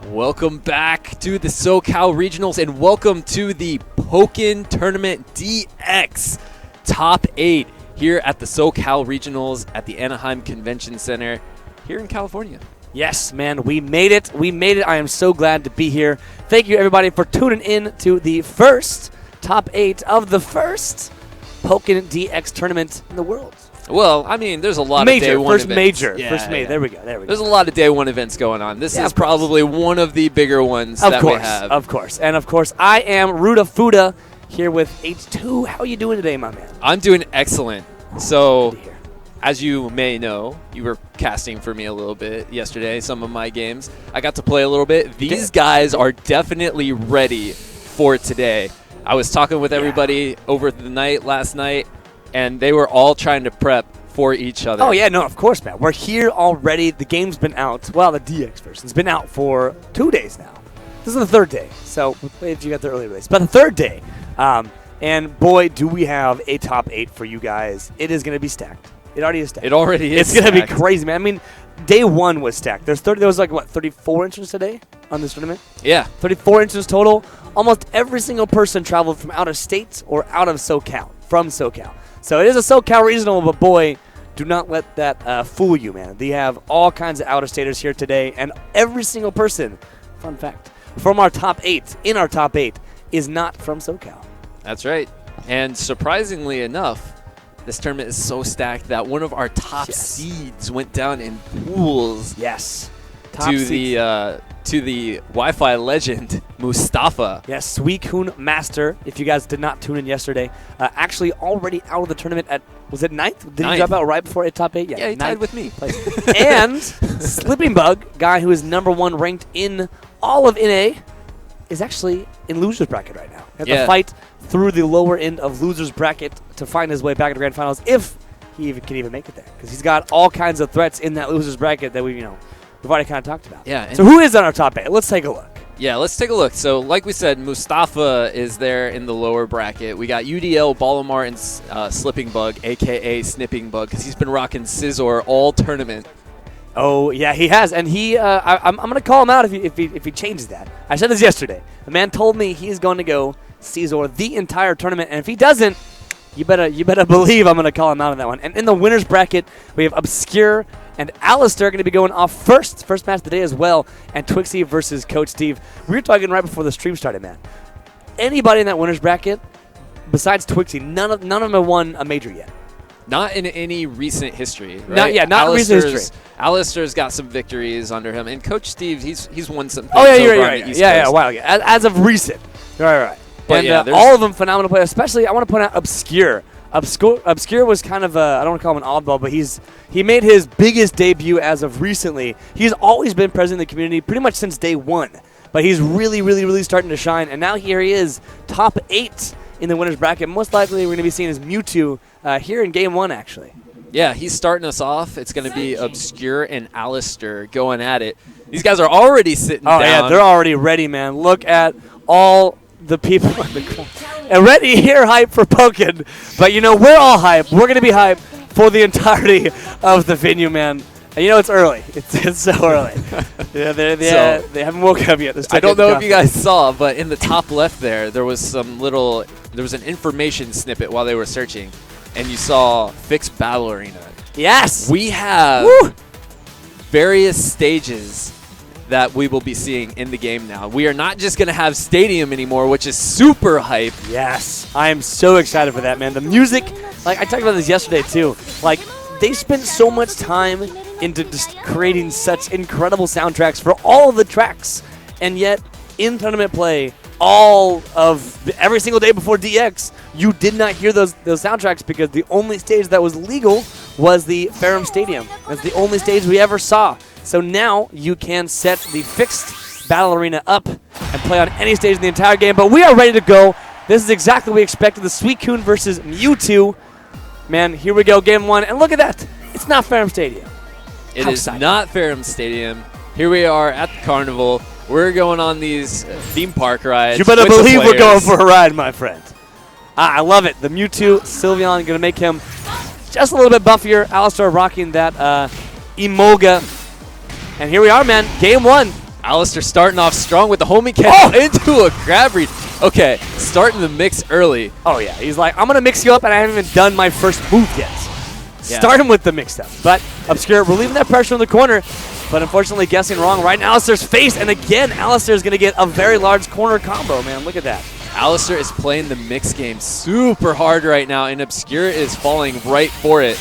Welcome back to the SoCal Regionals and welcome to the Pokken Tournament DX Top 8 here at the SoCal Regionals at the Anaheim Convention Center here in California. Yes, man, we made it. We made it. I am so glad to be here. Thank you, everybody, for tuning in to the first Top 8 of the first Pokken DX tournament in the world. Well, I mean, there's a lot of day one events. First major. There we go. There's a lot of day one events going on. This is probably one of the bigger ones that we have. Of course. And, of course, I am Ruda Fuda here with H2. How are you doing today, my man? I'm doing excellent. So, as you may know, you were casting for me a little bit yesterday, some of my games. I got to play a little bit. These guys are definitely ready for today. I was talking with everybody over the night last night, and they were all trying to prep for each other. Oh, yeah, no, of course, man. We're here already. The game's been out. Well, the DX version's been out for 2 days now. This is the third day, so if you got the early release. But the third day, and boy, do we have a top 8 for you guys. It is going to be stacked. It already is stacked. It already is. It's going to be crazy, man. I mean, day one was stacked. There was like, what, 34 entrants today on this tournament? Yeah. 34 entrants total. Almost every single person traveled from out of state or out of SoCal, from SoCal. So it is a SoCal regional, but boy, do not let that fool you, man. They have all kinds of out-of-staters here today, and every single person, fun fact, from our top 8, in our top 8, is not from SoCal. That's right. And surprisingly enough, this tournament is so stacked that one of our top seeds went down in pools. Yes. To the Wi-Fi legend, Mustafa. Yes, Suicune Master, if you guys did not tune in yesterday, actually already out of the tournament at, was it 9th? Did he drop out right before top 8? Yeah, he tied with me. And Slipping Bug, guy who is #1 ranked in all of NA, is actually in loser's bracket right now. He has to fight through the lower end of loser's bracket to find his way back to the grand finals, if he can even make it there. Because he's got all kinds of threats in that loser's bracket that we've already kind of talked about. Yeah. So who is on our top 8? Let's take a look. Yeah, let's take a look. So like we said, Mustafa is there in the lower bracket. We got UDL, Ballamar, and Slipping Bug, a.k.a. Snipping Bug, because he's been rocking Scizor all tournament. Oh, yeah, he has. And I'm going to call him out if he changes that. I said this yesterday. The man told me he's going to go Scizor the entire tournament, and if he doesn't, you better believe I'm going to call him out on that one. And in the winner's bracket, we have Obscure and Alistair going to be going off first match of the day as well, and Twixie versus Coach Steve. We were talking right before the stream started, man. Anybody in that winner's bracket, besides Twixie, none of them have won a major yet. Not in any recent history, right? Not in recent history. Alistair's got some victories under him, and Coach Steve, he's won some things. Oh, yeah, you're right. Yeah, wow. As of recent. Right. But and all of them phenomenal players, especially I want to point out Obscure. Obscure was kind of I don't want to call him an oddball, but he made his biggest debut as of recently. He's always been present in the community pretty much since day one, but he's really starting to shine, and now here he is, top 8 in the winner's bracket. Most likely we're going to be seeing his Mewtwo here in game 1, actually. Yeah, he's starting us off. It's going to be Obscure and Alistair going at it. These guys are already sitting down. Oh, yeah, they're already ready, man. Look at all the people in the crowd. And ready here, hype for Pokken. But, we're all hype. We're going to be hype for the entirety of the venue, man. And it's early. It's so early. They haven't woken up yet. I don't know if you guys saw, but in the top left there was an information snippet while they were searching, and you saw Fixed Battle Arena. Yes. We have various stages that we will be seeing in the game now. We are not just going to have Stadium anymore, which is super hype. Yes. I am so excited for that, man. The music, I talked about this yesterday too. They spent so much time into just creating such incredible soundtracks for all of the tracks, and yet in tournament play, every single day before DX, you did not hear those soundtracks because the only stage that was legal was the Ferrum Stadium. That's the only stage we ever saw. So now you can set the Fixed Battle Arena up and play on any stage in the entire game. But we are ready to go. This is exactly what we expected. The Suicune versus Mewtwo. Man, here we go, game 1. And look at that. It's not Ferrum Stadium. It is not Ferrum Stadium. Here we are at the carnival. We're going on these theme park rides. You better believe we're going for a ride, my friend. I love it. The Mewtwo, Sylveon, going to make him just a little bit buffier. Alistair rocking that Emoga. And here we are, man. Game 1. Alistair starting off strong with the homing catch into a grab read. Okay, starting the mix early. Oh, yeah. He's like, I'm going to mix you up, and I haven't even done my first move yet. Yeah. Start him with the mix-up. But Obscure relieving that pressure in the corner, but unfortunately guessing wrong right in Alistair's face. And again, Alistair's going to get a very large corner combo, man. Look at that. Alistair is playing the mix game super hard right now, and Obscure is falling right for it.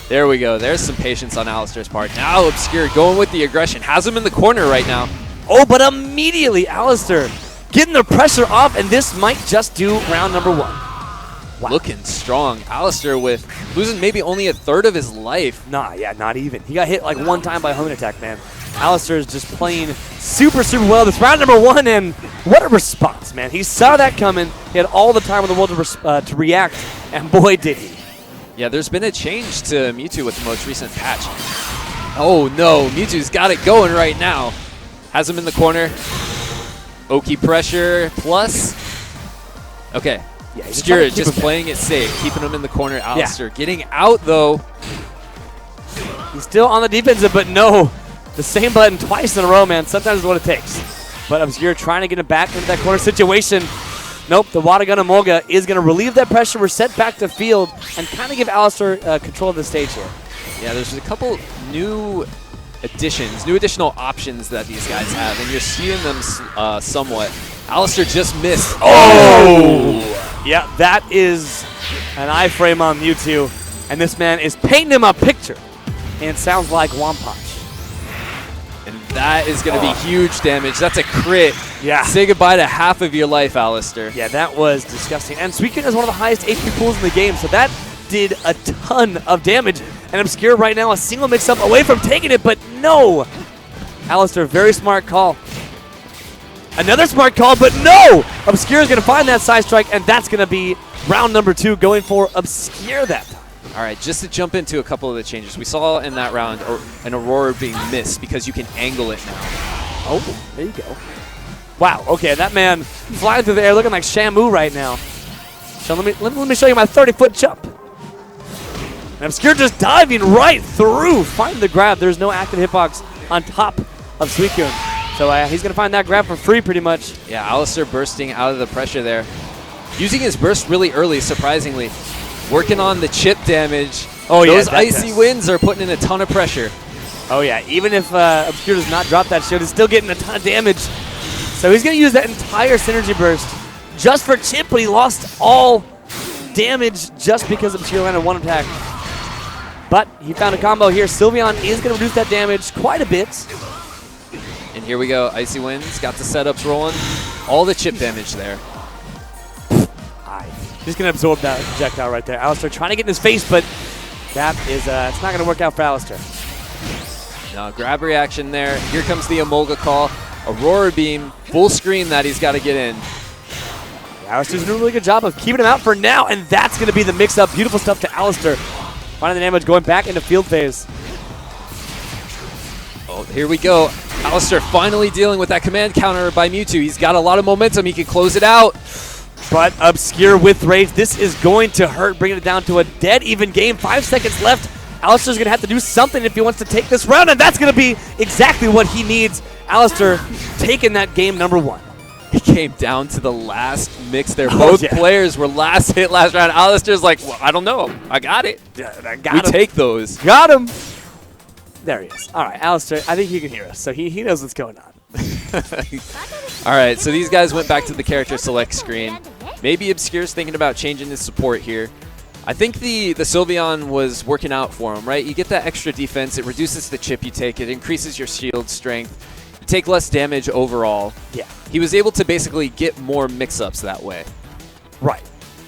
There we go. There's some patience on Alistair's part. Now Obscure going with the aggression. Has him in the corner right now. Oh, but immediately Alistair getting the pressure off, and this might just do round number 1. Wow. Looking strong. Alistair with losing maybe only a third of his life. Nah, yeah, not even. He got hit like one time by a homing attack, man. Alistair is just playing super, super well. This round number 1, and what a response, man. He saw that coming. He had all the time in the world to react, and boy, did he. Yeah, there's been a change to Mewtwo with the most recent patch. Oh, no. Mewtwo's got it going right now. Has him in the corner. Oki pressure plus. Okay. Yeah, Obscure just playing it safe, keeping him in the corner. Alistair getting out, though. He's still on the defensive, but no. The same button twice in a row, man. Sometimes is what it takes. But Obscure trying to get him back into that corner situation. Nope, the Water Gun Emolga is going to relieve that pressure. We're set back to field and kind of give Alistair control of the stage here. Yeah, there's a couple new additions, new additional options that these guys have, and you're seeing them somewhat. Alistair just missed. Oh! Yeah, that is an iframe on Mewtwo, and this man is painting him a picture, and it sounds like Wampunch. And that is going to be huge damage. That's a crit. Yeah. Say goodbye to half of your life, Alistair. Yeah, that was disgusting. And Suicune has one of the highest HP pools in the game, so that did a ton of damage. And Obscure right now a single mix-up away from taking it, but no! Alistair, very smart call. Another smart call, but no! Obscure is going to find that side strike, and that's going to be round number 2 going for Obscure that time. All right, just to jump into a couple of the changes. We saw in that round an Aurora being missed because you can angle it now. Oh, there you go. Wow, okay, that man flying through the air looking like Shamu right now. So let me show you my 30-foot jump. And Obscure just diving right through. Find the grab. There's no active hitbox on top of Suicune. So he's going to find that grab for free pretty much. Yeah, Alistair bursting out of the pressure there. Using his burst really early, surprisingly. Working on the chip damage. Oh, yeah. Those icy winds are putting in a ton of pressure. Oh, yeah. Even if Obscure does not drop that shield, he's still getting a ton of damage. So he's going to use that entire synergy burst just for chip, but he lost all damage just because Obscure landed one attack. But he found a combo here. Sylveon is going to reduce that damage quite a bit. And here we go. Icy Winds got the setups rolling. All the chip damage there. He's going to absorb that projectile right there. Alistair trying to get in his face, but that is it's not going to work out for Alistair. No, grab reaction there. Here comes the Emolga call. Aurora Beam, full screen that he's got to get in. Alistair's doing a really good job of keeping him out for now, and that's going to be the mix-up. Beautiful stuff to Alistair. Finding the damage, going back into field phase. Oh, here we go. Alistair finally dealing with that command counter by Mewtwo. He's got a lot of momentum. He can close it out. But Obscure with rage. This is going to hurt, bringing it down to a dead even game. 5 seconds left. Alistair's going to have to do something if he wants to take this round, and that's going to be exactly what he needs. Alistair taking that game number 1. It came down to the last mix there. Both players were last hit last round. Alistair's like, well, I don't know. I got it. We take those. Got him. There he is. All right, Alistair, I think he can hear us, so he knows what's going on. All right, so these guys went back to the character select screen. Maybe Obscure's thinking about changing his support here. I think the Sylveon was working out for him, right? You get that extra defense. It reduces the chip you take. It increases your shield strength. You take less damage overall. Yeah. He was able to basically get more mix-ups that way. Right.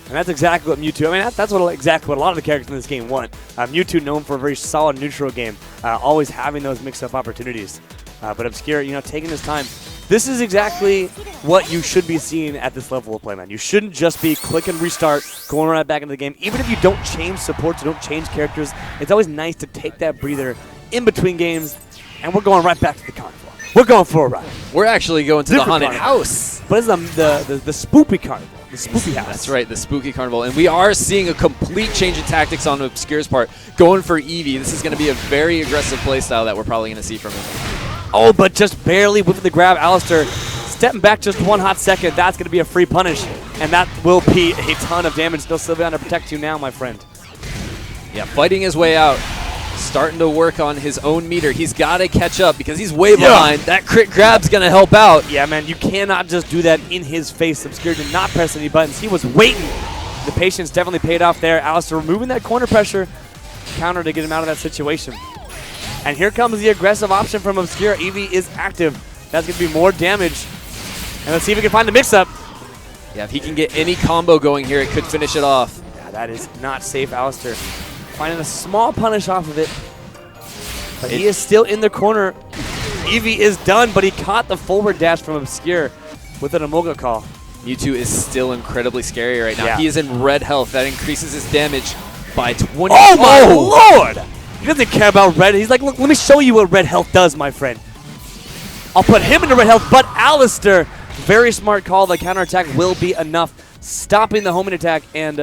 And that's exactly what Mewtwo, I mean, that's exactly what a lot of the characters in this game want. Mewtwo known for a very solid neutral game, always having those mix-up opportunities. But Obscure, taking his time. This is exactly what you should be seeing at this level of play, man. You shouldn't just be click and restart, going right back into the game. Even if you don't change supports, you don't change characters, it's always nice to take that breather in between games, and we're going right back to the carnival. We're going for a ride. We're actually going to the haunted house. But it's the spoopy carnival. The spooky house. That's right, the spooky carnival. And we are seeing a complete change in tactics on Obscure's part, going for Eevee. This is going to be a very aggressive playstyle that we're probably going to see from him. Oh, but just barely with the grab. Alistair stepping back just 1 hot second. That's going to be a free punish, and that will be a ton of damage. No Sylveon to protect you now, my friend. Yeah, fighting his way out. Starting to work on his own meter. He's got to catch up because he's way behind. That crit grab's going to help out. Yeah, man, you cannot just do that in his face. Obscure did not press any buttons. He was waiting. The patience definitely paid off there. Alistair removing that corner pressure. Counter to get him out of that situation. And here comes the aggressive option from Obscure. Eevee is active. That's going to be more damage. And let's see if we can find the mix-up. Yeah, if he can get any combo going here, it could finish it off. Yeah, that is not safe, Alistair. Finding a small punish off of it. But he is still in the corner. Eevee is done, but he caught the forward dash from Obscure with an Emolga call. Mewtwo is still incredibly scary right now. Yeah. He is in red health. That increases his damage by 20. Oh, my Lord! He doesn't care about red. He's like, look, let me show you what red health does, my friend. I'll put him into red health, but Alistair, very smart call. The counterattack will be enough, stopping the homing attack and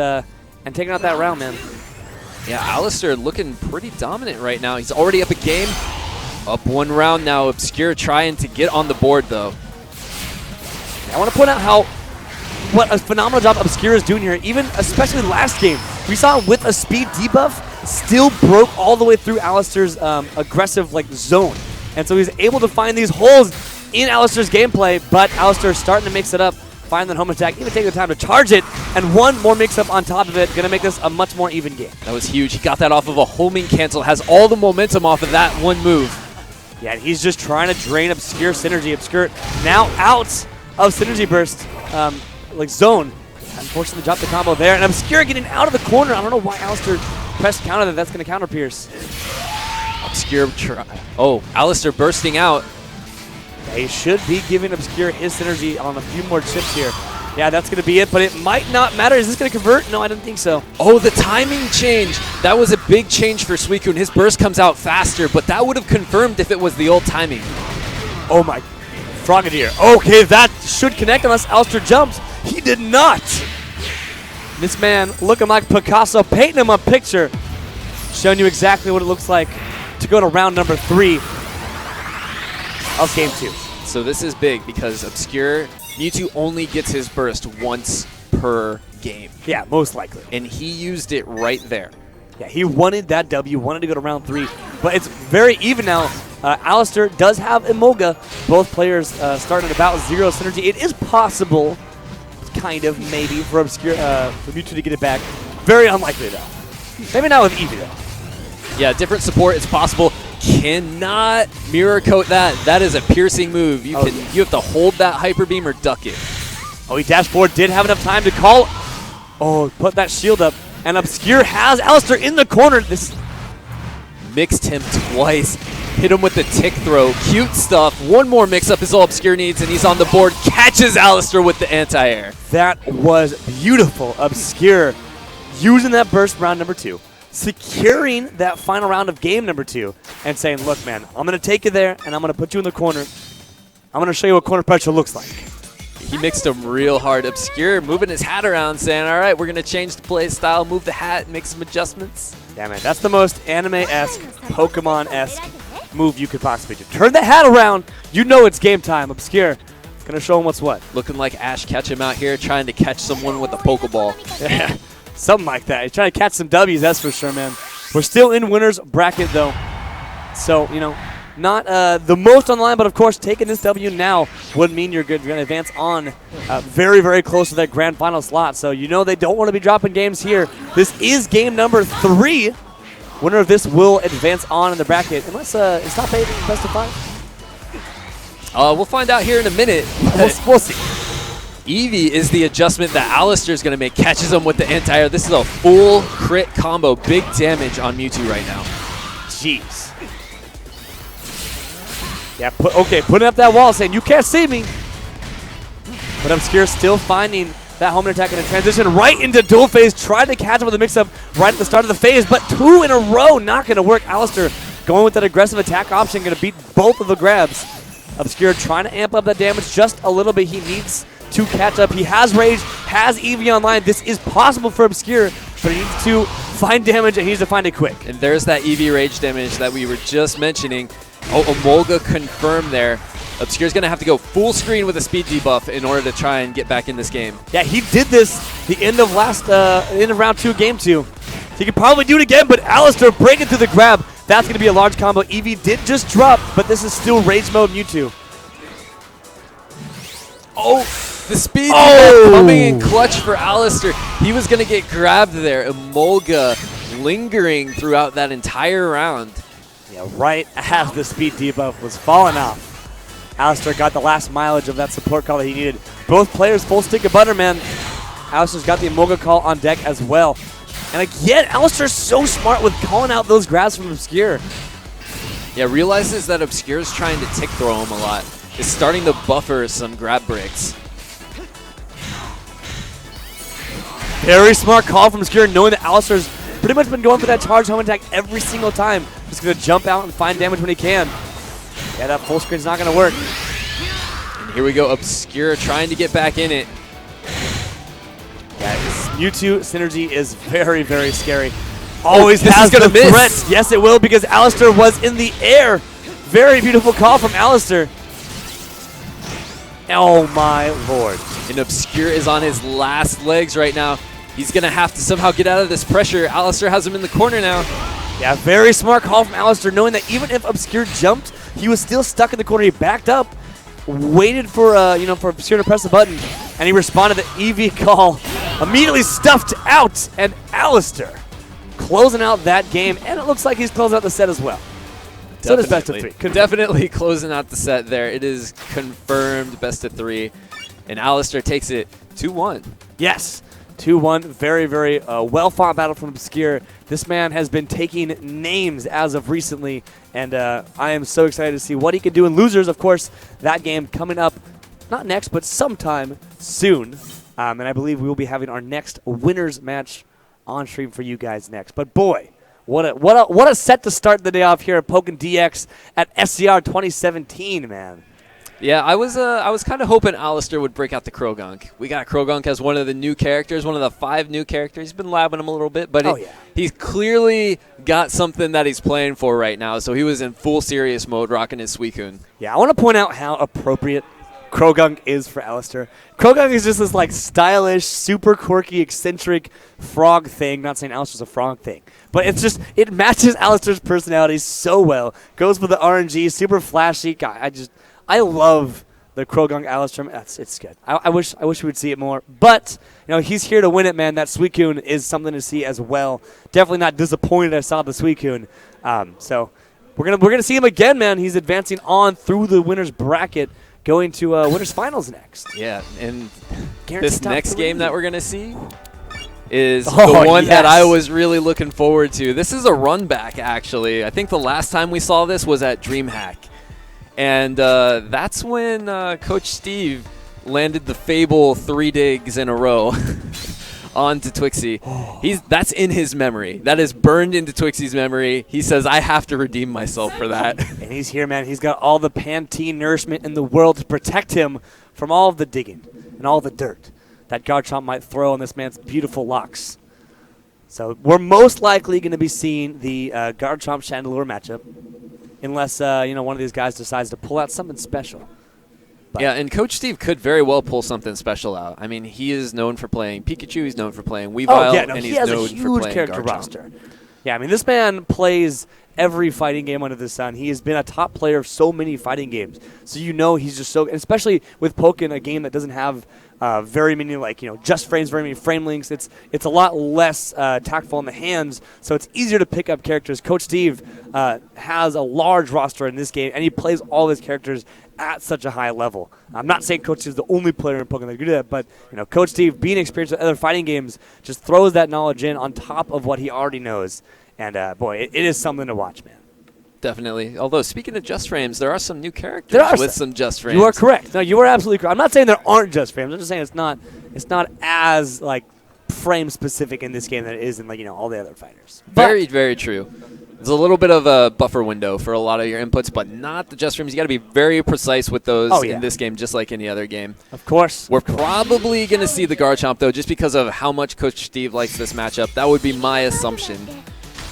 taking out that round, man. Yeah, Alistair looking pretty dominant right now. He's already up a game. Up 1 round now. Obscure trying to get on the board, though. I want to point out what a phenomenal job Obscure is doing here, even especially last game. We saw him with a speed debuff, still broke all the way through Alistair's aggressive zone. And so he's able to find these holes in Alistair's gameplay, but Alistair's starting to mix it up, find that home attack, even take the time to charge it, and one more mix-up on top of it, going to make this a much more even game. That was huge. He got that off of a homing cancel, has all the momentum off of that one move. Yeah, and he's just trying to drain Obscure synergy. Obscure now out of synergy burst, zone. Unfortunately, dropped the combo there, and Obscure getting out of the corner. I don't know why Alistair pressed counter that's going to counter Pierce. Obscure Alistair bursting out. They should be giving Obscure his synergy on a few more chips here. Yeah, that's going to be it, but it might not matter. Is this going to convert? No, I don't think so. Oh, the timing change. That was a big change for Suicune. His burst comes out faster, but that would have confirmed if it was the old timing. Oh, my. Frogadier. Okay, that should connect unless Alistair jumps. He did not. This man looking like Picasso, painting him a picture, showing you exactly what it looks like to go to round number 3 of game 2. So this is big because Obscure, Mewtwo only gets his burst once per game. Yeah, most likely. And he used it right there. Yeah, he wanted that W, wanted to go to round 3, but it's very even now. Alistair does have Emolga. Both players starting at about 0 synergy. It is possible, kind of, maybe, for Obscure, for Mewtwo to get it back. Very unlikely, though. Maybe not with Eevee, though. Yeah, different support. It's possible. Cannot mirror coat that. That is a piercing move. You have to hold that Hyper Beam or duck it. Oh, he dashed forward. Did have enough time to call. Oh, put that shield up. And Obscure has Alistair in the corner. This mixed him twice. Hit him with the tick throw. Cute stuff. One more mix-up is all Obscure needs, and he's on the board. Catches Alistair with the anti-air. That was beautiful. Obscure using that burst round number 2. Securing that final round of game number 2 and saying, look, man, I'm going to take you there, and I'm going to put you in the corner. I'm going to show you what corner pressure looks like. He mixed him real hard. Obscure moving his hat around, saying, all right, we're going to change the play style, move the hat, make some adjustments. Yeah, man, that's the most anime-esque, Pokemon-esque move you could possibly do. Turn the hat around. You know it's game time. Obscure. It's going to show him what's what. Looking like Ash Ketchum out here trying to catch someone with a Pokeball. Yeah, something like that. He's trying to catch some W's, that's for sure, man. We're still in winner's bracket, though. So, not the most on the line, but of course, taking this W now would mean you're good. You're going to advance on very, very close to that grand final slot. So they don't want to be dropping games here. This is game number 3. Winner of this will advance on in the bracket. Unless it's top 8 best of 5. We'll find out here in a minute. We'll see. Eevee is the adjustment that Alistair's going to make. Catches him with the anti-air. This is a full crit combo. Big damage on Mewtwo right now. Jeez. Yeah, putting up that wall, saying, you can't see me. But Obscure still finding that home attack in a transition right into dual phase. Tried to catch him with a mix-up right at the start of the phase, but 2 in a row not going to work. Alistair going with that aggressive attack option, going to beat both of the grabs. Obscure trying to amp up that damage just a little bit. He needs to catch up. He has Rage, has Eevee online. This is possible for Obscure, but he needs to find damage, and he needs to find it quick. And there's that Eevee Rage damage that we were just mentioning. Oh, Emolga confirmed there. Obscure's going to have to go full screen with a speed debuff in order to try and get back in this game. Yeah, he did this the end of round 2, game 2. So he could probably do it again, but Alistair breaking through the grab. That's going to be a large combo. Eevee did just drop, but this is still Rage Mode Mewtwo. Oh, the speed debuff coming in clutch for Alistair. He was going to get grabbed there. Emolga lingering throughout that entire round. Yeah, right as the speed debuff was falling off. Alistair got the last mileage of that support call that he needed. Both players full stick of butter, man. Alistair's got the Emolga call on deck as well. And again, Alistair's so smart with calling out those grabs from Obscure. Yeah, realizes that Obscure's trying to tick throw him a lot. Is starting to buffer some grab breaks. Very smart call from Obscure, knowing that Alistair's pretty much been going for that charge home attack every single time. Just going to jump out and find damage when he can. Yeah, that full screen's not going to work. And here we go, Obscure trying to get back in it. Yeah, this Mewtwo synergy is very, very scary. Always this has is gonna the miss. threat. Yes, it will, because Alistair was in the air. Very beautiful call from Alistair. Oh, my lord. And Obscure is on his last legs right now. He's going to have to somehow get out of this pressure. Alistair has him in the corner now. Yeah, very smart call from Alistair, knowing that even if Obscure jumped, he was still stuck in the corner. He backed up, waited for for Obscure to press the button, and he responded to the Eevee call. Immediately stuffed out, and Alistair closing out that game, and it looks like he's closing out the set as well. So does best of 3. Definitely closing out the set there. It is confirmed best of 3, and Alistair takes it 2-1. Yes. 2-1, very, very well-fought battle from Obscure. This man has been taking names as of recently, and I am so excited to see what he can do in Losers. Of course, that game coming up, not next, but sometime soon. And I believe we will be having our next winners match on stream for you guys next. But boy, what a set to start the day off here at Pokken DX at SCR2017, man. Yeah, I was kind of hoping Alistair would break out the Krogunk. We got Krogunk as one of the new characters, one of the 5 new characters. He's been labbing him a little bit, but he's clearly got something that he's playing for right now. So he was in full serious mode rocking his Suicune. Yeah, I want to point out how appropriate Krogunk is for Alistair. Krogunk is just this like stylish, super quirky, eccentric frog thing. Not saying Alistair's a frog thing, but it's just, it matches Alistair's personality so well. Goes with the RNG, super flashy. I love the Krogunk Alistair. It's good. I wish we would see it more. But he's here to win it, man. That Suicune is something to see as well. Definitely not disappointed I saw the Suicune. So we're gonna see him again, man. He's advancing on through the winners bracket, going to winners finals next. Yeah, and Guaranteed this next 3. game that we're gonna see is the one that I was really looking forward to. This is a run back, actually. I think the last time we saw this was at DreamHack. And that's when Coach Steve landed the Fable 3 digs in a row onto Twixie. That's in his memory. That is burned into Twixie's memory. He says, I have to redeem myself for that. And he's here, man. He's got all the Pantene nourishment in the world to protect him from all of the digging and all the dirt that Garchomp might throw on this man's beautiful locks. So we're most likely going to be seeing the Garchomp Chandelure matchup. Unless, one of these guys decides to pull out something special. But yeah, and Coach Steve could very well pull something special out. I mean, he is known for playing Pikachu. He's known for playing Weavile. And he's he has known a huge for playing character Garchomp. roster. Yeah, I mean, this man plays every fighting game under the sun. He has been a top player of so many fighting games. So he's just so, especially with Pokken, a game that doesn't have very many just frames, very many frame links. It's a lot less tactful in the hands, so it's easier to pick up characters. Coach Steve has a large roster in this game, and he plays all his characters at such a high level. I'm not saying Coach Steve is the only player in Pokken that can do that, but Coach Steve, being experienced with other fighting games, just throws that knowledge in on top of what he already knows. And boy, it is something to watch, man. Definitely. Although, speaking of Just Frames, there are some new characters with some Just Frames. You are correct. No, you are absolutely correct. I'm not saying there aren't Just Frames. I'm just saying it's not as frame specific in this game that it is in all the other fighters. Very, very true. There's a little bit of a buffer window for a lot of your inputs, but not the Just Frames. You got to be very precise with those in this game, just like any other game. Of course. We're probably going to see the Garchomp, though, just because of how much Coach Steve likes this matchup. That would be my assumption.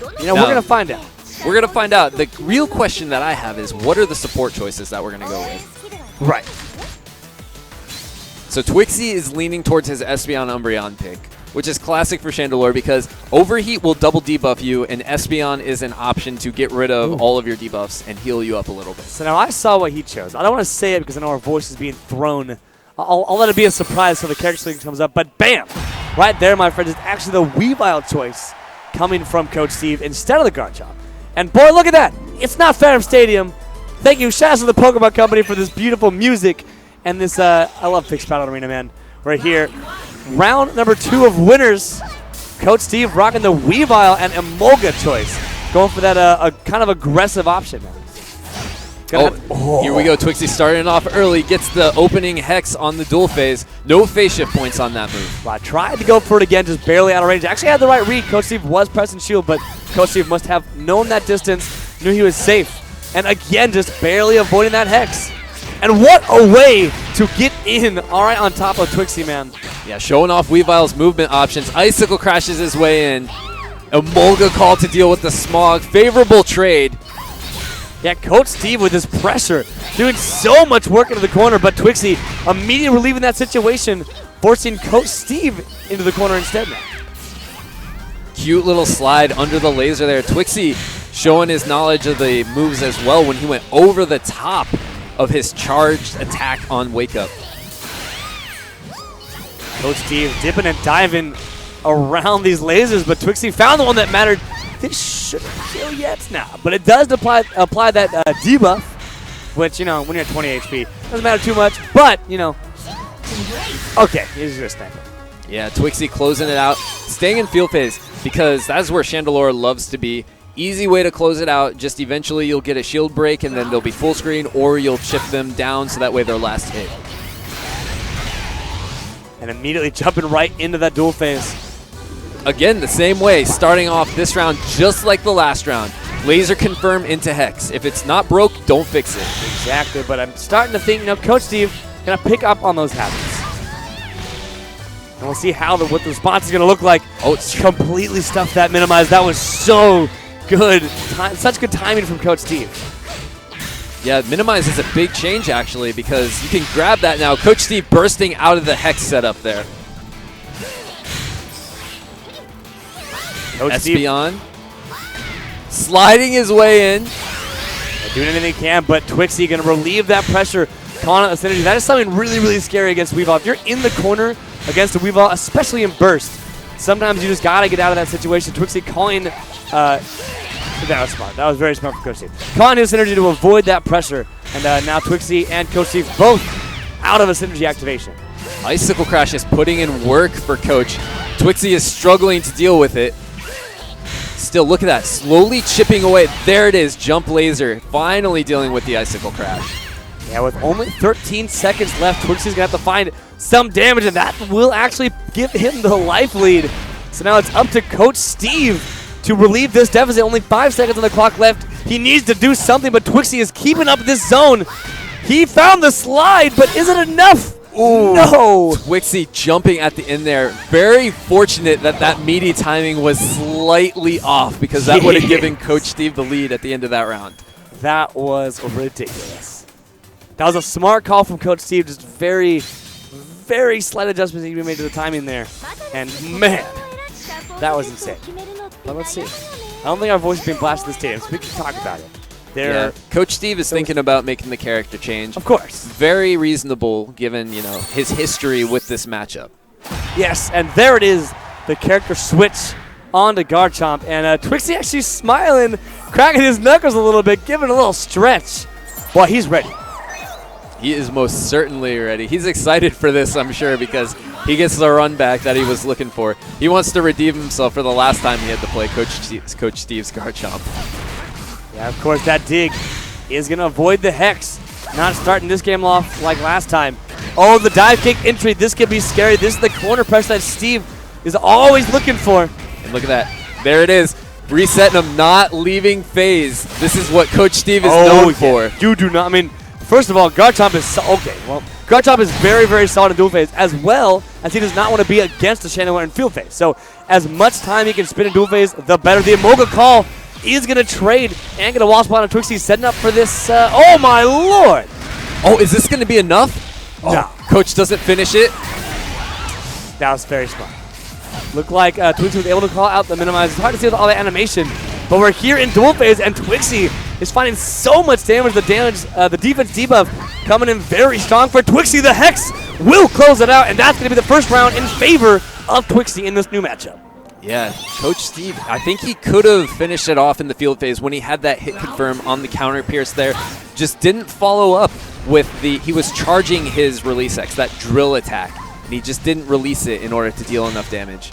We're going to find out. We're going to find out. The real question that I have is, what are the support choices that we're going to go with? Right. So Twixie is leaning towards his Espeon Umbreon pick, which is classic for Chandelure because Overheat will double debuff you, and Espeon is an option to get rid of all of your debuffs and heal you up a little bit. So now I saw what he chose. I don't want to say it because I know our voice is being thrown. I'll let it be a surprise so the character select comes up. But bam! Right there, my friends, is actually the Weavile choice coming from Coach Steve instead of the Garchomp. And boy, look at that! It's not Phantom Stadium. Thank you, shout out to the Pokemon Company for this beautiful music and this. I love Fixed Battle Arena, man. Right here, round number 2 of winners. Coach Steve rocking the Weavile and Emolga choice, going for that a kind of aggressive option, man. Here we go. Twixie starting off early, gets the opening Hex on the dual phase. No phase shift points on that move. Well, I tried to go for it again, just barely out of range. Actually had the right read. Coach Steve was pressing shield, but Coach Steve must have known that distance, knew he was safe. And again, just barely avoiding that Hex. And what a way to get in, all right, on top of Twixie, man. Yeah, showing off Weavile's movement options. Icicle crashes his way in. Emolga call to deal with the Smog. Favorable trade. Yeah, Coach Steve with his pressure, doing so much work into the corner, but Twixie immediately relieving that situation, forcing Coach Steve into the corner instead now. Cute little slide under the laser there. Twixie showing his knowledge of the moves as well when he went over the top of his charged attack on Wake Up. Coach Steve dipping and diving around these lasers, but Twixie found the one that mattered. This shouldn't kill yet now, but it does apply that debuff, which, you know, when you're at 20 HP, doesn't matter too much, but, you know, okay, he's just thinking. Yeah, Twixie closing it out, staying in field phase, because that's where Chandelure loves to be. Easy way to close it out, just eventually you'll get a shield break and then they'll be full screen, or you'll chip them down so that way they're last hit. And immediately jumping right into that dual phase. Again, the same way, starting off this round just like the last round. Laser confirm into Hex. If it's not broke, don't fix it. Exactly, but I'm starting to think, you know, Coach Steve going to pick up on those habits. And we'll see how what the response is going to look like. Oh, it's completely stuffed that minimize. That was so good. Such good timing from Coach Steve. Yeah, minimize is a big change, actually, because you can grab that now. Coach Steve bursting out of the Hex setup there. Espeon sliding his way in. Doing anything he can, but Twixie going to relieve that pressure. Calling out the synergy. That is something really, really scary against Weavile. If you're in the corner against a Weavile, especially in burst, sometimes you just got to get out of that situation. Twixie calling... that was smart. That was very smart from Coach Steve. Calling his synergy to avoid that pressure. And now Twixie and Coach Steve both out of a synergy activation. Icicle Crash is putting in work for Coach. Twixie is struggling to deal with it. Still, look at that. Slowly chipping away. There it is. Jump laser. Finally dealing with the Icicle Crash. Yeah, with only 13 seconds left, Twixie's going to have to find some damage, and that will actually give him the life lead. So now it's up to Coach Steve to relieve this deficit. Only 5 seconds on the clock left. He needs to do something, but Twixie is keeping up this zone. He found the slide, but is it enough? Ooh, no! Twixie jumping at the end there. Very fortunate that that meaty timing was slightly off, because that would have given Coach Steve the lead at the end of that round. That was ridiculous. That was a smart call from Coach Steve. Just very, very slight adjustments he made to the timing there. And man, that was insane. But let's see. I don't think our voice is being blasted in the stadium, so we can talk about it. Yeah. Coach Steve is thinking about making the character change. Of course. Very reasonable given, you know, his history with this matchup. Yes, and there it is. The character switch onto Garchomp. And Twixie actually smiling, cracking his knuckles a little bit, giving a little stretch. Boy, he's ready. He is most certainly ready. He's excited for this, I'm sure, because he gets the run back that he was looking for. He wants to redeem himself for the last time he had to play Coach Steve's Garchomp. Yeah, of course, that dig is going to avoid the Hex. Not starting this game off like last time. Oh, the dive kick entry. This could be scary. This is the corner pressure that Steve is always looking for. And look at that. There it is. Resetting him, not leaving phase. This is what Coach Steve is known for. You do not. I mean, first of all, Garchomp is Garchomp is very, very solid in dual phase, as well as he does not want to be against the Shunao in field phase. So as much time he can spin in dual phase, the better. The Emolga call is going to trade and get a wall spot on Twixie, setting up for this. Oh, my Lord. Oh, is this going to be enough? No. Oh, Coach doesn't finish it. That was very smart. Looked like Twixie was able to call out the minimize. It's hard to see with all the animation, but we're here in dual phase, and Twixie is finding so much damage. The defense debuff coming in very strong for Twixie. The Hex will close it out, and that's going to be the first round in favor of Twixie in this new matchup. Yeah, Coach Steve, I think he could have finished it off in the field phase when he had that hit confirm on the counter pierce there. Just didn't follow up with he was charging his release X, that drill attack, and he just didn't release it in order to deal enough damage.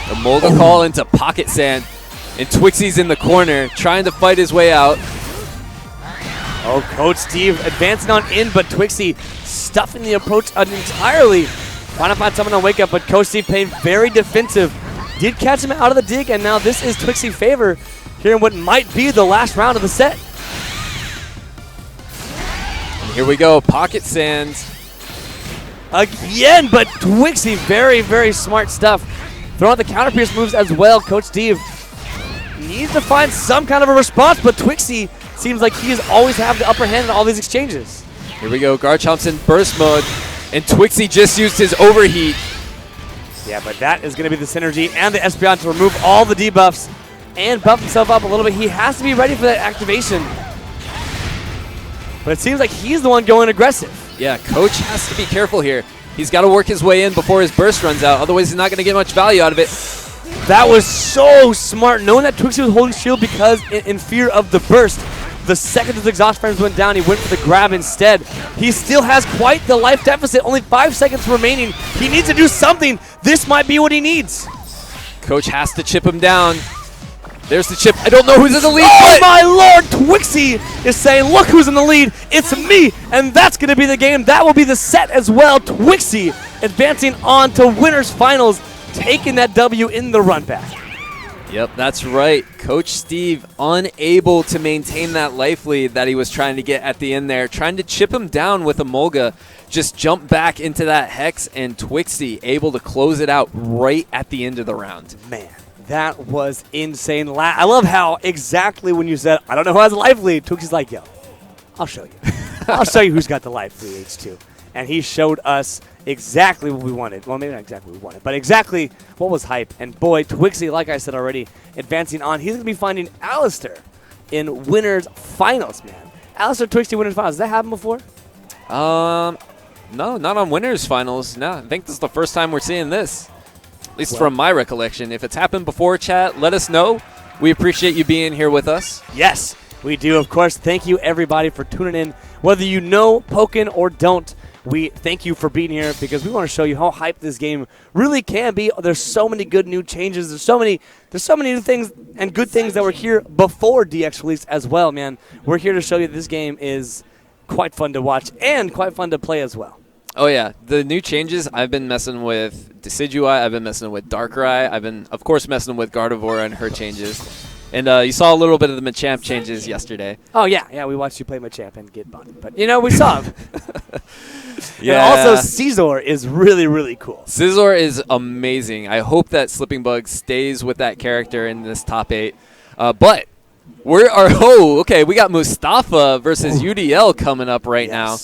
The Molga call into Pocket Sand, and Twixie's in the corner trying to fight his way out. Oh, Coach Steve advancing on in, but Twixie stuffing the approach entirely. Trying to find someone to wake up, but Coach Steve playing very defensive. Did catch him out of the dig, and now this is Twixie's favor here in what might be the last round of the set. And here we go, Pocket Sands. Again, but Twixie, very, very smart stuff. Throwing out the counter pierce moves as well. Coach Steve needs to find some kind of a response, but Twixie seems like he has always had the upper hand in all these exchanges. Here we go, Garchomp's in burst mode, and Twixie just used his overheat. Yeah, but that is going to be the synergy and the Espeon to remove all the debuffs and buff himself up a little bit. He has to be ready for that activation. But it seems like he's the one going aggressive. Yeah, Coach has to be careful here. He's got to work his way in before his burst runs out. Otherwise, he's not going to get much value out of it. That was so smart, knowing that Twixie was holding shield because in fear of the burst. The second his exhaust frames went down, he went for the grab instead. He still has quite the life deficit, only 5 seconds remaining. He needs to do something. This might be what he needs. Coach has to chip him down. There's the chip. I don't know who's in the lead. Oh my Lord, Twixie is saying, look who's in the lead. It's me, and that's going to be the game. That will be the set as well. Twixie advancing on to winners finals, taking that W in the run back. Yep, that's right. Coach Steve unable to maintain that life lead that he was trying to get at the end there. Trying to chip him down with a Molga. Just jump back into that Hex, and Twixie able to close it out right at the end of the round. Man, that was insane. I love how exactly when you said, I don't know who has a life lead, Twixie's like, yo, I'll show you. I'll show you who's got the life lead, H2. And he showed us exactly what we wanted. Well, maybe not exactly what we wanted, but exactly what was hype. And boy, Twixie, like I said already, advancing on. He's going to be finding Alistair in winners finals, man. Alistair, Twixie, winners finals. Has that happened before? No, not on winners finals. No, I think this is the first time we're seeing this. At least from my recollection. If it's happened before, chat, let us know. We appreciate you being here with us. Yes, we do, of course. Thank you, everybody, for tuning in. Whether you know Pokken or don't, we thank you for being here because we want to show you how hyped this game really can be. There's so many good new changes. There's so many new things and good things that were here before DX release as well, man. We're here to show you this game is quite fun to watch and quite fun to play as well. Oh, yeah. The new changes, I've been messing with Decidueye. I've been messing with Darkrai. I've been, of course, messing with Gardevoir and her changes. And you saw a little bit of the Machamp changes yesterday. Oh, yeah. Yeah, we watched you play Machamp and get bodied. But, you know, we saw him. Yeah. And also, Scizor is really, really cool. Scizor is amazing. I hope that Slipping Bug stays with that character in this top 8. But we got Mustafa versus UDL coming up right now.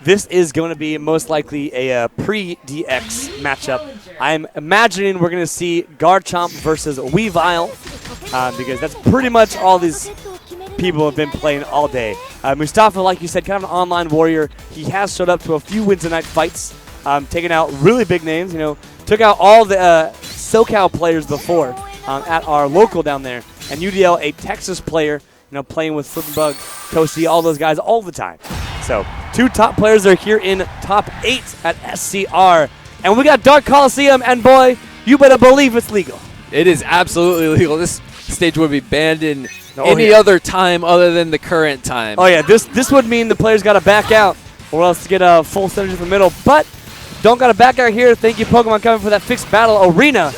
This is going to be most likely a pre-DX matchup. I'm imagining we're going to see Garchomp versus Weavile because that's pretty much all these people have been playing all day. Mustafa, like you said, kind of an online warrior. He has showed up to a few Wednesday night fights, taking out really big names. You know, took out all the SoCal players before at our local down there. And UDL, a Texas player, you know, playing with Slipping Bug, Toasty, all those guys all the time. So, 2 top players are here in top 8 at SCR. And we got Dark Coliseum, and boy, you better believe it's legal. It is absolutely legal. This stage would be banned in any other time other than the current time. Oh, yeah, this would mean the players got to back out or else to get a full synergy from the middle. But don't got to back out here. Thank you, Pokemon, coming for that fixed battle arena.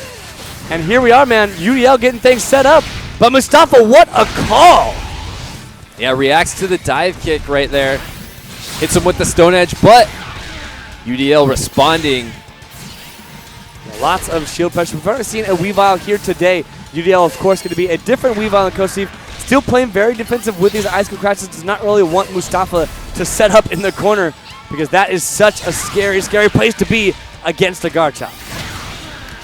And here we are, man. UDL getting things set up. But Mustafa, what a call. Yeah, reacts to the dive kick right there. Hits him with the Stone Edge, but UDL responding. Yeah, Lots of shield pressure. We've already seen a Weavile here today. UDL, of course, going to be a different Weavile than Coach Steve. Still playing very defensive with these icicle crashes. Does not really want Mustafa to set up in the corner because that is such a scary, scary place to be against a Garchomp.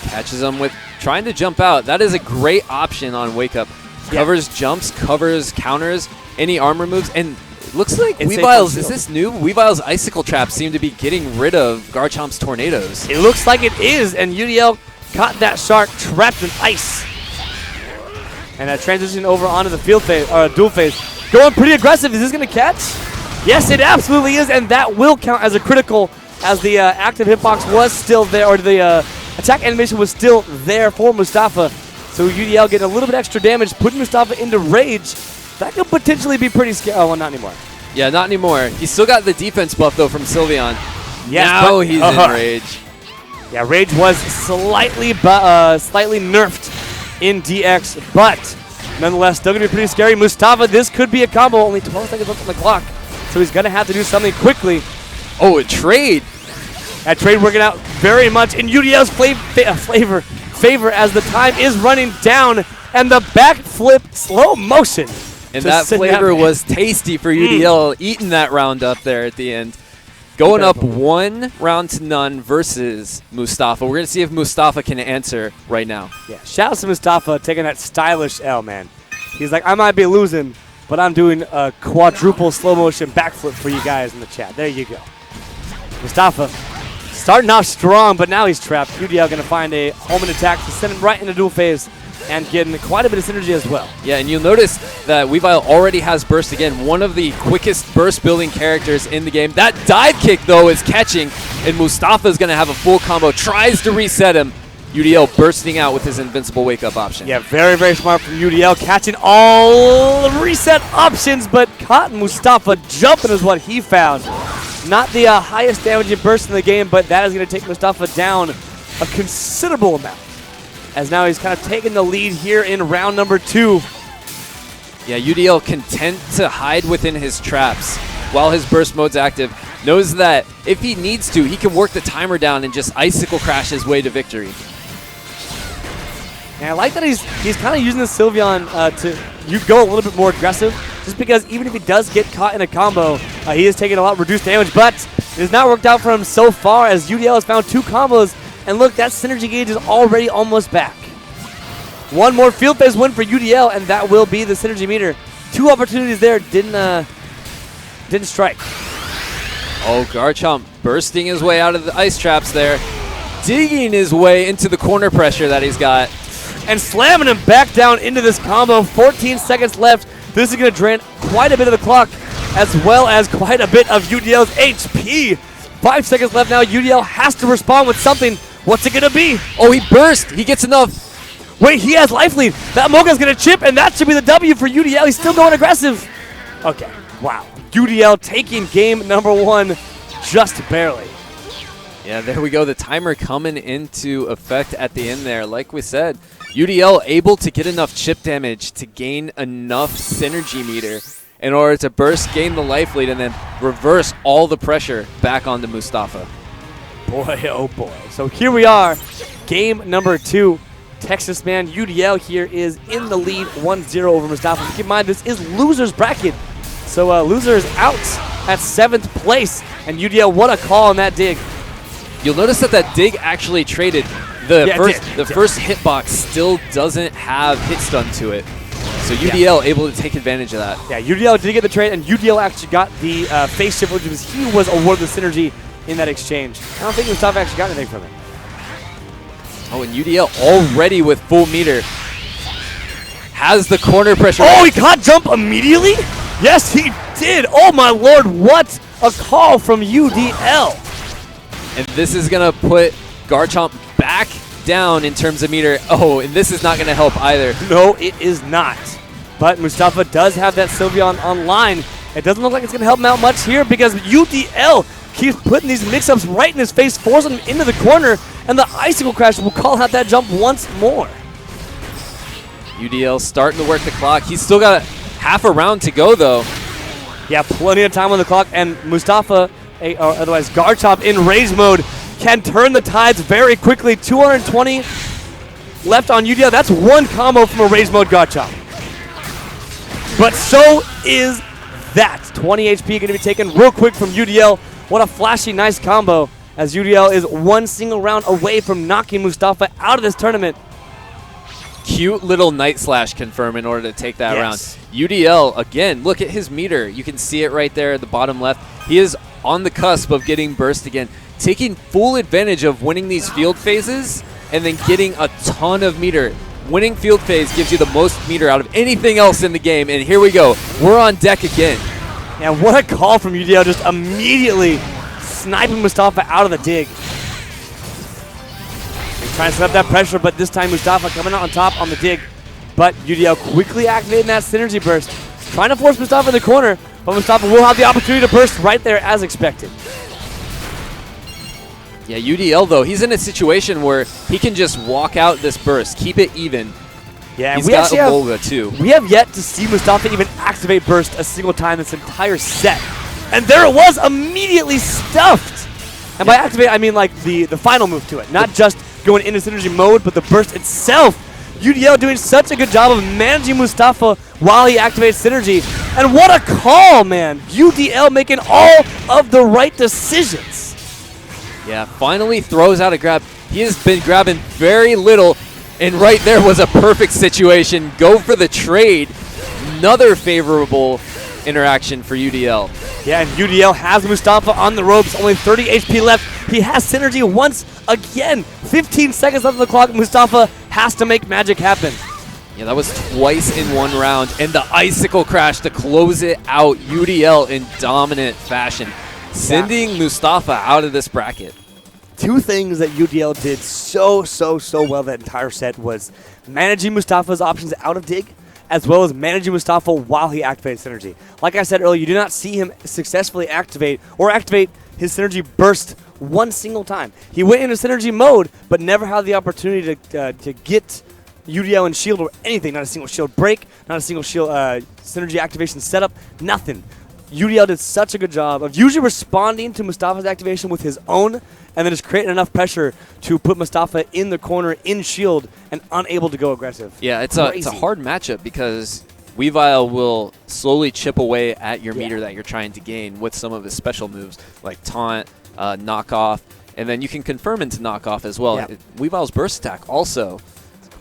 Catches him with trying to jump out. That is a great option on Wake Up. Covers jumps, covers counters, any armor moves, and it looks like Weavile's, is this new? Weavile's Icicle Traps seem to be getting rid of Garchomp's Tornadoes. It looks like it is, and UDL caught that shark trapped in ice. And transition over onto the field phase, or dual phase. Going pretty aggressive. Is this going to catch? Yes, it absolutely is, and that will count as a critical as the active hitbox was still there, or the attack animation was still there for Mustafa. So UDL getting a little bit extra damage, putting Mustafa into rage. That could potentially be pretty scary. Oh, well, not anymore. Yeah, not anymore. He's still got the defense buff, though, from Sylveon. Yes, now he's in rage. Yeah, rage was slightly nerfed in DX, but nonetheless, still going to be pretty scary. Mustafa, this could be a combo. Only 12 seconds left on the clock, so he's going to have to do something quickly. Oh, a trade. That trade working out very much in UDL's favor as the time is running down, and the backflip slow motion. And that flavor was tasty for UDL, eating that round up there at the end. Going up 1 round to none versus Mustafa. We're going to see if Mustafa can answer right now. Yeah, shout out to Mustafa taking that stylish L, man. He's like, I might be losing, but I'm doing a quadruple slow motion backflip for you guys in the chat. There you go. Mustafa starting off strong, but now he's trapped. UDL going to find a home and attack to send him right into dual phase and getting quite a bit of synergy as well. Yeah, and you'll notice that Weavile already has burst again, one of the quickest burst building characters in the game. That dive kick, though, is catching, and Mustafa is going to have a full combo, tries to reset him. UDL bursting out with his invincible wake-up option. Yeah, very, very smart from UDL, catching all reset options, but caught Mustafa jumping is what he found. Not the highest damaging burst in the game, but that is going to take Mustafa down a considerable amount, as now he's kind of taking the lead here in round number 2. Yeah, UDL content to hide within his traps while his burst mode's active. Knows that if he needs to, he can work the timer down and just icicle crash his way to victory. And I like that he's kind of using the Sylveon to go a little bit more aggressive, just because even if he does get caught in a combo, he is taking a lot reduced damage, but it has not worked out for him so far as UDL has found 2 combos, and look, that synergy gauge is already almost back. One more field phase win for UDL, and that will be the synergy meter. 2 opportunities there, didn't strike. Oh, Garchomp bursting his way out of the ice traps there, digging his way into the corner pressure that he's got. And slamming him back down into this combo. 14 seconds left. This is going to drain quite a bit of the clock, as well as quite a bit of UDL's HP. 5 seconds left now. UDL has to respond with something. What's it going to be? Oh, he burst. He gets enough. Wait, he has life lead. That Mocha's going to chip, and that should be the W for UDL. He's still going aggressive. Okay, wow. UDL taking game number 1 just barely. Yeah, there we go. The timer coming into effect at the end there. Like we said, UDL able to get enough chip damage to gain enough synergy meter in order to burst, gain the life lead, and then reverse all the pressure back onto Mustafa. Boy, oh boy. So here we are, game number 2. Texas man UDL here is in the lead 1-0 over Mustafa. Keep in mind, this is loser's bracket. So loser is out at 7th place, and UDL, what a call on that dig. You'll notice that that dig actually traded. The first hitbox still doesn't have hit stun to it. So UDL able to take advantage of that. Yeah, UDL did get the trade, and UDL actually got the face shift, which was he was awarded the synergy in that exchange. I don't think Mustafa actually got anything from it. Oh, and UDL already with full meter. Has the corner pressure. Oh, he caught jump immediately? Yes, he did. Oh, my lord, what a call from UDL. And this is going to put Garchomp back down in terms of meter. Oh, and this is not going to help either. No, it is not. But Mustafa does have that Sylveon online. It doesn't look like it's going to help him out much here because UDL keeps putting these mix-ups right in his face, forcing him into the corner, and the Icicle Crash will call out that jump once more. UDL starting to work the clock. He's still got half a round to go, though. Yeah, plenty of time on the clock, and Mustafa, or otherwise Garchomp in rage mode, can turn the tides very quickly. 220 left on UDL. That's one combo from a raise mode gotcha. But so is that. 20 HP going to be taken real quick from UDL. What a flashy, nice combo, as UDL is one single round away from knocking Mustafa out of this tournament. Cute little Night Slash confirm in order to take that round. UDL, again, look at his meter. You can see it right there at the bottom left. He is on the cusp of getting burst again, taking full advantage of winning these field phases and then getting a ton of meter. Winning field phase gives you the most meter out of anything else in the game, and here we go. We're on deck again. And what a call from UDL, just immediately sniping Mustafa out of the dig. They're trying to set up that pressure, but this time Mustafa coming out on top on the dig. But UDL quickly activating that synergy burst, trying to force Mustafa in the corner, but Mustafa will have the opportunity to burst right there as expected. Yeah, UDL, though, he's in a situation where he can just walk out this burst, keep it even. Yeah, he's got a Volga, too. We have yet to see Mustafa even activate burst a single time this entire set. And there it was, immediately stuffed. And by activate, I mean like the final move to it, not just going into synergy mode, but the burst itself. UDL doing such a good job of managing Mustafa while he activates synergy. And what a call, man. UDL making all of the right decisions. Yeah, finally throws out a grab. He has been grabbing very little, and right there was a perfect situation. Go for the trade. Another favorable interaction for UDL. Yeah, and UDL has Mustafa on the ropes. Only 30 HP left. He has synergy once again. 15 seconds left on the clock. Mustafa has to make magic happen. Yeah, that was twice in one round. And the Icicle Crash to close it out. UDL in dominant fashion, sending Mustafa out of this bracket. Two things that UDL did so well that entire set was managing Mustafa's options out of dig, as well as managing Mustafa while he activated synergy. Like I said earlier, you do not see him successfully activate his synergy burst one single time. He went into synergy mode, but never had the opportunity to get UDL in shield or anything. Not a single shield break, not a single shield synergy activation setup, nothing. UDL did such a good job of usually responding to Mustafa's activation with his own, and then just creating enough pressure to put Mustafa in the corner in shield and unable to go aggressive. Yeah, it's a hard matchup because Weavile will slowly chip away at your meter that you're trying to gain with some of his special moves like taunt, knockoff, and then you can confirm into knockoff as well. Weavile's burst attack also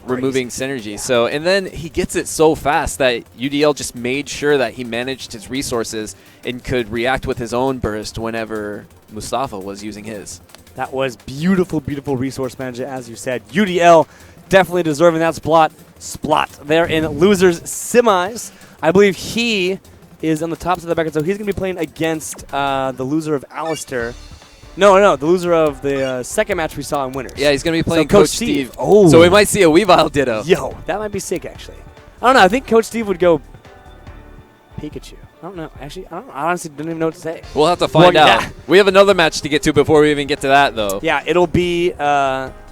removing synergy. So, and then he gets it so fast that UDL just made sure that he managed his resources and could react with his own burst whenever Mustafa was using his. That was beautiful, beautiful resource management, as you said. UDL definitely deserving that spot there in losers semis. I believe he is on the top of the bracket, so he's going to be playing against the loser of Alistair. No, the loser of the second match we saw in winners. Yeah, he's going to be playing Coach Steve. Oh. So we might see a Weavile Ditto. Yo, that might be sick, actually. I don't know. I think Coach Steve would go Pikachu. I don't know. Actually, I honestly don't even know what to say. We'll have to find out. Yeah. We have another match to get to before we even get to that, though. Yeah, it'll be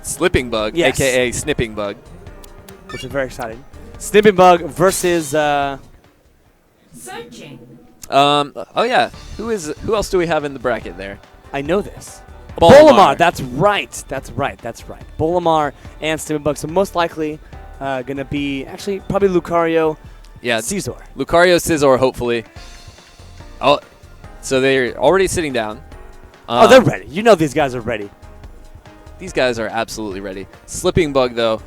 Slipping Bug, a.k.a. Snipping Bug. Which is very exciting. Snipping Bug versus... Searching. Oh, yeah. Who else do we have in the bracket there? I know this. Bolamar. That's right. Bolamar and Snipping Bug. So most likely going to be actually probably Lucario, Scizor. Lucario, Scizor, hopefully. Oh, so they're already sitting down. They're ready. You know these guys are ready. These guys are absolutely ready. Slipping Bug, though,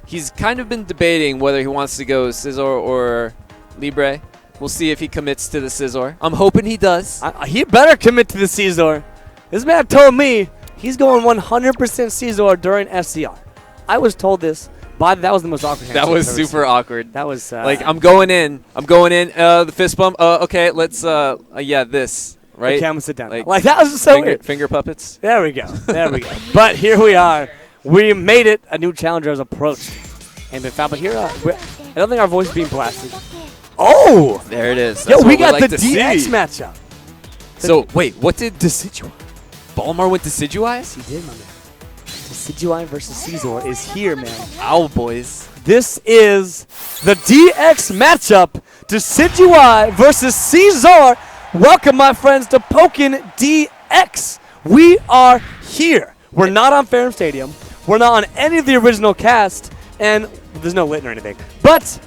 he's kind of been debating whether he wants to go Scizor or Libre. We'll see if he commits to the Scizor. I'm hoping he does. He better commit to the Scizor. This man told me he's going 100% Scizor during SCR. I was told this, but that was the most awkward handshake. That was super awkward. That was... like, I'm going in. The fist bump. Okay, let's... this. Right? Okay, I'm going to sit down. Like that was so weird. Finger puppets. There we go. But here we are. We made it. A new challenger has approached and been found. But here, I don't think our voice is being blasted. Oh! There it is. Yo, we got the DX matchup. So, wait, what did Decidueye? Balmar went Decidueye? He did, my man. Decidueye versus Scizor is here, man. Ow, boys. This is the DX matchup. Decidueye versus Scizor. Welcome, my friends, to Pokken DX. We are here. We're not on Ferrum Stadium. We're not on any of the original cast. And there's no Litten or anything. But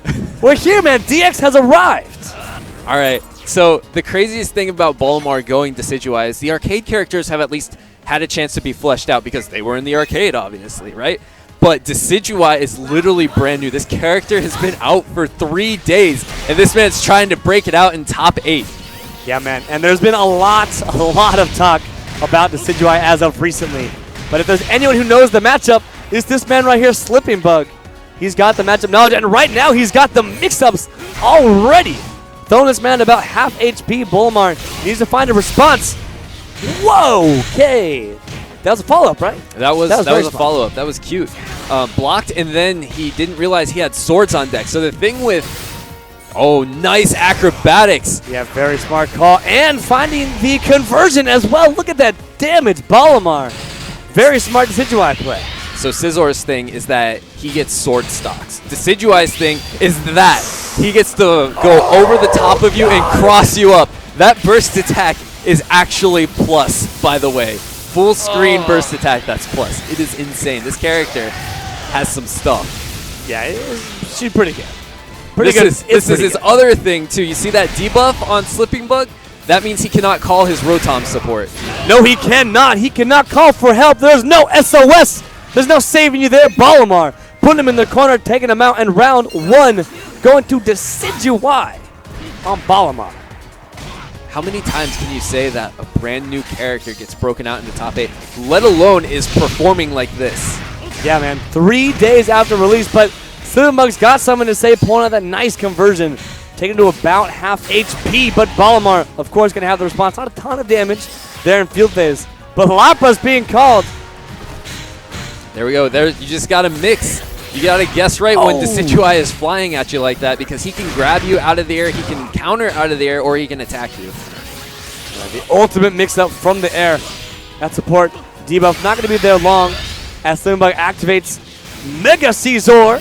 we're here, man. DX has arrived. All right. So the craziest thing about Balmar going Decidueye is the arcade characters have at least had a chance to be fleshed out because they were in the arcade, obviously, right? But Decidueye is literally brand new. This character has been out for 3 days, and this man's trying to break it out in top 8. Yeah, man. And there's been a lot of talk about Decidueye as of recently. But if there's anyone who knows the matchup, it's this man right here, Slipping Bug. He's got the matchup knowledge, and right now he's got the mix-ups already. Throwing this man about half HP. Bolmar needs to find a response. Whoa, okay. That was a follow-up, right? That was a follow-up. That was cute. Blocked, and then he didn't realize he had swords on deck. So the thing with, nice acrobatics. Yeah, very smart call. And finding the conversion as well. Look at that damage, Balamar. Very smart Decidueye play. So Scissor's thing is that he gets sword stocks. Decidueye's thing is that he gets to go over the top of you and cross you up. That burst attack is actually plus, by the way. Full screen burst attack, that's plus. It is insane. This character has some stuff. Yeah, she's pretty good. This is his other thing, too. You see that debuff on Slipping Bug? That means he cannot call his Rotom support. No, he cannot. He cannot call for help. There's no SOS. There's no saving you there. Balamar putting him in the corner, taking him out, and round 1 going to Decidueye on Balamar. How many times can you say that a brand new character gets broken out in the top 8, let alone is performing like this? Yeah, man. 3 days after release, but Slipping Bug's got something to say, pulling out that nice conversion, taking to about half HP, but Balamar, of course, going to have the response. Not a ton of damage there in field phase, but Lapra's being called. There we go. There, you just got to mix. You got to guess right when Decidueye is flying at you like that, because he can grab you out of the air, he can counter out of the air, or he can attack you. The ultimate mix-up from the air. That support debuff not going to be there long as Slipping Bug activates Mega Caesar.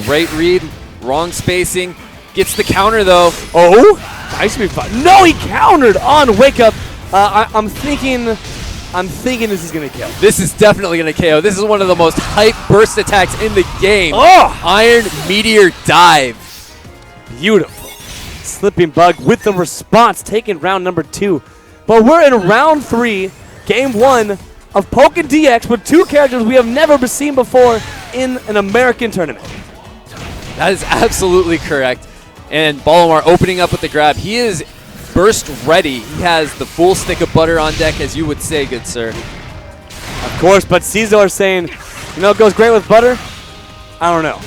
Right read, wrong spacing. Gets the counter, though. Nice be fun. No, he countered on Wake Up. I'm thinking this is going to kill. This is definitely going to KO. This is one of the most hype burst attacks in the game. Iron Meteor Dive. Beautiful. Slipping Bug with the response, taking round number 2. But we're in round 3, game 1 of Pokken DX with 2 characters we have never seen before in an American tournament. That is absolutely correct. And Balamar opening up with the grab. He is burst ready. He has the full stick of butter on deck, as you would say, good sir. Of course, but Caesar saying, it goes great with butter? I don't know.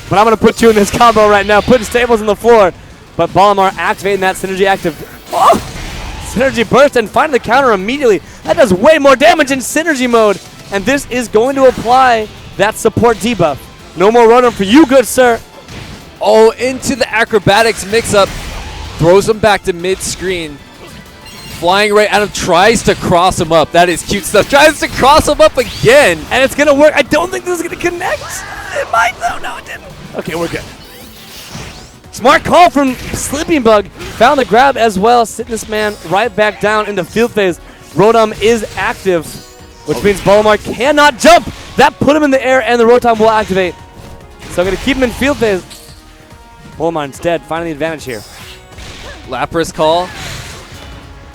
But I'm going to put you in this combo right now, putting Stables on the floor. But Balamar activating that synergy active. Synergy burst and finding the counter immediately. That does way more damage in synergy mode. And this is going to apply that support debuff. No more Rotom for you, good sir. Into the acrobatics mix-up. Throws him back to mid-screen. Flying right at him, tries to cross him up. That is cute stuff. Tries to cross him up again. And it's going to work. I don't think this is going to connect. It might, though. No, it didn't. Okay, we're good. Smart call from Slipping Bug. Found the grab as well. Sitting this man right back down into field phase. Rotom is active, which means Balamar cannot jump. That put him in the air, and the Rotom will activate. So I'm going to keep him in field phase. Balamar instead finding the advantage here. Lapras call.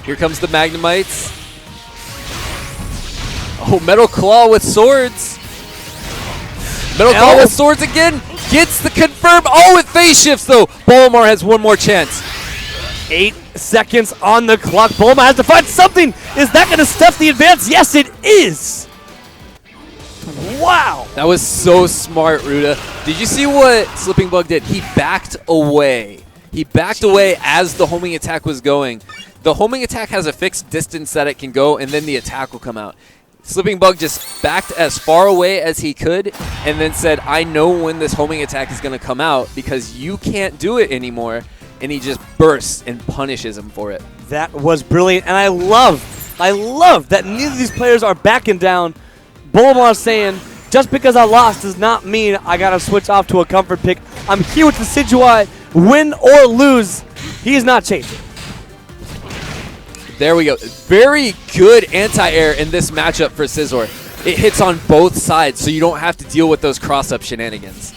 Here comes the Magnemites. Metal Claw with swords. Metal Claw with swords again. Gets the confirm. It phase shifts, though. Balamar has one more chance. 8 seconds on the clock. Balamar has to find something. Is that going to stuff the advance? Yes, it is. Wow. That was so smart, Ruda. Did you see what Slipping Bug did? He backed away. He backed away as the homing attack was going. The homing attack has a fixed distance that it can go, and then the attack will come out. Slipping Bug just backed as far away as he could and then said, I know when this homing attack is going to come out because you can't do it anymore. And he just bursts and punishes him for it. That was brilliant. And I love that neither of these players are backing down. Balamar saying, just because I lost does not mean I got to switch off to a comfort pick. I'm here with Decidueye. Win or lose, he's not changing. There we go. Very good anti-air in this matchup for Scizor. it hits on both sides, so you don't have to deal with those cross-up shenanigans.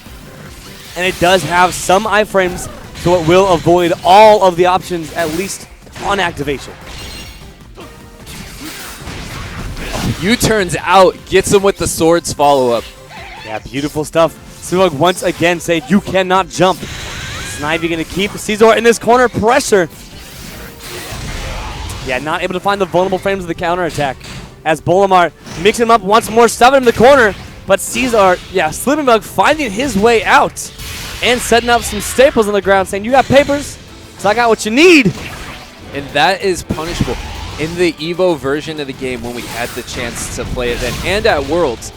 And it does have some iframes, so it will avoid all of the options, at least on activation. U-turns out, gets him with the swords follow-up. Yeah, beautiful stuff. Splitframe once again saying, you cannot jump. Snivy going to keep Caesar in this corner. Pressure. Yeah, not able to find the vulnerable frames of the counterattack. As Bolamar mixing him up once more, shoving him in the corner. But Caesar, yeah, Splitframe finding his way out. And setting up some staples on the ground, saying, you got papers? So I got what you need. And that is punishable. In the EVO version of the game, when we had the chance to play it then, and at Worlds,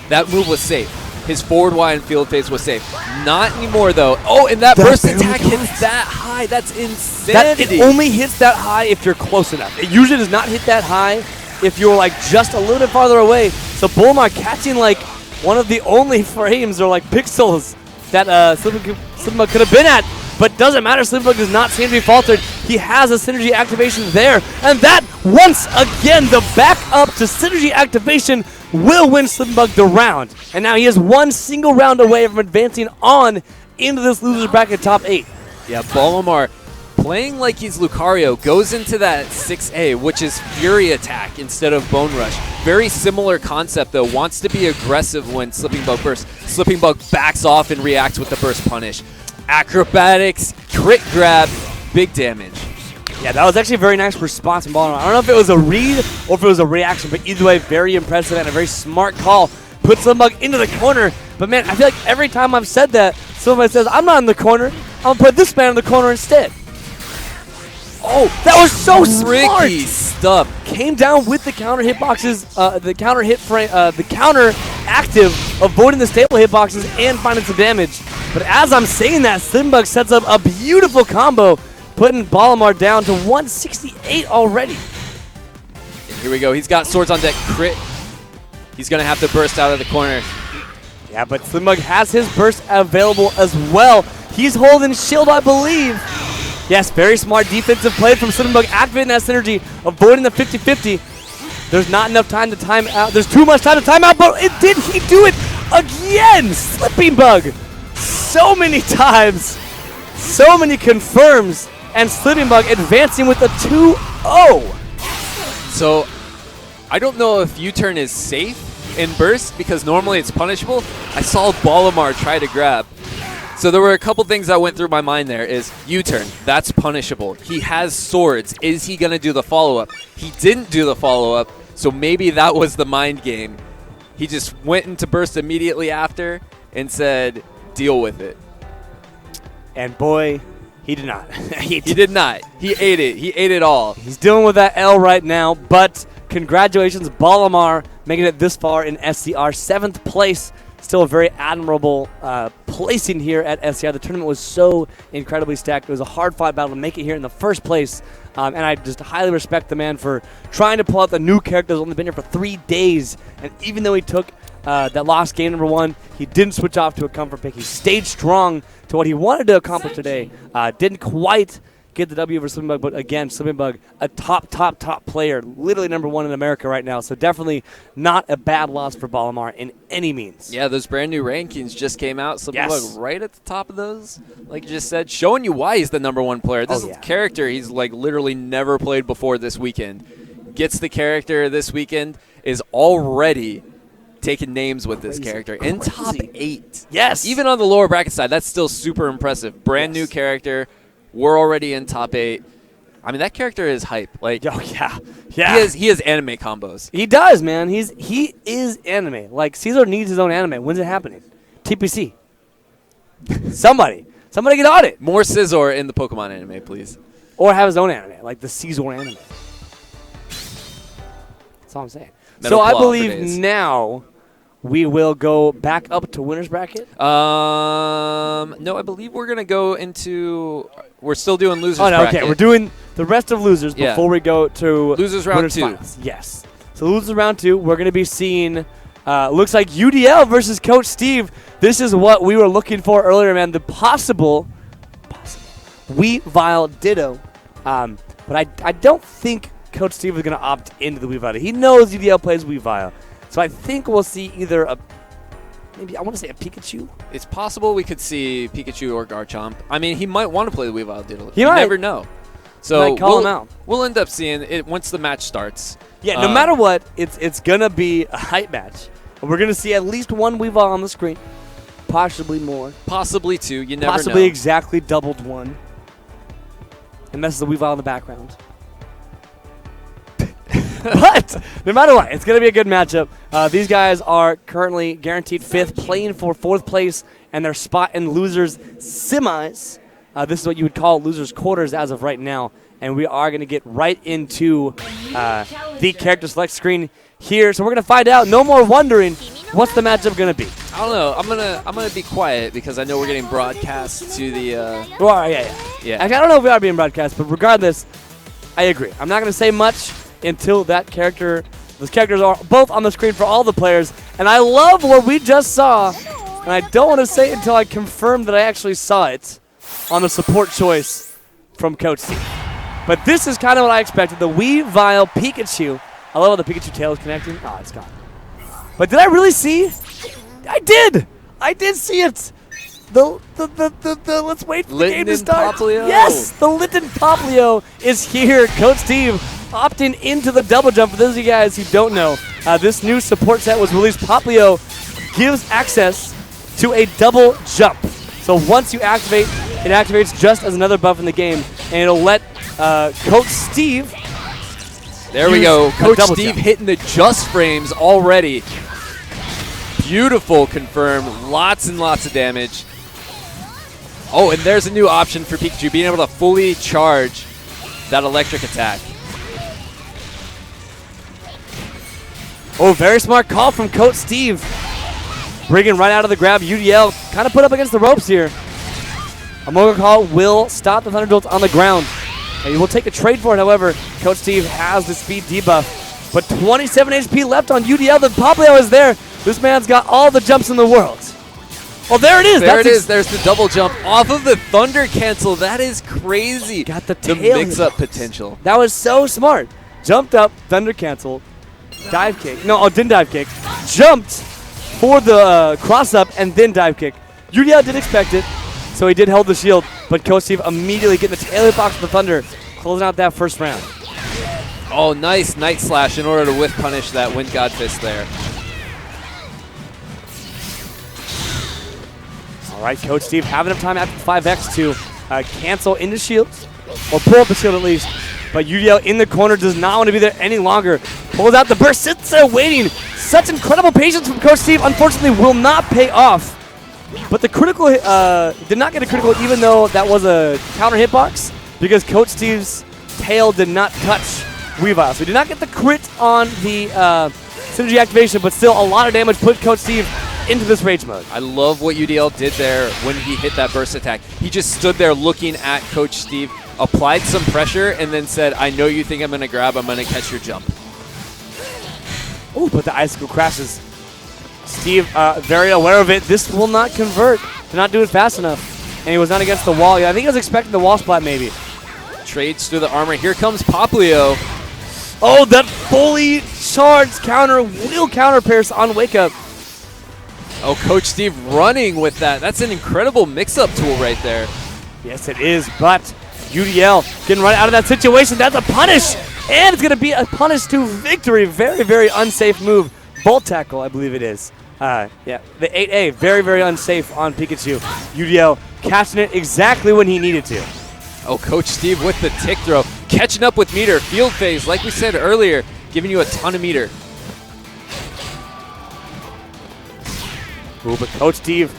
that move was safe. His forward Y and field phase was safe. Not anymore, though. Oh, and that burst attack hits that high. That's insanity. It only hits that high if you're close enough. It usually does not hit that high if you're like just a little bit farther away. So Bolamar catching like one of the only frames or like pixels that Splitframe could have been at. But doesn't matter, Splitframe does not seem to be faltered. He has a synergy activation there. And that, once again, the back up to synergy activation will win Splitframe the round. And now he is one single round away from advancing on into this loser's bracket top 8. Yeah, Bolamar playing like he's Lucario goes into that 6A, which is Fury attack instead of Bone Rush. Very similar concept, though. Wants to be aggressive when Slipping Bug bursts. Slipping Bug backs off and reacts with the burst punish. Acrobatics, crit grab, big damage. Yeah, that was actually a very nice response from Bolamar. I don't know if it was a read or if it was a reaction, but either way, very impressive and a very smart call. Puts Slimbug into the corner. But man, I feel like every time I've said that, somebody says, I'm not in the corner. I'm going to put this man in the corner instead. Oh, that was so smart. Tricky stuff. Came down with the counter hitboxes, the counter hit frame, the counter active, avoiding the stable hitboxes and finding some damage. But as I'm saying that, Slimbug sets up a beautiful combo, putting Bolamar down to 168 already. And here we go. He's got swords on deck. Crit. He's going to have to burst out of the corner. Yeah, but Slimbug has his burst available as well. He's holding shield, I believe. Yes, very smart defensive play from Slimbug, activating that synergy, avoiding the 50-50. There's not enough time to time out. There's too much time to time out, but did he do it again? Slipping Bug. So many times. So many confirms. And Slipping Bug advancing with a 2-0. So, I don't know if U-turn is safe in burst because normally it's punishable. I saw Bolamar try to grab. So there were a couple things that went through my mind there is U-turn, that's punishable. He has swords. Is he going to do the follow-up? He didn't do the follow-up, so maybe that was the mind game. He just went into burst immediately after and said, deal with it. And boy, he did not. He did not. He ate it. He ate it all. He's dealing with that L right now, but congratulations, Bolamar, making it this far in SCR. 7th place. Still a very admirable placing here at SCR. The tournament was so incredibly stacked. It was a hard-fought battle to make it here in the first place. And I just highly respect the man for trying to pull out the new character that's only been here for 3 days. And even though he took that lost game number 1, he didn't switch off to a comfort pick. He stayed strong to what he wanted to accomplish today. Didn't quite get the W over Slipping Bug, but again, Slipping Bug, a top player, literally number 1 in America right now. So definitely not a bad loss for Bolamar in any means. Yeah, those brand new rankings just came out. Slipping Bug right at the top of those, like you just said, showing you why he's the number 1 player. This is a character he's like literally never played before this weekend. Gets the character this weekend, is already taking names with this character in top 8. Yes. Even on the lower bracket side, that's still super impressive. Brand new character. We're already in top 8. I mean, that character is hype. Like, oh yeah. He has anime combos. He does, man. He is anime. Like, Caesar needs his own anime. When's it happening? TPC. Somebody get on it. More Scizor in the Pokemon anime, please. Or have his own anime, like the Caesar anime. That's all I'm saying. Metal so I Claw believe now we will go back up to winner's bracket. No, I believe we're gonna go into. We're still doing losers. Oh no, bracket. okay. We're doing the rest of losers before we go to losers round 2. Finals. Yes. So losers round 2, we're gonna be seeing. Looks like UDL versus Coach Steve. This is what we were looking for earlier, man. The possible Weavile Ditto. But I don't think Coach Steve is gonna opt into the Weavile. He knows UDL plays Weavile. So I think we'll see either maybe I want to say a Pikachu. It's possible we could see Pikachu or Garchomp. I mean, he might want to play the Weavile Diddle. He might. never know. So might call him out. We'll end up seeing it once the match starts. Yeah, no matter what, it's gonna be a hype match. We're gonna see at least one Weavile on the screen, possibly more, possibly two. You never know. Possibly exactly doubled one. And that's the Weavile in the background. But no matter what, it's going to be a good matchup. These guys are currently guaranteed 5th, playing for 4th place and their spot in losers semis. This is what you would call losers quarters as of right now. And we are going to get right into the character select screen here. So we're going to find out. No more wondering what's the matchup going to be. I don't know. I'm gonna be quiet because I know we're getting broadcast to the. Well, yeah. I don't know if we are being broadcast, but regardless, I agree. I'm not going to say much until those characters are both on the screen for all the players. And I love what we just saw, and I don't want to say it until I confirm that I actually saw it on the support choice from Coach C. But this is kind of what I expected. The Weavile Pikachu. I love how the Pikachu tail is connecting. Oh, it's gone. But did I really see? I did. I did see it. Let's wait for the game to start. Poplio. Yes, the Linton Poplio is here. Coach Steve opting into the double jump. For those of you guys who don't know, this new support set was released. Poplio gives access to a double jump. So once you activate, it activates just as another buff in the game, and it'll let Coach Steve. There we go. Coach Steve hitting the just frames already. Beautiful confirm. Lots and lots of damage. Oh, and there's a new option for Pikachu, being able to fully charge that electric attack. Oh, very smart call from Coach Steve. Bringing right out of the grab. UDL kind of put up against the ropes here. A Moga call will stop the Thunder Jolts on the ground. And he will take a trade for it, however. Coach Steve has the speed debuff. But 27 HP left on UDL. The Poplio is there. This man's got all the jumps in the world. Oh, there it is. There it is. There's the double jump off of the Thunder Cancel. That is crazy. Got the mix-up potential. That was so smart. Jumped up, Thunder Cancel, dive kick. No, didn't dive kick. Jumped for the cross-up and then dive kick. UDL did expect it, so he did hold the shield, but Coach Steve immediately getting the tail hitbox of the Thunder, closing out that first round. Oh, nice Night Slash in order to whiff punish that Wind God Fist there. All right, Coach Steve having enough time after 5X to cancel into shield, or pull up the shield at least. But UDL in the corner does not want to be there any longer. Pulls out the burst, sits there waiting. Such incredible patience from Coach Steve, unfortunately will not pay off. But the critical did not get a critical, even though that was a counter hitbox, because Coach Steve's tail did not touch Weavile. So he did not get the crit on the synergy activation, but still a lot of damage put Coach Steve into this rage mode. I love what UDL did there when he hit that burst attack. He just stood there looking at Coach Steve, applied some pressure, and then said, I know you think I'm going to grab, I'm going to catch your jump. Oh, but the icicle crashes. Steve, very aware of it. This will not convert. Did not do it fast enough. And he was not against the wall. Yeah, I think he was expecting the wall splat maybe. Trades through the armor. Here comes Poplio. Oh, that fully charged counter will counter Pierce on Wake Up. Oh, Coach Steve running with that. That's an incredible mix-up tool right there. Yes, it is, but UDL getting right out of that situation. That's a punish, and it's going to be a punish to victory. Very, very unsafe move. Bolt tackle, I believe it is. Yeah, the 8A, very, very unsafe on Pikachu. UDL catching it exactly when he needed to. Oh, Coach Steve with the tick throw. Catching up with meter. Field phase, like we said earlier, giving you a ton of meter. Ooh, but Coach Steve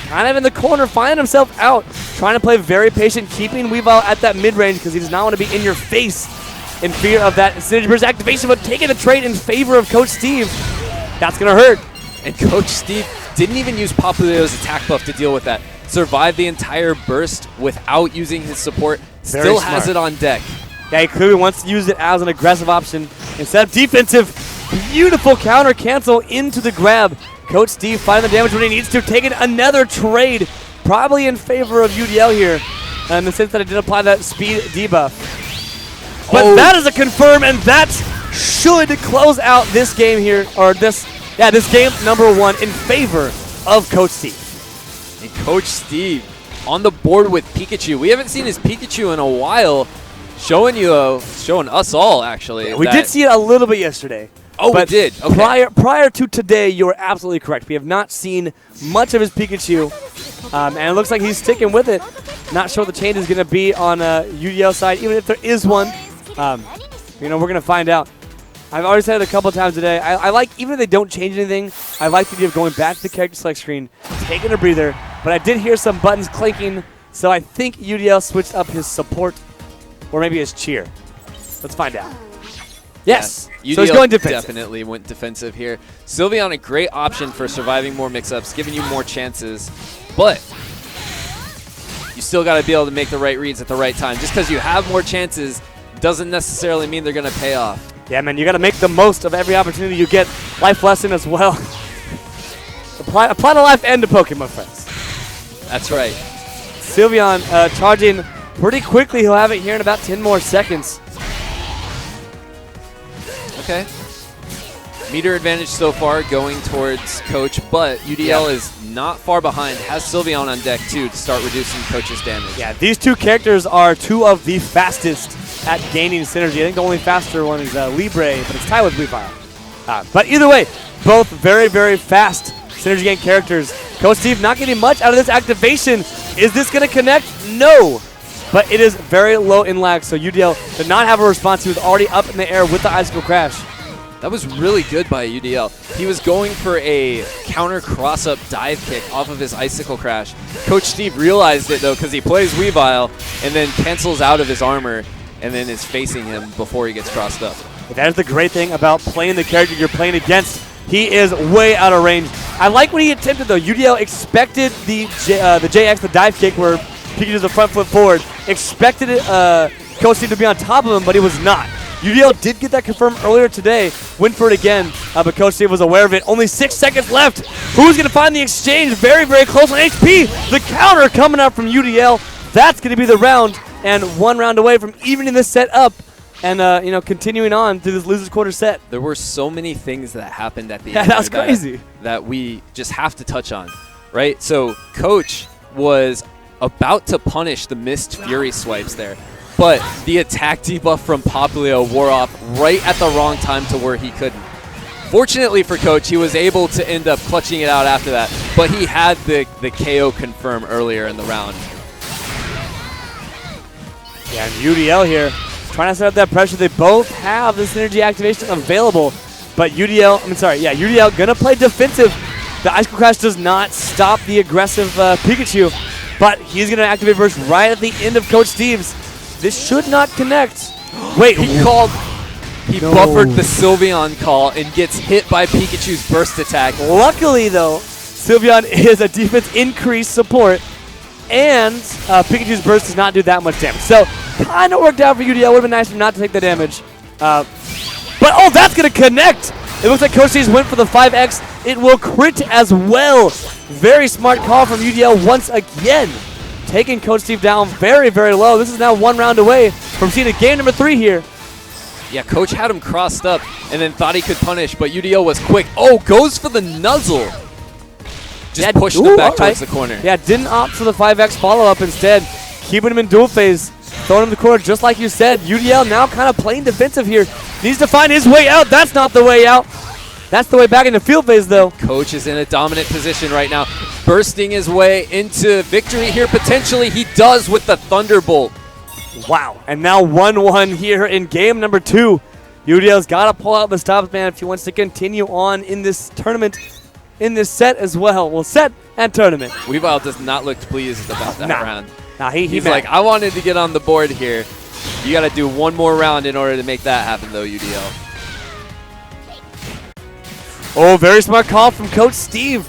kind of in the corner, finding himself out, trying to play very patient, keeping Weavile at that mid-range because he does not want to be in your face in fear of that Synergy Burst activation, but taking the trade in favor of Coach Steve. That's going to hurt. And Coach Steve didn't even use Poplio's attack buff to deal with that. Survived the entire burst without using his support. Still has it on deck. Yeah, he clearly wants to use it as an aggressive option instead of defensive. Beautiful counter cancel into the grab. Coach Steve finding the damage when he needs to, taking another trade, probably in favor of UDL here, in the sense that it did apply that speed debuff. But that is a confirm, and that should close out this game here, or this game number 1 in favor of Coach Steve. And Coach Steve on the board with Pikachu. We haven't seen his Pikachu in a while. Showing us all, actually. Yeah, we did see it a little bit yesterday. Oh, we did. Okay. Prior to today, you were absolutely correct. We have not seen much of his Pikachu, and it looks like he's sticking with it. Not sure what the change is going to be on UDL side, even if there is one. We're going to find out. I've already said it a couple times today. I like, even if they don't change anything, I like the idea of going back to the character select screen, taking a breather. But I did hear some buttons clinking, so I think UDL switched up his support, or maybe his cheer. Let's find out. Yes. UDL so he's going defensive. Definitely went defensive here. Sylveon, a great option for surviving more mix-ups, giving you more chances. But you still got to be able to make the right reads at the right time. Just because you have more chances doesn't necessarily mean they're going to pay off. Yeah, man, you got to make the most of every opportunity you get. Life lesson as well. apply to life and to Pokemon, friends. That's right. Sylveon charging pretty quickly. He'll have it here in about 10 more seconds. Okay. Meter advantage so far going towards Coach, but UDL is not far behind. Has Sylveon on deck, too, to start reducing Coach's damage. Yeah, these two characters are two of the fastest at gaining synergy. I think the only faster one is Libre, but it's tied with Weavile. But either way, both very, very fast synergy gain characters. Coach Steve not getting much out of this activation. Is this going to connect? No. But it is very low in lag, so UDL did not have a response. He was already up in the air with the Icicle Crash. That was really good by UDL. He was going for a counter cross-up dive kick off of his Icicle Crash. Coach Steve realized it, though, because he plays Weavile and then cancels out of his armor and then is facing him before he gets crossed up. That is the great thing about playing the character you're playing against. He is way out of range. I like what he attempted, though. UDL expected the JX, the dive kick, where Pikachu's the front foot forward. Expected Coach Steve to be on top of him, but he was not. UDL did get that confirmed earlier today. Went for it again, but Coach Steve was aware of it. Only 6 seconds left. Who's going to find the exchange? Very, very close on HP. The counter coming out from UDL. That's going to be the round, and 1 round away from evening this set up and continuing on through this loser's quarter set. There were so many things that happened at the end. Yeah, that was crazy. That we just have to touch on, right? So Coach was about to punish the missed Fury swipes there, but the attack debuff from Popplio wore off right at the wrong time to where he couldn't. Fortunately for Coach, he was able to end up clutching it out after that, but he had the KO confirm earlier in the round. Yeah, and UDL here trying to set up that pressure. They both have the synergy activation available, but UDL gonna play defensive. The Icicle Crash does not stop the aggressive Pikachu, but he's gonna activate Burst right at the end of Coach Steve's. This should not connect. Wait, he buffered the Sylveon call and gets hit by Pikachu's burst attack. Luckily, though, Sylveon is a defense increase support, and Pikachu's burst does not do that much damage. So, kind of worked out for UDL. Would have been nice for him not to take the damage. But that's going to connect. It looks like Coach Steve's went for the 5X. It will crit as well. Very smart call from UDL once again. Taking Coach Steve down very, very low. This is now 1 round away from seeing a game number 3 here. Yeah, Coach had him crossed up and then thought he could punish, but UDL was quick. Oh, goes for the nuzzle. Just pushing him back towards the corner. Yeah, didn't opt for the 5X follow-up instead. Keeping him in dual phase. Throwing him the corner just like you said. UDL now kind of playing defensive here. Needs to find his way out. That's not the way out. That's the way back into field phase, though. Coach is in a dominant position right now. Bursting his way into victory here, potentially. He does with the Thunderbolt. Wow. And now 1-1 here in game number 2. UDL's got to pull out the stops, man, if he wants to continue on in this tournament, in this set as well. Well, set and tournament. Weavile does not look pleased about that round. Nah, he's like, I wanted to get on the board here. You got to do 1 more round in order to make that happen, though, UDL. Oh, very smart call from Coach Steve.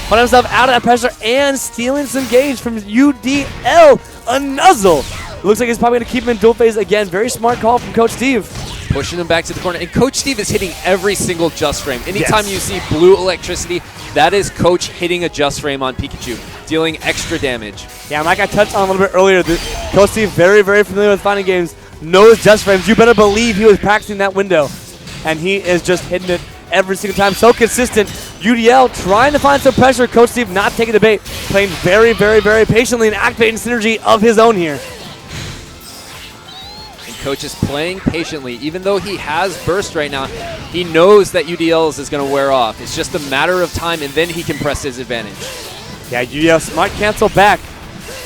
Putting himself out of that pressure and stealing some gauge from UDL. A nuzzle. Looks like he's probably going to keep him in dual phase again. Very smart call from Coach Steve. Pushing him back to the corner. And Coach Steve is hitting every single just frame. Anytime you see blue electricity, that is Coach hitting a just frame on Pikachu, dealing extra damage. Yeah, like I touched on a little bit earlier, Coach Steve, very, very familiar with fighting games, knows just frames. You better believe he was practicing that window. and he is just hitting it every single time. So consistent. UDL trying to find some pressure. Coach Steve not taking the bait. Playing very, very, very patiently and activating synergy of his own here. And Coach is playing patiently. Even though he has burst right now, he knows that UDL's is going to wear off. It's just a matter of time, and then he can press his advantage. Yeah, UDL smart cancel back.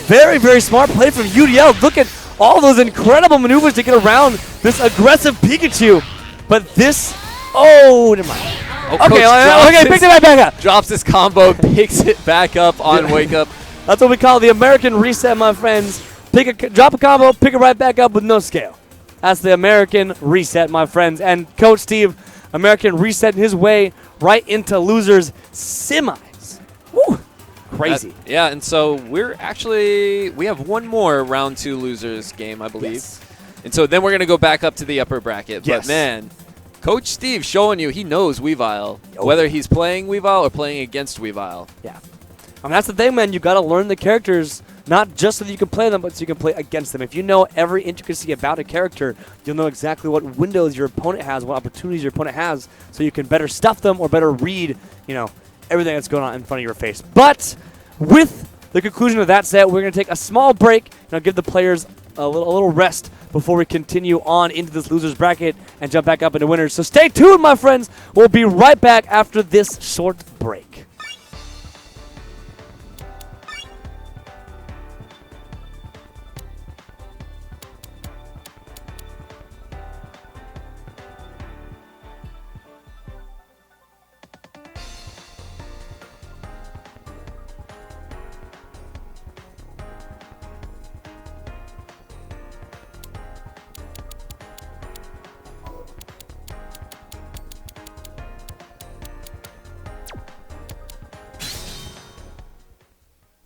Very, very smart play from UDL. Look at all those incredible maneuvers to get around this aggressive Pikachu. But this, oh, never mind. Oh, okay, pick it right back up. Drops his combo, picks it back up on Wake Up. That's what we call the American reset, my friends. Drop a combo, pick it right back up with no scale. That's the American reset, my friends. And Coach Steve, American resetting his way right into losers semis. Woo. Crazy. Yeah, and so we have one more round 2 losers game, I believe. Yes. And so then we're going to go back up to the upper bracket. Yes. But man, Coach Steve showing you he knows Weavile, whether he's playing Weavile or playing against Weavile. Yeah. I mean, that's the thing, man. You got to learn the characters, not just so that you can play them, but so you can play against them. If you know every intricacy about a character, you'll know exactly what windows your opponent has, what opportunities your opponent has, so you can better stuff them or better read, everything that's going on in front of your face. But with the conclusion of that set, we're going to take a small break and give the players a little rest before we continue on into this losers bracket and jump back up into winners. So stay tuned, my friends. We'll be right back after this short break.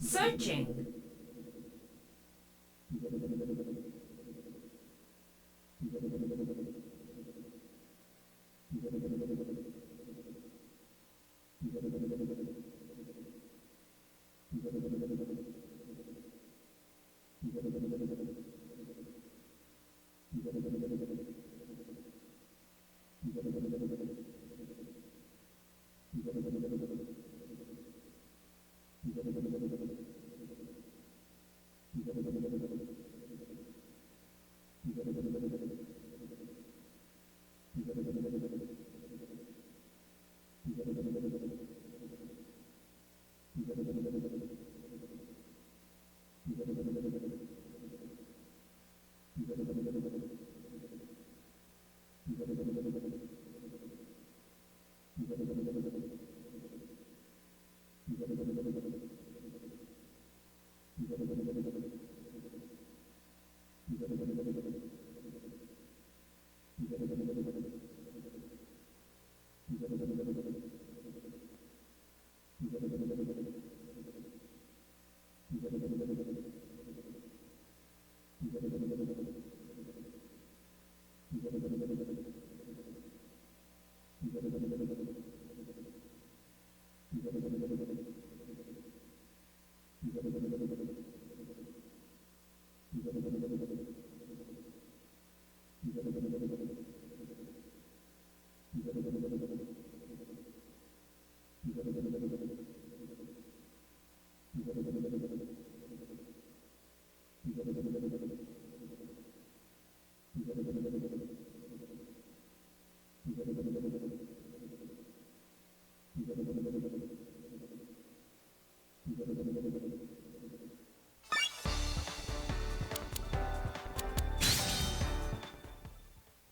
Searching.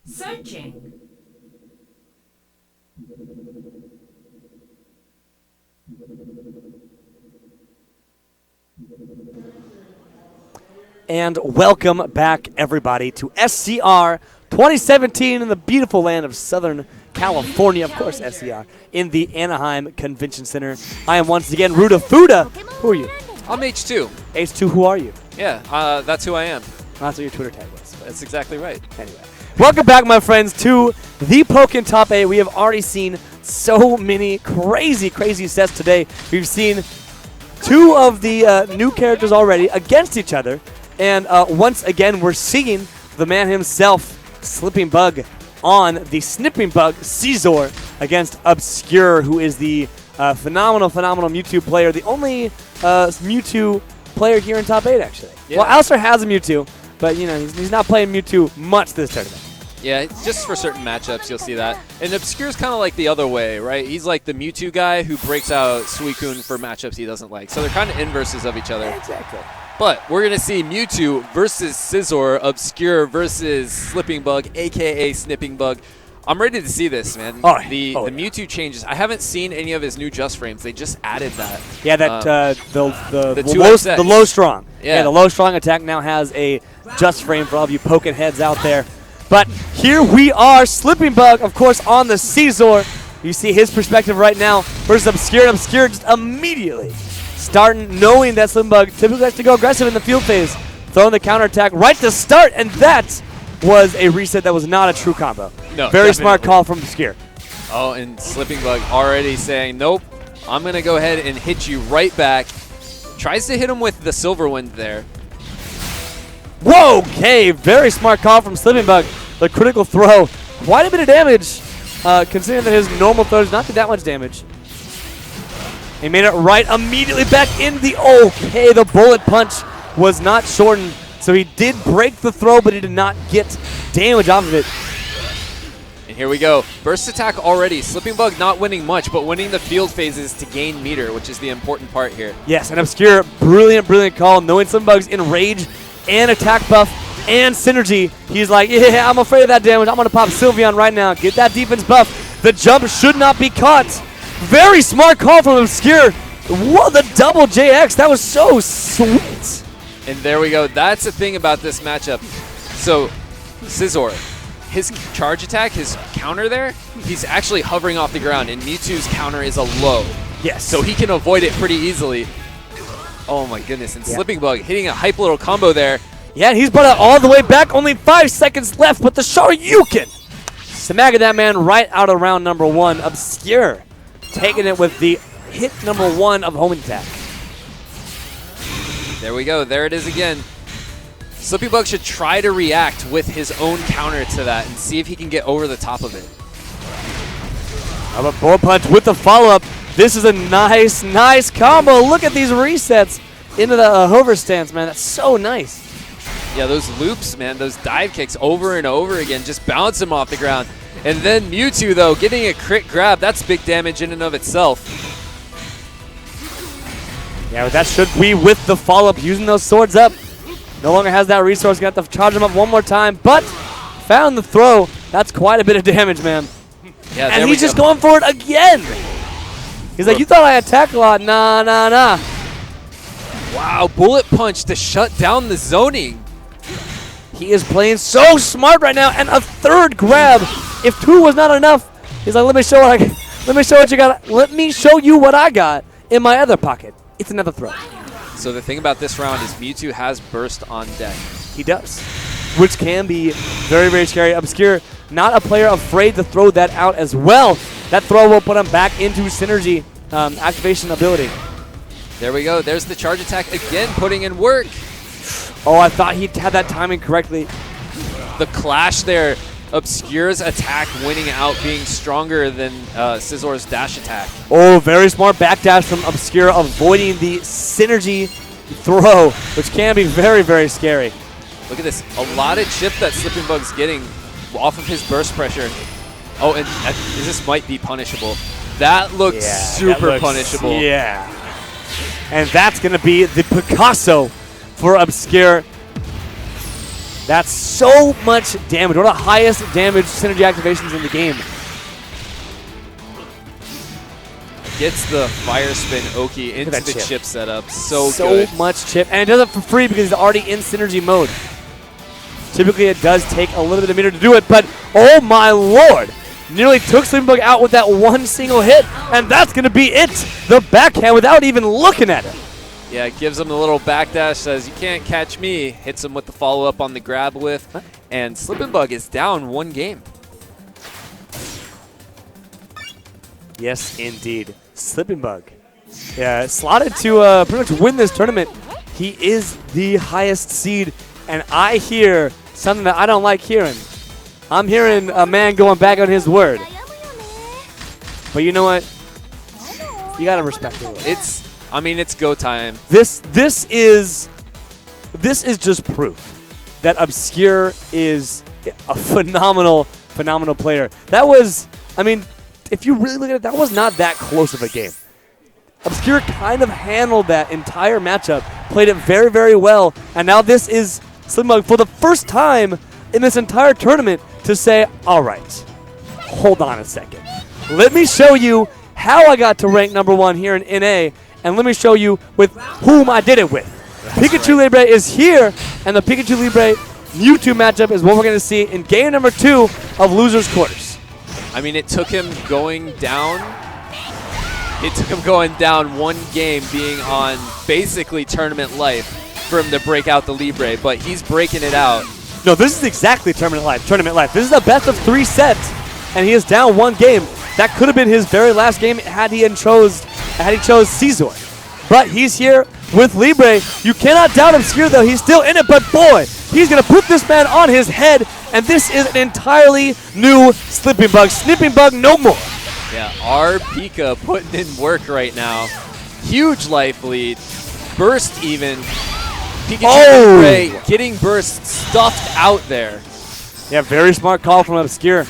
Searching. And welcome back, everybody, to SCR 2017 in the beautiful land of Southern California. Of course, SCR in the Anaheim Convention Center. I am once again Ruda Fuda. Who are you? I'm H2. H2, who are you? Yeah, that's who I am. That's what your Twitter tag was. That's exactly right. Anyway, welcome back, my friends, to the Pokken Top 8. We have already seen so many crazy, crazy sets today. We've seen two of the new characters already against each other. And once again, we're seeing the man himself, Slipping Bug, on the Snipping Bug Caesar against Obscure, who is the phenomenal Mewtwo player. The only Mewtwo player here in top 8, actually. Yeah. Well, Alcer has a Mewtwo, but you know he's not playing Mewtwo much this tournament. Yeah, just for certain matchups, you'll see that. And Obscure's kind of like the other way, right? He's like the Mewtwo guy who breaks out Suicune for matchups he doesn't like. So they're kind of inverses of each other. Exactly. But we're going to see Mewtwo versus Scizor, Obscure versus Slipping Bug, a.k.a. Snipping Bug. I'm ready to see this, man. The Mewtwo changes. I haven't seen any of his new Just Frames. They just added that. Yeah, that the low strong. Yeah, the low strong attack now has a Just Frame for all of you Pokken heads out there. But here we are, Slipping Bug, of course, on the Caesar. You see his perspective right now versus Obscure. Obscure just immediately starting, knowing that Slipping Bug typically likes to go aggressive in the field phase, throwing the counterattack right to start, and that was a reset that was not a true combo. No, very smart call from Obscure. Oh, and Slipping Bug already saying, nope, I'm going to go ahead and hit you right back. Tries to hit him with the Silver Wind there. Whoa, okay, very smart call from Slipping Bug. The critical throw, quite a bit of damage, considering that his normal throw does not do that much damage. He made it right immediately back in the, okay, the bullet punch was not shortened. So he did break the throw, but he did not get damage off of it. And here we go. Burst attack already. Slipping Bug not winning much, but winning the field phases to gain meter, which is the important part here. Yes, and Obscure, brilliant call. Knowing Slipping Bug's in rage and attack buff and synergy, he's like, yeah, I'm afraid of that damage. I'm going to pop Sylveon right now. Get that defense buff. The jump should not be caught. Very smart call from Obscure. Whoa, the double JX. That was so sweet. And there we go. That's the thing about this matchup. So, Scizor, his charge attack, his counter there, he's actually hovering off the ground, and Mewtwo's counter is a low. Yes. So he can avoid it pretty easily. Oh my goodness, and Slipping Bug hitting a hype little combo there. Yeah, and he's brought it all the way back. Only 5 seconds left, but the Shoryuken smacking that man right out of round number 1. Obscure taking it with the hit number 1 of home attack. There we go. There it is again. Slipping Bug should try to react with his own counter to that and see if he can get over the top of it. How about Bullet Punch with the follow-up? This is a nice combo. Look at these resets into the hover stance, man. That's so nice. Yeah, those loops, man, those dive kicks over and over again, just bounce him off the ground. And then Mewtwo, though, getting a crit grab, that's big damage in and of itself. Yeah, but that should be with the follow-up, using those swords up. No longer has that resource. Got to charge him up one more time, but found the throw. That's quite a bit of damage, man. Yeah, and he's just going for it again. He's like, you thought I attacked a lot. Nah. Wow, Bullet Punch to shut down the zoning. He is playing so smart right now, and a third grab. If 2 was not enough, he's like, let me show what you got. Let me show you what I got in my other pocket. It's another throw. So the thing about this round is Mewtwo has Burst on deck. He does, which can be very scary. Obscure, not a player afraid to throw that out as well. That throw will put him back into synergy activation ability. There we go. There's the charge attack again, putting in work. Oh, I thought he had that timing correctly. The clash there. Obscure's attack winning out, being stronger than Scizor's dash attack. Oh, very smart backdash from Obscure, avoiding the synergy throw, which can be very scary. Look at this. A lot of chip that Slipping Bug's getting off of his burst pressure. Oh, and this might be punishable. That looks super punishable. Yeah. And that's going to be the Picasso for Obscure. That's so much damage. One of the highest damage synergy activations in the game. Gets the Fire Spin Oki into the chip setup. So good. So much chip. And it does it for free because he's already in synergy mode. Typically it does take a little bit of meter to do it, but oh my lord. Nearly took Slipping Bug out with that one single hit, and that's going to be it. The backhand without even looking at it. Yeah, it gives him a little backdash, says, you can't catch me. Hits him with the follow-up on the grab whiff, and Slipping Bug is down 1 game. Yes, indeed. Slipping Bug. Yeah, slotted to pretty much win this tournament. He is the highest seed, and I hear something that I don't like hearing. I'm hearing a man going back on his word. But you know what? You gotta respect it. It's go time. This is just proof that Obscure is a phenomenal player. That was, I mean, if you really look at it, that was not that close of a game. Obscure kind of handled that entire matchup, played it very, very well, and now this is Slimbug for the first time in this entire tournament to say, all right, hold on a second. Let me show you how I got to rank #1 here in NA, and let me show you with whom I did it with. Pikachu Libre is here, and the Pikachu Libre Mewtwo matchup is what we're going to see in game number 2 of Losers Quarters. I mean, it took him going down. It took him going down one game being on basically tournament life for him to break out the Libre, but he's breaking it out. No, this is exactly tournament life. This is a best of 3 set, and he is down 1 game. That could have been his very last game had he chose Caesar. But he's here with Libre. You cannot doubt Obscure, though. He's still in it, but boy, he's going to put this man on his head, and this is an entirely new Slipping Bug. Snipping Bug no more. Yeah, our Pika putting in work right now. Huge life lead. Burst even. Pikachu Libre getting burst stuffed out there. Yeah, very smart call from Obscure.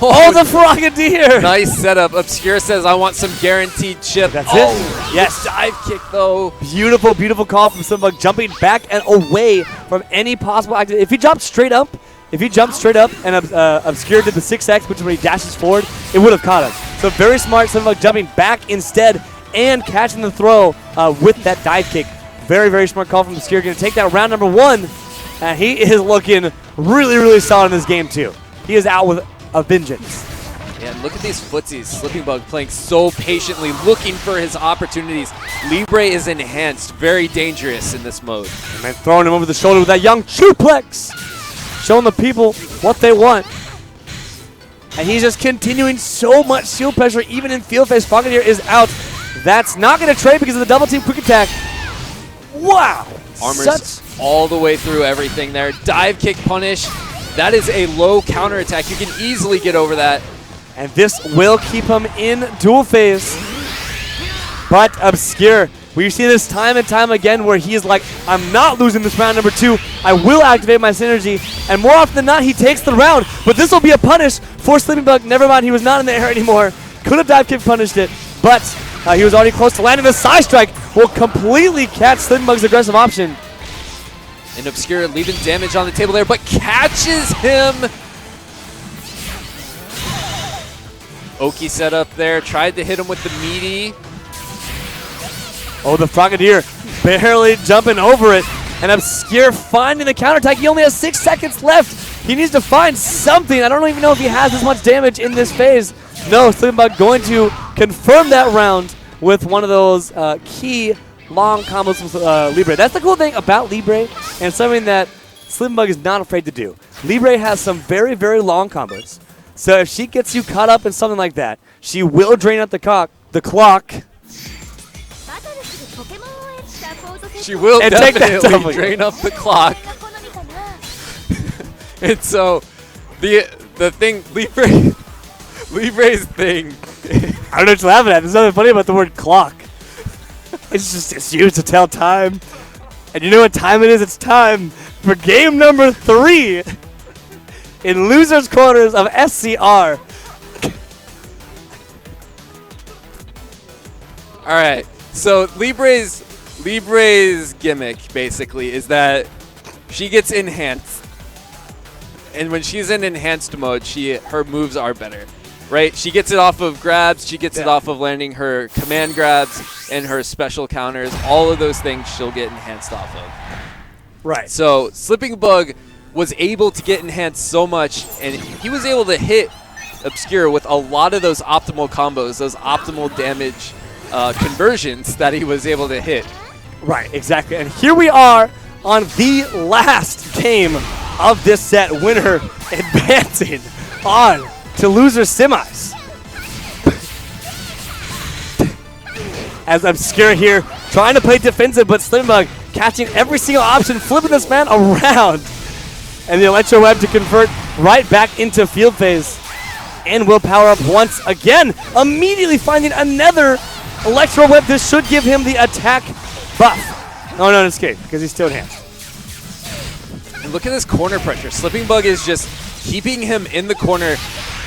Oh, the Frogadier! Nice setup. Obscure says, I want some guaranteed chip. That's it. Yes. Dive kick, though. Beautiful, beautiful call from Slimbug, jumping back and away from any possible activity. If he jumped straight up and Obscure did the 6X, which is when he dashes forward, it would have caught him. So very smart, Slimbug jumping back instead and catching the throw with that dive kick. Very, very smart call from Obscure. Going to take that round #1. And he is looking really, really solid in this game, too. He is out with a vengeance. Yeah, look at these footsies. Slipping Bug playing so patiently, looking for his opportunities. Libre is enhanced, very dangerous in this mode. And then throwing him over the shoulder with that young Chuplex. Showing the people what they want. And he's just continuing so much shield pressure, even in field phase. Frogadier is out. That's not going to trade because of the double team quick attack. Wow. Armor's all the way through everything there. Dive kick punish. That is a low counter attack. You can easily get over that. And this will keep him in dual phase. But Obscure, we see this time and time again where he is like, I'm not losing this round #2. I will activate my synergy. And more often than not, he takes the round. But this will be a punish for Sleeping Bug. Never mind, he was not in the air anymore. Could have dive kick punished it. But he was already close to landing. The side strike will completely catch Sleeping Bug's aggressive option. And Obscure leaving damage on the table there, but catches him. Oki set up there, tried to hit him with the meaty. Oh, the Frogadier barely jumping over it. And Obscure finding the counterattack. He only has 6 seconds left. He needs to find something. I don't even know if he has this much damage in this phase. No, Sleeping Bug going to confirm that round with one of those key long combos with Libre. That's the cool thing about Libre, and something that Slim Bug is not afraid to do. Libre has some very, very long combos. So if she gets you caught up in something like that, she will drain out the clock. She will and take definitely drain up the clock. And so the thing, Libre's thing. I don't know what you're laughing at. There's nothing funny about the word clock. It's used to tell time. And you know what time it is? It's time for game number 3 in Losers Quarters of SCR. All right. So Libre's gimmick basically is that she gets enhanced. And when she's in enhanced mode, her moves are better. Right? She gets it off of grabs, she gets it off of landing her command grabs and her special counters. All of those things she'll get enhanced off of. Right. So Slipping Bug was able to get enhanced so much, and he was able to hit Obscure with a lot of those optimal combos, those optimal damage conversions that he was able to hit. Right, exactly. And here we are on the last game of this set. Winner advancing on to loser semis. As Obscure here trying to play defensive, but Slimbug catching every single option, flipping this man around. And the Electro Web to convert right back into field phase. And will power up once again, immediately finding another Electro Web. This should give him the attack buff. Oh no, escape, because he's still enhanced. And look at this corner pressure. Slipping Bug is just keeping him in the corner,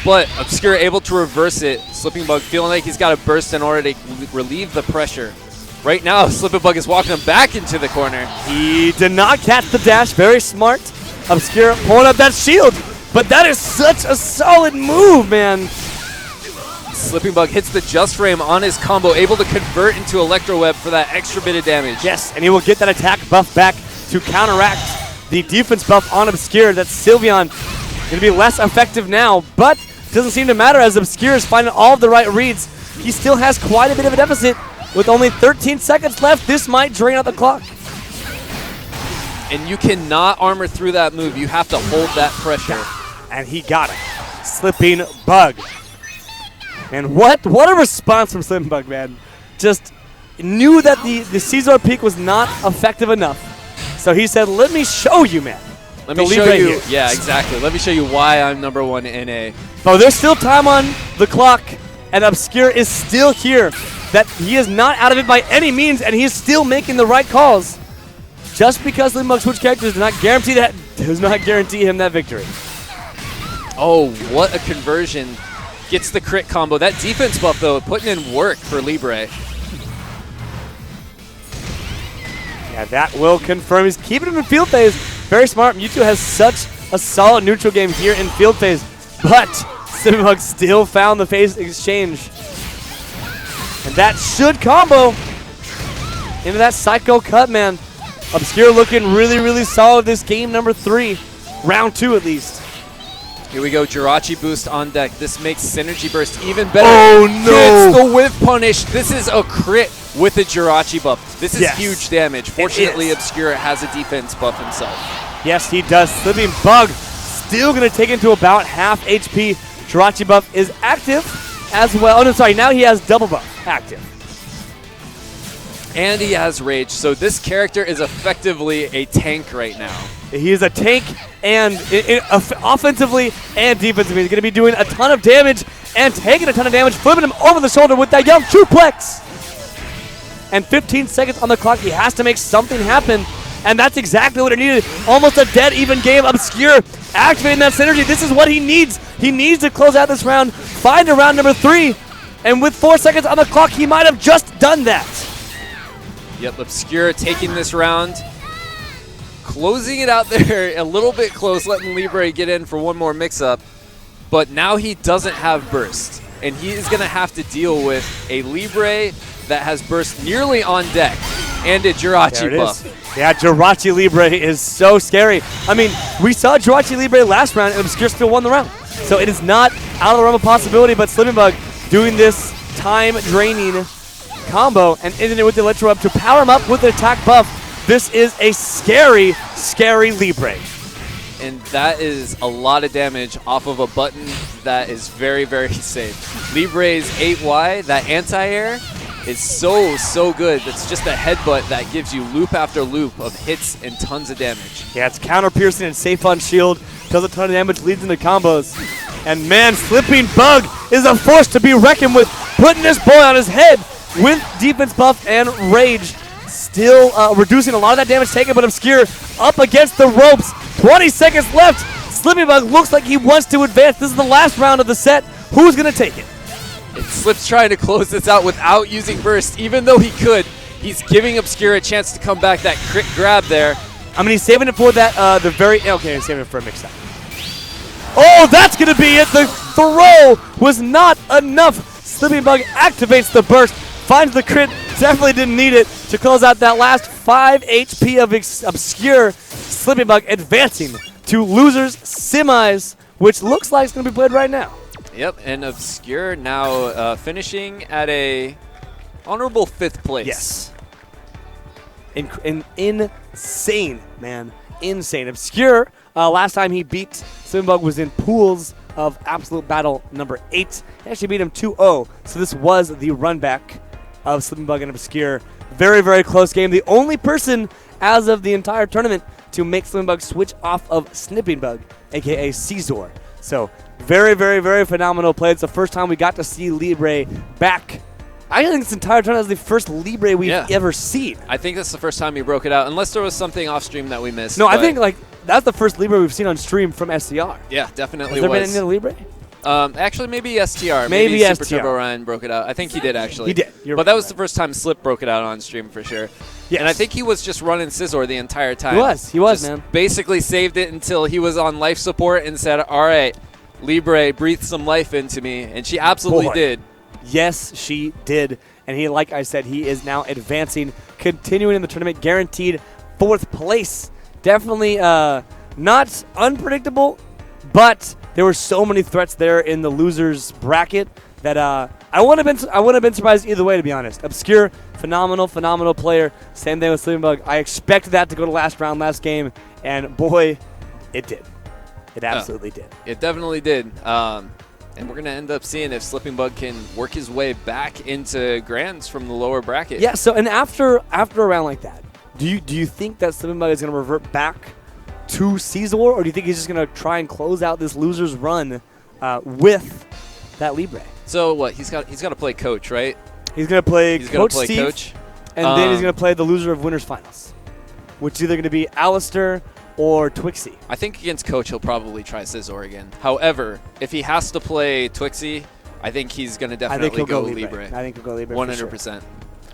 but Obscure able to reverse it. Slipping Bug feeling like he's got to burst in order to relieve the pressure. Right now, Slipping Bug is walking him back into the corner. He did not catch the dash. Very smart. Obscure pulling up that shield. But that is such a solid move, man. Slipping Bug hits the Just Frame on his combo, able to convert into Electro Web for that extra bit of damage. Yes, and he will get that attack buff back to counteract the defense buff on Obscure. That's Sylveon. Going to be less effective now, but doesn't seem to matter as Obscure is finding all of the right reads. He still has quite a bit of a deficit. With only 13 seconds left, this might drain out the clock. And you cannot armor through that move. You have to hold that pressure. And he got it. Slipping Bug. And what a response from Slipping Bug, man. Just knew that the Caesar peak was not effective enough. So he said, let me show you, man. Let me show you. Yeah, exactly. Let me show you why I'm #1 NA. Oh, there's still time on the clock, and Obscure is still here. That he is not out of it by any means, and he is still making the right calls. Just because Slipping Bug switch characters does not guarantee him that victory. Oh, what a conversion. Gets the crit combo. That defense buff, though, putting in work for Libre. Yeah, that will confirm. He's keeping him in field phase. Very smart. Mewtwo has such a solid neutral game here in field phase. But Slipping Bug still found the phase exchange. And that should combo into that Psycho Cut, man. Obscure looking really, really solid this game #3. Round 2 at least. Here we go, Jirachi boost on deck. This makes Synergy Burst even better. Oh, no. Gets the whiff punish. This is a crit with a Jirachi buff. This is huge damage. Fortunately, Obscure has a defense buff himself. Yes, he does. Slipping Bug still going to take into about half HP. Jirachi buff is active as well. Oh, no, sorry. Now he has double buff active. And he has Rage, so this character is effectively a tank right now. He is a tank, and offensively and defensively. He's going to be doing a ton of damage and taking a ton of damage, flipping him over the shoulder with that young Truplex. And 15 seconds on the clock. He has to make something happen, and that's exactly what it needed. Almost a dead even game. Obscure activating that synergy. This is what he needs. He needs to close out this round, find a round #3, and with 4 seconds on the clock, he might have just done that. Yep, Obscure taking this round. Closing it out there a little bit close, letting Libre get in for one more mix-up. But now he doesn't have Burst, and he is going to have to deal with a Libre that has Burst nearly on deck and a Jirachi buff. Yeah, Jirachi Libre is so scary. I mean, we saw Jirachi Libre last round, and Obscure still won the round. So it is not out of the realm of possibility, but Slipping Bug doing this time-draining combo and ending it with the Electro Web to power him up with the attack buff. This is a scary, scary Libre. And that is a lot of damage off of a button that is very, very safe. Libre's 8Y, that anti-air, is so good. It's just a headbutt that gives you loop after loop of hits and tons of damage. Yeah, it's counter-piercing and safe on shield. Does a ton of damage, leads into combos. And man, Slipping Bug is a force to be reckoned with, putting this boy on his head with defense buff and rage. Still reducing a lot of that damage taken, but Obscure up against the ropes. 20 seconds left. Slipping Bug looks like he wants to advance. This is the last round of the set. Who's going to take it? It Slip's trying to close this out without using Burst, even though he could. He's giving Obscure a chance to come back. That crit grab there. I mean, he's saving it for that, okay, he's saving it for a mix-up. Oh, that's going to be it. The throw was not enough. Slipping Bug activates the burst, finds the crit, definitely didn't need it to close out that last 5 HP of Obscure. Slipping Bug advancing to losers semis, which looks like it's going to be played right now. Yep, and Obscure now finishing at a honorable 5th place. Yes. Insane, man. Insane. Obscure, last time he beat Slipping Bug was in pools of Absolute Battle number 8. He actually beat him 2-0, so this was the run back of Slipping Bug and Obscure. Very, very close game. The only person as of the entire tournament to make Slipping Bug switch off of Snipping Bug, a.k.a. Caesar. So very, very, very phenomenal play. It's the first time we got to see Libre back. I think this entire tournament is the first Libre we've ever seen. I think that's the first time he broke it out, unless there was something off stream that we missed. No, I think like that's the first Libre we've seen on stream from SCR. Yeah, definitely Has there been any other Libre? Actually, maybe STR. Maybe Super STR. Turbo Ryan broke it out. I think he did, actually. He did. But that was the first time Slip broke it out on stream for sure. Yes. And I think he was just running Scizor the entire time. He was, Just man. Basically saved it until he was on life support and said, all right, Libre, breathe some life into me. And she absolutely did. Yes, she did. And he, like I said, he is now advancing, continuing in the tournament, guaranteed 4th place. Definitely not unpredictable, but there were so many threats there in the losers bracket that I wouldn't have been surprised either way, to be honest. Obscure, phenomenal player. Same thing with Sleeping Bug. I expected that to go to last round, last game, and boy, it did. It absolutely did. It definitely did. And we're going to end up seeing if Slipping Bug can work his way back into Grands from the lower bracket. Yeah, so and after a round like that, do you think that Slipping Bug is going to revert back to Caesar, or do you think he's just going to try and close out this loser's run with that Libre? So what? He's got to play Coach, right? He's going to play Coach play Steve, Coach. and then he's going to play the loser of Winners Finals, which is either going to be Alistair or Twixie. I think against Coach, he'll probably try Scizor again. However, if he has to play Twixie, I think he's going to definitely go Libre. I think he'll go Libre 100%. Sure.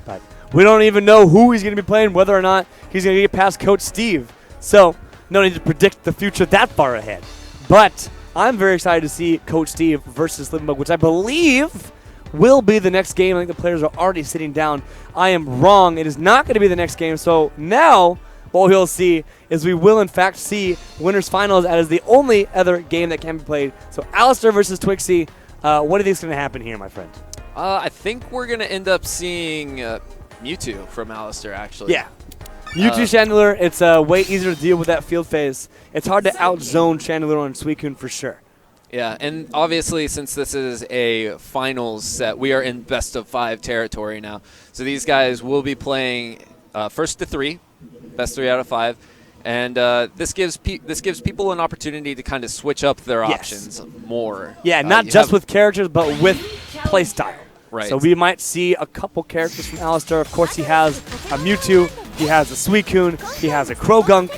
But we don't even know who he's going to be playing, whether or not he's going to get past Coach Steve. So no need to predict the future that far ahead. But I'm very excited to see Coach Steve versus Slipping Bug, which I believe will be the next game. I think the players are already sitting down. I am wrong. It is not going to be the next game. So now what we'll see is we will, in fact, see Winners Finals as the only other game that can be played. So Alistair versus Twixie. What do you think is going to happen here, my friend? I think we're going to end up seeing Mewtwo from Alistair, actually. Yeah. Mewtwo Chandler, it's way easier to deal with that field phase. It's hard to outzone Chandler on Suicune for sure. Yeah, and obviously since this is a finals set, we are in best of 5 territory now. So these guys will be playing first to 3, best 3 out of 5. And this gives people an opportunity to kind of switch up their options more. Yeah, not just with characters, but with play style. Right. So we might see a couple characters from Alistair. Of course, he has a Mewtwo, he has a Suicune, he has a Krogunk,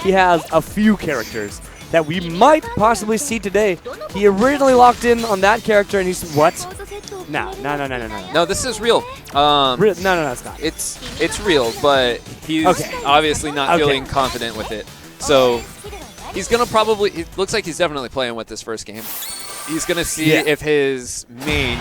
he has a few characters that we might possibly see today. He originally locked in on that character, and he's what? No. No, this is real. No, it's not. It's real, but he's obviously not feeling confident with it. So he's going to probably – it looks like he's definitely playing with this first game. He's going to see if his main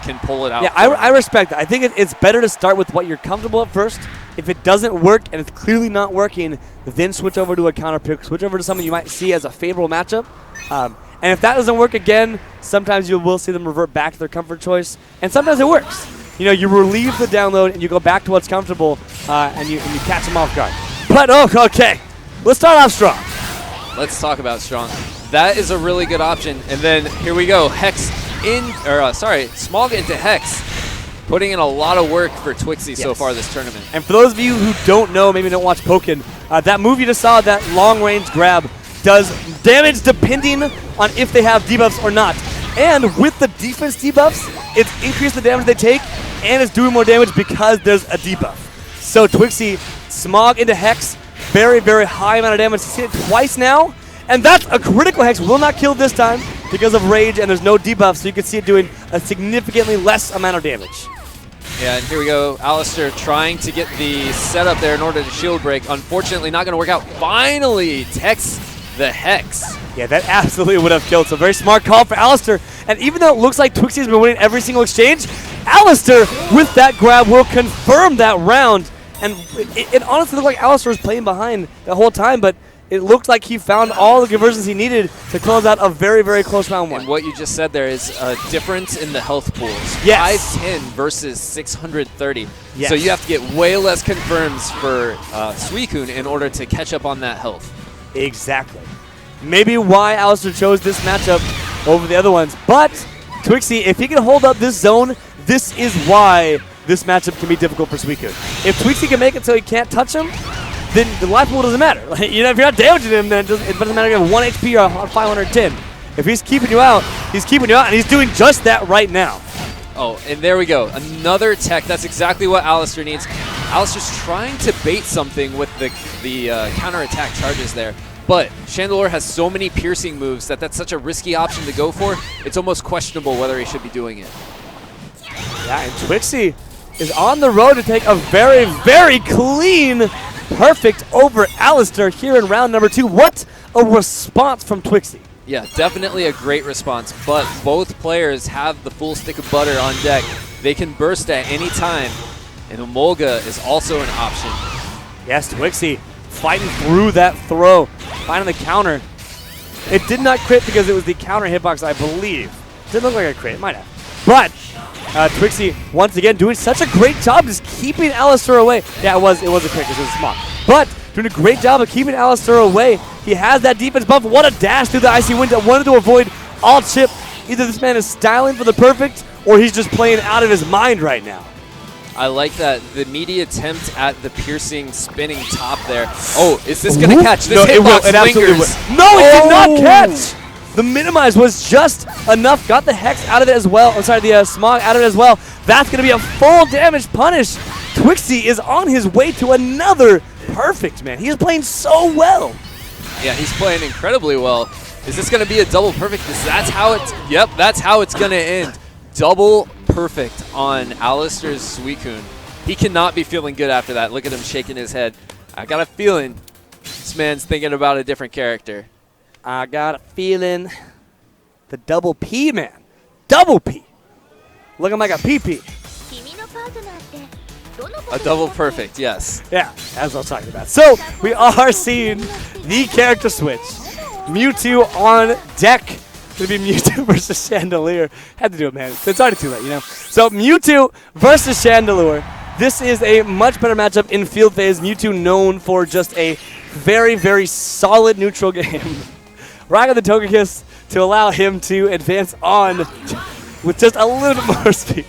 can pull it out. Yeah, I respect that. I think it's better to start with what you're comfortable at first. If it doesn't work and it's clearly not working, then switch over to a counter pick. Switch over to something you might see as a favorable matchup. And if that doesn't work again, sometimes you will see them revert back to their comfort choice. And sometimes it works. You know, you relieve the download and you go back to what's comfortable and you catch them off guard. But, okay. Let's start off strong. Let's talk about strong. That is a really good option. And then here we go. Smog into Hex. Putting in a lot of work for Twixie so far this tournament. And for those of you who don't know, maybe don't watch Pokken, that move you just saw, that long-range grab, does damage depending on if they have debuffs or not. And with the defense debuffs, it's increased the damage they take, and it's doing more damage because there's a debuff. So Twixie, Smog into Hex, very, very high amount of damage. He's hit it twice now, and that's a critical Hex. Will not kill this time because of Rage, and there's no debuff, so you can see it doing a significantly less amount of damage. Yeah, and here we go. Alistair trying to get the setup there in order to shield break. Unfortunately, not going to work out. Finally, techs the Hex. Yeah, that absolutely would have killed. So very smart call for Alistair. And even though it looks like Twixie's been winning every single exchange, Alistair, with that grab, will confirm that round. And it honestly looked like Alistair was playing behind the whole time, but it looked like he found all the conversions he needed to close out a very, very close round 1. And what you just said there is a difference in the health pools. Yes. 510 versus 630. Yes. So you have to get way less confirms for Suicune in order to catch up on that health. Exactly. Maybe why Alistair chose this matchup over the other ones. But Twixie, if he can hold up this zone, this is why this matchup can be difficult for Suicune. If Twixie can make it so he can't touch him, then the life pool doesn't matter. Like, you know, if you're not damaging him, then it doesn't matter if you have 1 HP or 510. If he's keeping you out, and he's doing just that right now. Oh, and there we go. Another tech. That's exactly what Alistair needs. Alistair's trying to bait something with the counterattack charges there. But Chandelure has so many piercing moves that's such a risky option to go for. It's almost questionable whether he should be doing it. Yeah, and Twixie is on the road to take a very, very clean, perfect over Alistair here in round number 2. What a response from Twixie. Yeah, definitely a great response, but both players have the full stick of butter on deck. They can burst at any time, and Emolga is also an option. Yes, Twixie fighting through that throw, finding the counter. It did not crit because it was the counter hitbox, I believe. Didn't look like a crit, it might have. But Twixie, once again, doing such a great job just keeping Alistair away. Yeah, it was a crit because it was small. But doing a great job of keeping Alistair away. He has that defense buff. What a dash through the icy wind. Wanted to avoid all chip. Either this man is styling for the perfect, or he's just playing out of his mind right now. I like that. The meaty attempt at the piercing spinning top there. Oh, is this going to catch? This hitbox lingers. No, it did not catch. The minimize was just enough. Got the hex out of it as well. I'm sorry, the smog out of it as well. That's going to be a full damage punish. Twixie is on his way to another perfect, man. He is playing so well. Yeah, he's playing incredibly well. Is this going to be a double perfect? That's how it's. Yep, that's how it's going to end. Double perfect on Alistair's Suicune. He cannot be feeling good after that. Look at him shaking his head. I got a feeling this man's thinking about a different character. I got a feeling the double P, man. Double P. Looking like a PP. A double perfect, yes. Yeah, that's what I was talking about. So, we are seeing the character switch. Mewtwo on deck. It's going to be Mewtwo versus Chandelure. Had to do it, man. It's already too late, you know. So, Mewtwo versus Chandelure. This is a much better matchup in field phase. Mewtwo known for just a very, very solid neutral game. Roccat the Togekiss to allow him to advance on with just a little bit more speed.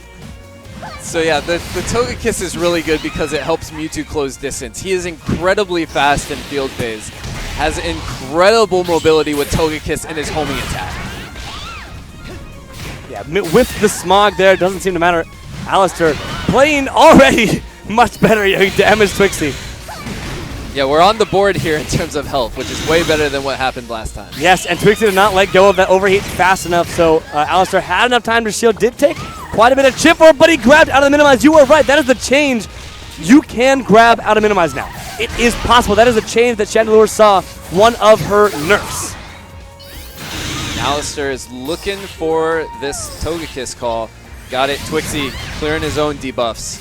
So yeah, the Togekiss is really good because it helps Mewtwo close distance. He is incredibly fast in field phase, has incredible mobility with Togekiss and his homing attack. Yeah, with the smog there, it doesn't seem to matter. Alistair playing already much better. He damaged Twixie. Yeah, we're on the board here in terms of health, which is way better than what happened last time. Yes, and Twixie did not let go of that overheat fast enough, so Alistair had enough time to shield. Did take quite a bit of chip for it, but he grabbed out of the minimize. You were right. That is the change. You can grab out of minimize now. It is possible. That is a change that Chandelure saw one of her nerfs. Alistair is looking for this Togekiss call. Got it. Twixie clearing his own debuffs.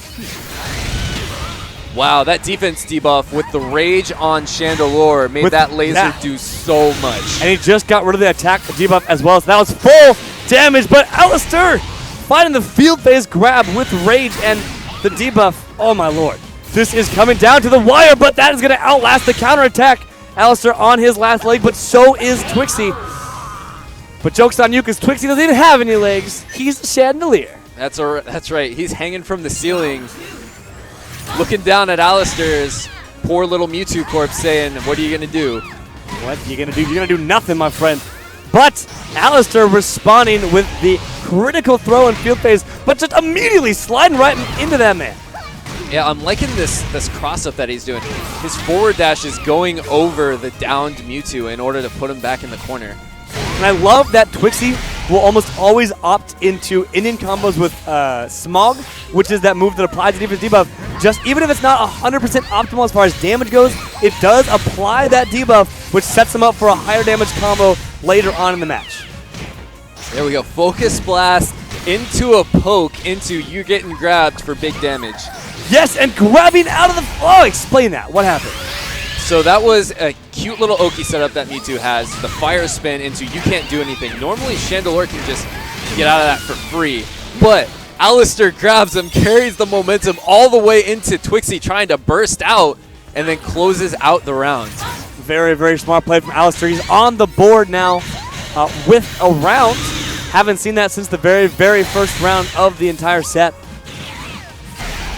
Wow, that defense debuff with the rage on Chandelure made that laser do so much. And he just got rid of the attack debuff as well, so that was full damage. But Alistair finding the field phase grab with rage and the debuff. Oh my lord. This is coming down to the wire, but that is going to outlast the counterattack. Alistair on his last leg, but so is Twixie. But joke's on you because Twixie doesn't even have any legs. He's a Chandelure. That's right. He's hanging from the ceiling, looking down at Alistair's poor little Mewtwo corpse saying, what are you going to do? What are you going to do? You're going to do nothing, my friend. But Alistair responding with the critical throw in field phase, but just immediately sliding right into that man. Yeah, I'm liking this cross-up that he's doing. His forward dash is going over the downed Mewtwo in order to put him back in the corner. And I love that Twixie will almost always opt into Indian combos with Smog, which is that move that applies the defense debuff. Just even if it's not 100% optimal as far as damage goes, it does apply that debuff, which sets him up for a higher damage combo later on in the match. There we go. Focus blast into a poke into you getting grabbed for big damage. Yes, and grabbing out of the... Oh, explain that. What happened? So that was a cute little Oki setup that Mewtwo has. The fire spin into you can't do anything. Normally Chandelure can just get out of that for free. But Alistair grabs him, carries the momentum all the way into Twixie trying to burst out, and then closes out the round. Very, very smart play from Alistair. He's on the board now with a round. Haven't seen that since the very, very first round of the entire set.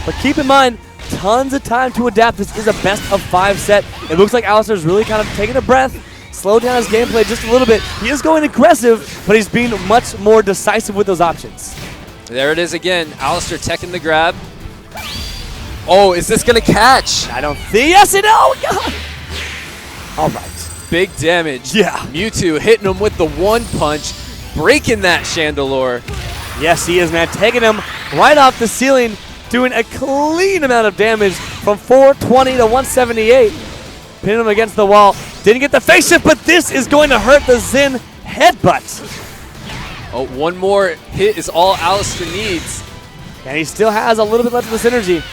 But keep in mind, tons of time to adapt. This is a best of 5 set. It looks like Alistair's really kind of taking a breath, slowed down his gameplay just a little bit. He is going aggressive, but he's being much more decisive with those options. There it is again. Alistair teching the grab. Oh, is this going to catch? I don't think. Yes, it. Oh, God. All right. Big damage. Yeah. Mewtwo hitting him with the one punch, breaking that Chandelure. Yes, he is, man. Taking him right off the ceiling, doing a clean amount of damage from 420 to 178. Pinning him against the wall. Didn't get the face shift, but this is going to hurt the Zen headbutt. Oh, one more hit is all Alistair needs. And he still has a little bit left of the synergy.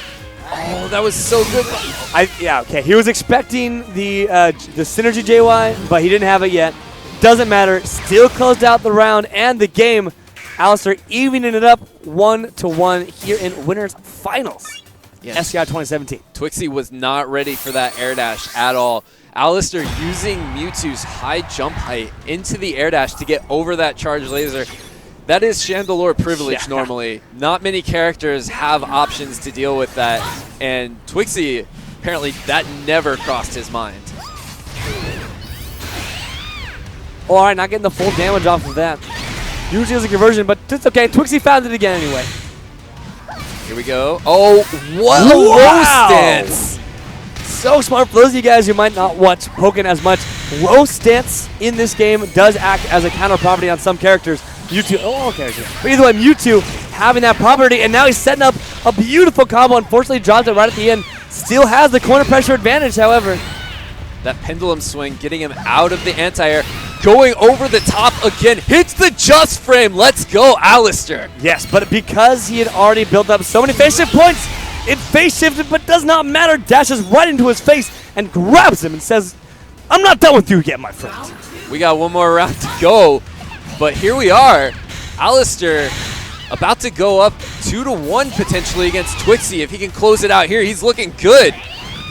Oh, that was so good. Yeah, okay. He was expecting the synergy JY, but he didn't have it yet. Doesn't matter. Still closed out the round and the game. Alistair evening it up 1-1 here in winners finals. Yes. SCR2017. Twixie was not ready for that air dash at all. Alistair using Mewtwo's high jump height into the air dash to get over that charged laser. That is Chandelure privilege normally. Not many characters have options to deal with that, and Twixie, apparently that never crossed his mind. All right, not getting the full damage off of that. Usually is a conversion, but it's okay. Twixie found it again anyway. Here we go. Oh, what a low stance. So smart. For those of you guys who might not watch Pokken as much, low stance in this game does act as a counter property on some characters. Mewtwo, all characters. But either way, Mewtwo having that property, and now he's setting up a beautiful combo. Unfortunately, dropped it right at the end. Still has the corner pressure advantage, however. That pendulum swing getting him out of the anti-air. Going over the top again. Hits the just frame. Let's go, Alistair. Yes, but because he had already built up so many face shift points, it face shifted, but does not matter. Dashes right into his face and grabs him and says, I'm not done with you yet, my friend. We got one more round to go. But here we are, Alistair about to go up 2-1 potentially against Twixie. If he can close it out here, he's looking good.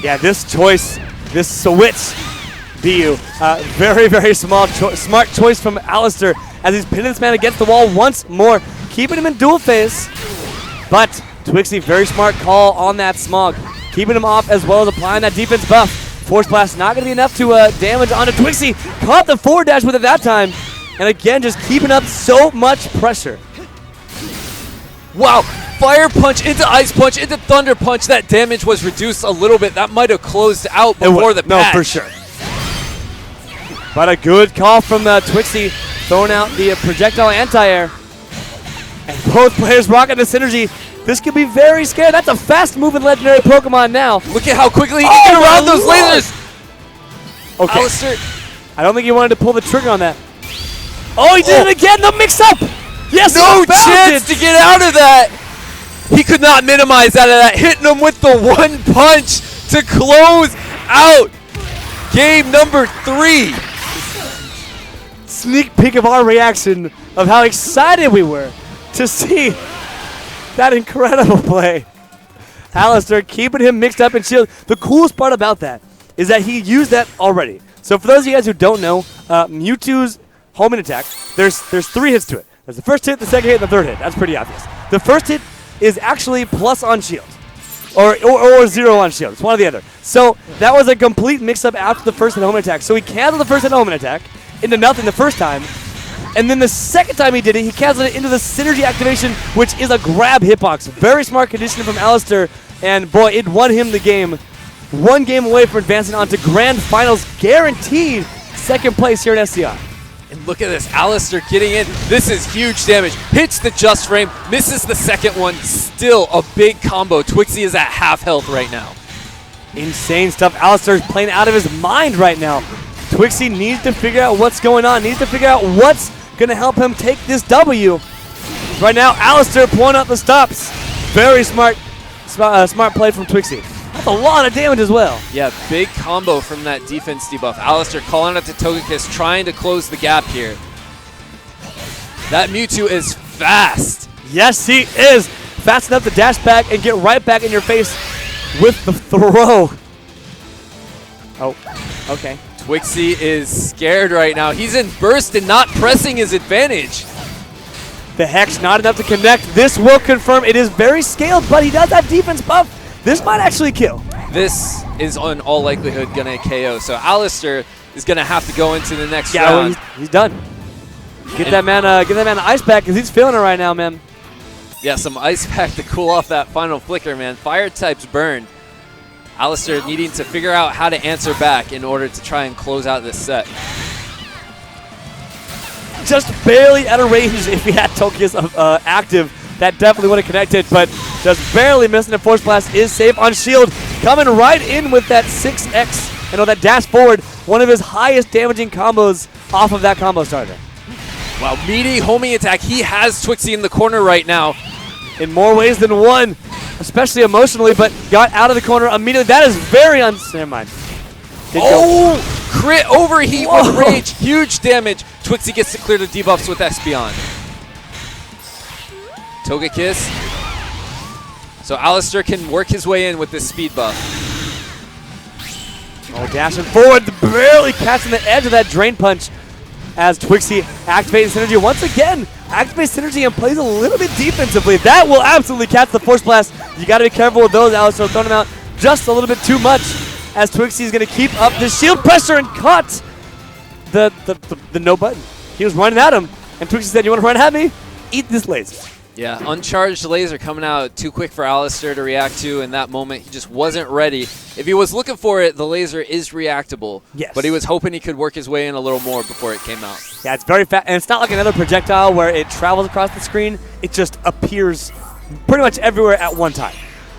Yeah, this choice, this switch, BU, very, very smart choice from Alistair as he's pinning this man against the wall once more, keeping him in dual phase. But Twixie, very smart call on that smog, keeping him off as well as applying that defense buff. Force Blast not going to be enough to damage onto Twixie. Caught the forward dash with it that time. And again, just keeping up so much pressure. Wow, Fire Punch into Ice Punch into Thunder Punch. That damage was reduced a little bit. That might have closed out before the patch. No, for sure. But a good call from Twixie, throwing out the projectile anti-air. And both players rocking the synergy. This could be very scary. That's a fast-moving legendary Pokemon now. Look at how quickly he can get around those lasers. Okay. Alistair. I don't think he wanted to pull the trigger on that. Oh, he did it again, the mix-up! Yes, no chance to get out of that! He could not minimize out of that, hitting him with the one punch to close out game number 3. Sneak peek of our reaction of how excited we were to see that incredible play. Alistair keeping him mixed up in shield. The coolest part about that is that he used that already. So for those of you guys who don't know, Mewtwo's homing attack, there's 3 hits to it. There's the first hit, the second hit, and the third hit. That's pretty obvious. The first hit is actually plus on shield. Or 0 on shield. It's one or the other. So that was a complete mix-up after the first hit homing attack. So he canceled the first hit homing attack into nothing the first time. And then the second time he did it, he canceled it into the synergy activation, which is a grab hitbox. Very smart conditioning from Alistair. And boy, it won him the game. 1 game away from advancing on to grand finals, guaranteed second place here in SCR. And look at this, Alistair getting in. This is huge damage. Hits the just frame, misses the second one. Still a big combo. Twixie is at half health right now. Insane stuff. Alistair's playing out of his mind right now. Twixie needs to figure out what's going on. Needs to figure out what's going to help him take this W. Right now, Alistair pulling out the stops. Very smart play from Twixie. That's a lot of damage as well. Yeah, big combo from that defense debuff. Alistair calling out to Togekiss, trying to close the gap here. That Mewtwo is fast. Yes, he is. Fast enough to dash back and get right back in your face with the throw. Oh, okay. Twixie is scared right now. He's in burst and not pressing his advantage. The Hex not enough to connect. This will confirm it is very scaled, but he does have defense buff. This might actually kill. This is in all likelihood going to KO. So Alistair is going to have to go into the next Yeah, well, round. he's done. Get that man the ice pack because he's feeling it right now, man. Yeah, some ice pack to cool off that final flicker, man. Fire types burn. Alistair needing to figure out how to answer back in order to try and close out this set. Just barely out of range if he had Tokius active. That definitely would have connected, but just barely missing a Force Blast is safe on shield. Coming right in with that 6X and that dash forward. One of his highest damaging combos off of that combo starter. Wow, meaty homing attack. He has Twixie in the corner right now. In more ways than one, especially emotionally, but got out of the corner immediately. That is very never mind. Crit overheat with rage. Huge damage. Twixie gets to clear the debuffs with Espeon. Togekiss. So Alistair can work his way in with this speed buff. Dashing forward, barely catching the edge of that Drain Punch as Twixie activates Synergy once again. Activates Synergy and plays a little bit defensively. That will absolutely catch the Force Blast. You got to be careful with those, Alistair. Throwing them out just a little bit too much as Twixie is going to keep up the shield pressure and caught the no button. He was running at him, and Twixie said, "You want to run at me? Eat this laser." Yeah, uncharged laser coming out too quick for Alistair to react to in that moment. He just wasn't ready. If he was looking for it, the laser is reactable. Yes. But he was hoping he could work his way in a little more before it came out. Yeah, it's very fast, and it's not like another projectile where it travels across the screen. It just appears pretty much everywhere at one time.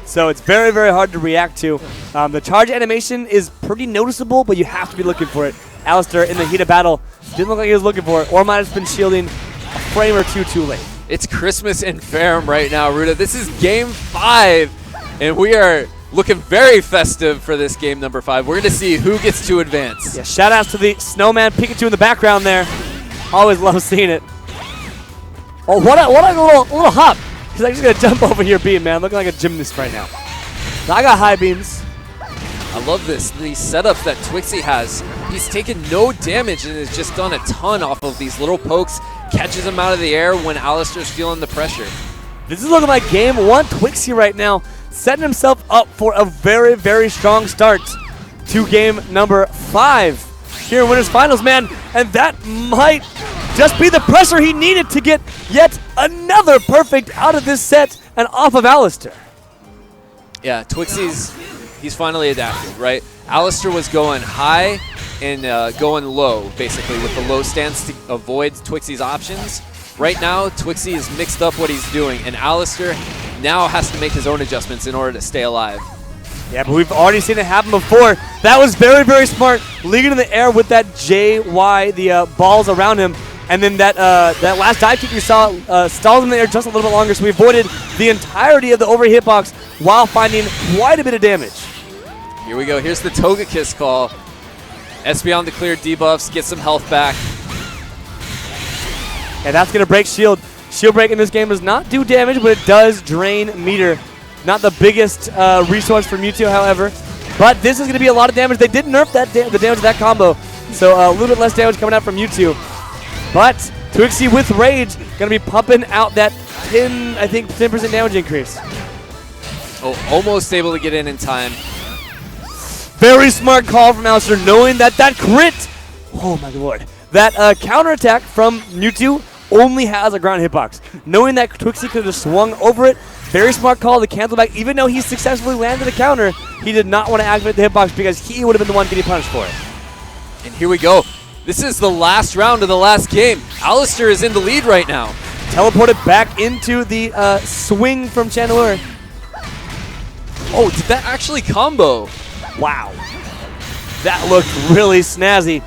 So it's very, very hard to react to. The charge animation is pretty noticeable, but you have to be looking for it. Alistair, in the heat of battle, didn't look like he was looking for it, or might have been shielding a frame or two too late. It's Christmas in Ferrum right now, Ruda. This is Game 5, and we are looking very festive for this game number 5. We're going to see who gets to advance. Yeah, shout outs to the Snowman Pikachu in the background there. Always love seeing it. Oh, what a little hop. He's actually going to jump over here, beam, man. Looking like a gymnast right now. So I got high beams. I love this. These setups that Twixie has. He's taken no damage and has just done a ton off of these little pokes. Catches him out of the air when Alistair's feeling the pressure. This is looking like game 1 Twixie right now. Setting himself up for a very, very strong start to game number 5 here in Winners Finals, man. And that might just be the pressure he needed to get yet another perfect out of this set and off of Alistair. Yeah, he's finally adapted, right? Alistair was going high and going low, basically, with the low stance to avoid Twixie's options. Right now, Twixie has mixed up what he's doing, and Alistair now has to make his own adjustments in order to stay alive. Yeah, but we've already seen it happen before. That was very, very smart. Leading in the air with that JY, the balls around him. And then that last dive kick you saw stalled in the air just a little bit longer, so we avoided the entirety of the over hitbox while finding quite a bit of damage. Here we go. Here's the Togekiss call. Espeon to clear debuffs, get some health back. And that's going to break shield. Shield break in this game does not do damage, but it does drain meter. Not the biggest resource for Mewtwo, however. But this is going to be a lot of damage. They did nerf the damage of that combo, so a little bit less damage coming out from Mewtwo. But Twixie with Rage going to be pumping out that 10% damage increase. Oh, almost able to get in time. Very smart call from Alistair, knowing that crit, oh my lord, that counterattack from Mewtwo only has a ground hitbox. Knowing that Twixie could have swung over it, very smart call to cancel back. Even though he successfully landed a counter, he did not want to activate the hitbox because he would have been the one getting punished for it. And here we go. This is the last round of the last game. Alistair is in the lead right now. Teleported back into the swing from Chandelure. Oh, did that actually combo? Wow. That looked really snazzy.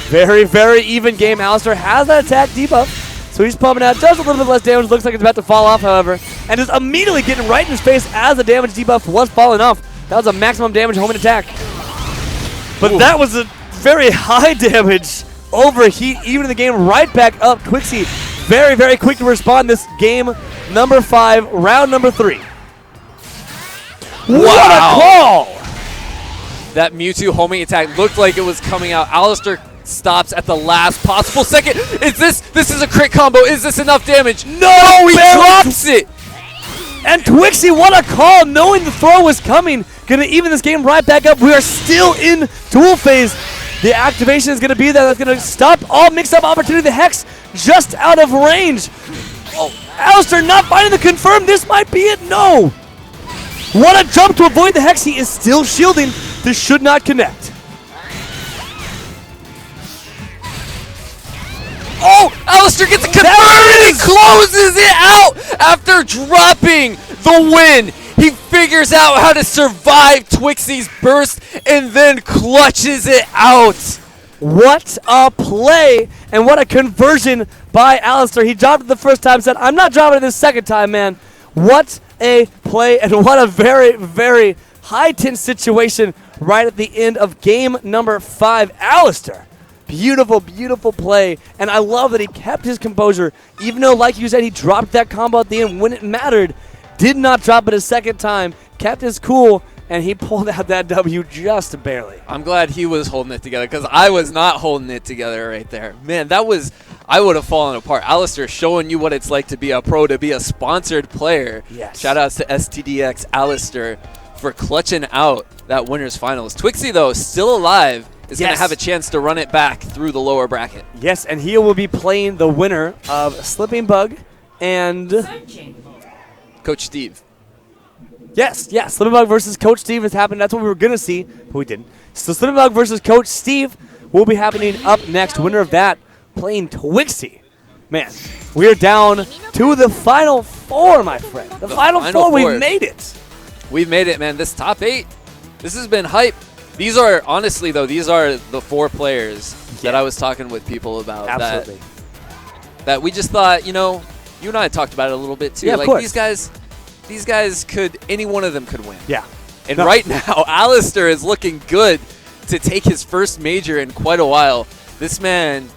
Very, very even game. Alistair has that attack debuff, so he's pumping out just a little bit less damage. Looks like it's about to fall off, however. And just immediately getting right in his face as the damage debuff was falling off. That was a maximum damage homing attack. But Ooh. That was a very high damage overheat, even in the game right back up. Twixie very, very quick to respond this game number 5, round number 3. Wow. What a call! That Mewtwo homing attack looked like it was coming out. Alistair stops at the last possible second. Is this is a crit combo. Is this enough damage? No, he drops it. And Twixie, what a call, knowing the throw was coming. Going to even this game right back up. We are still in duel phase. The activation is going to be there. That's going to stop all mix-up opportunity. The Hex just out of range. Oh, Alistair not finding the confirm. This might be it. No. What a jump to avoid the Hex. He is still shielding. This should not connect. Oh, Alistair gets a confirm and he closes it out after dropping the win. He figures out how to survive Twixie's burst and then clutches it out. What a play and what a conversion by Alistair. He dropped it the first time, said, I'm not dropping it the second time, man. What a play and what a very, very high-tense situation right at the end of game number 5. Alistair. Beautiful, beautiful play, and I love that he kept his composure, even though, like you said, he dropped that combo at the end when it mattered. Did not drop it a second time, kept his cool, and he pulled out that W just barely. I'm glad he was holding it together because I was not holding it together right there. Man, that was, I would have fallen apart. Alistair showing you what it's like to be a pro, to be a sponsored player. Yes. Shout outs to STDX Alistair for clutching out that winners finals. Twixie, though, still alive. Is going to have a chance to run it back through the lower bracket. Yes, and he will be playing the winner of Slipping Bug and Coach Steve. Yes, Slipping Bug versus Coach Steve has happened. That's what we were going to see, but we didn't. So Slipping Bug versus Coach Steve will be happening up next. Winner of that playing Twixie. Man, we are down to the Final Four, my friend. The Final Four, we made it. We've made it, man. This top 8, this has been hype. These are, honestly, though, these are the 4 players that I was talking with people about. Absolutely. That we just thought, you know, you and I talked about it a little bit, too. Yeah, like, of course. These guys could, any one of them could win. Yeah. And right now, Alistair is looking good to take his first major in quite a while. This man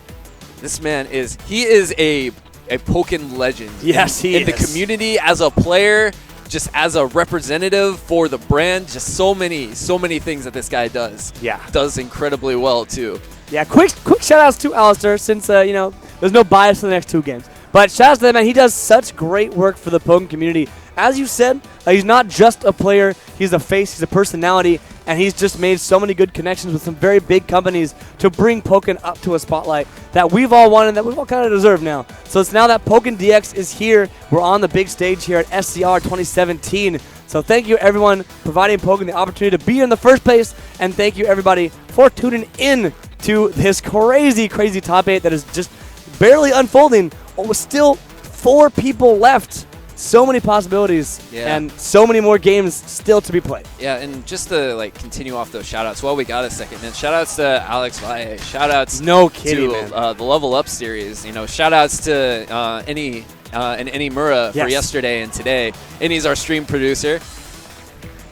is, he is a Pokken legend. Yes, he is. In the community, as a player, just as a representative for the brand, just so many things that this guy does. Yeah. Does incredibly well, too. Yeah, quick shout outs to Alistair since, you know, there's no bias for the next 2 games. But shout outs to that man. He does such great work for the Pokken community. As you said, he's not just a player. He's a face. He's a personality. And he's just made so many good connections with some very big companies to bring Pokken up to a spotlight that we've all wanted, that we've all kind of deserved now. So it's now that Pokken DX is here. We're on the big stage here at SCR 2017. So thank you, everyone, providing Pokken the opportunity to be here in the first place. And thank you, everybody, for tuning in to this crazy, crazy top 8 that is just barely unfolding. With still 4 people left. So many possibilities and so many more games still to be played. Yeah, and just to continue off those shout-outs while we got a second, man, shout-outs to Alex Valle, shout-outs to the Level Up series, you know, shout-outs to Any and Any Mura for yesterday and today. Any's our stream producer.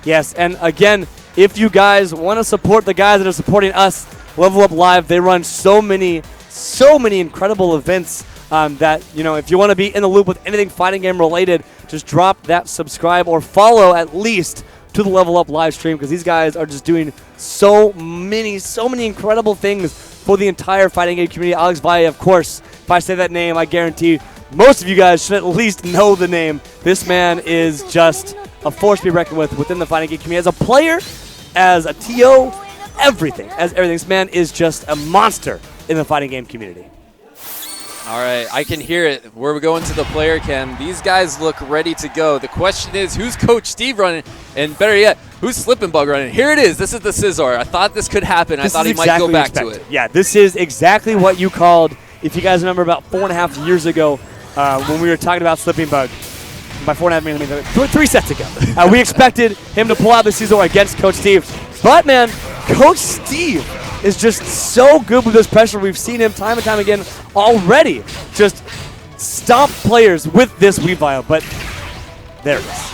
Yes, and again, if you guys want to support the guys that are supporting us, Level Up Live, they run so many incredible events. That, you know, if you want to be in the loop with anything fighting game related, just drop that subscribe or follow at least to the Level Up live stream, because these guys are just doing so many incredible things for the entire fighting game community. Alex Valle, of course, if I say that name, I guarantee most of you guys should at least know the name. This man is just a force to be reckoned with within the fighting game community. As a player, as a TO, everything. This man is just a monster in the fighting game community. All right, I can hear it. We're going to the player cam. These guys look ready to go. The question is, who's Coach Steve running? And better yet, who's Slippin' Bug running? Here it is. This is the Scizor. I thought this could happen. I thought he might go back to it. Yeah, this is exactly what you called, if you guys remember, about 4.5 years ago when we were talking about Slipping Bug. By 4.5 years, I mean 3 sets ago. We expected him to pull out the Scizor against Coach Steve. But, man, Coach Steve is just so good with this pressure. We've seen him time and time again already just stomp players with this Weavile, but there it is.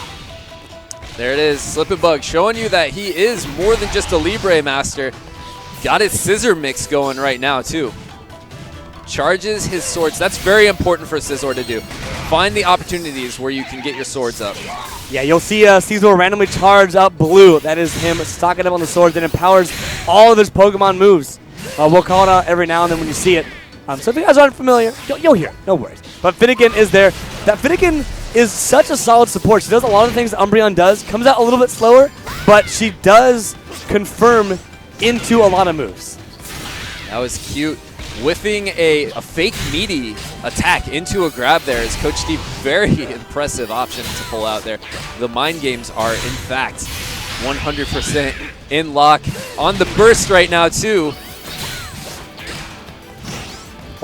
There it is, Slippin' Bug showing you that he is more than just a Libre master. Got his scissor mix going right now, too. Charges his swords. That's very important for Scizor to do. Find the opportunities where you can get your swords up. Yeah, you'll see Scizor randomly charge up blue. That is him stocking up on the swords and empowers all of his Pokemon moves. We'll call it out every now and then when you see it. So if you guys aren't familiar, you'll hear it. No worries. But Finnegan is there. That Finnegan is such a solid support. She does a lot of the things Umbreon does. Comes out a little bit slower, but she does confirm into a lot of moves. That was cute. Whiffing a fake meaty attack into a grab there is Coach Steve. Very impressive option to pull out there. The mind games are, in fact, 100% in lock. On the burst right now, too.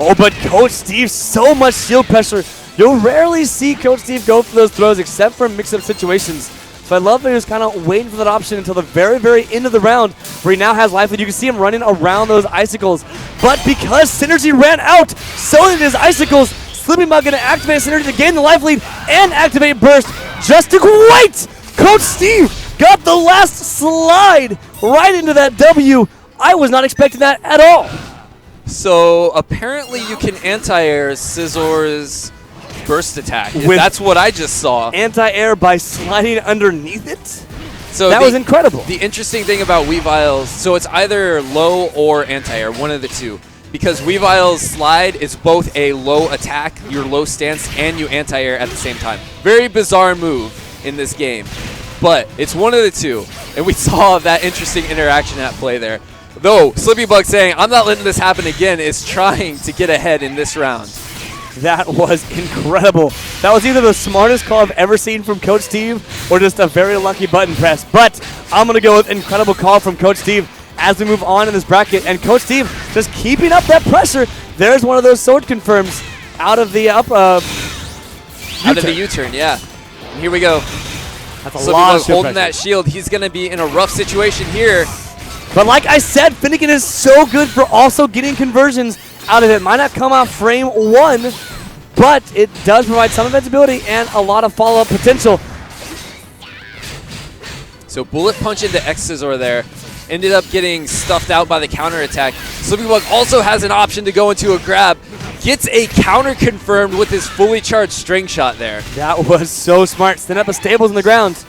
Oh, but Coach Steve, so much shield pressure. You'll rarely see Coach Steve go for those throws except for mix-up situations. So I love that he was kind of waiting for that option until the very, very end of the round where he now has life lead. You can see him running around those icicles. But because Synergy ran out, so did his icicles. Slipping Bug going to activate Synergy to gain the life lead and activate Burst just to quite. Coach Steve got the last slide right into that W. I was not expecting that at all. So apparently you can anti-air Scissor's burst attack. That's what I just saw. Anti-air by sliding underneath it? So that was incredible. The interesting thing about Weavile's, so it's either low or anti-air, one of the two. Because Weavile's slide is both a low attack, your low stance, and you anti-air at the same time. Very bizarre move in this game. But it's one of the two. And we saw that interesting interaction at play there. Though, Slippy Bug saying, I'm not letting this happen again, is trying to get ahead in this round. That was incredible. That was either the smartest call I've ever seen from Coach Steve or just a very lucky button press. But I'm going to go with incredible call from Coach Steve as we move on in this bracket. And Coach Steve just keeping up that pressure. There's one of those sword confirms out of the out of the U-turn, yeah. And here we go. That's a Slippy lot Bug of holding that shield. He's going to be in a rough situation here. But like I said, Finnegan is so good for also getting conversions out of it. Might not come off frame one, but it does provide some invincibility and a lot of follow-up potential. So bullet punch into X-Scissor there. Ended up getting stuffed out by the counter attack. Slippy Bug also has an option to go into a grab. Gets a counter confirmed with his fully charged string shot there. That was so smart. Stand up a stables on the ground.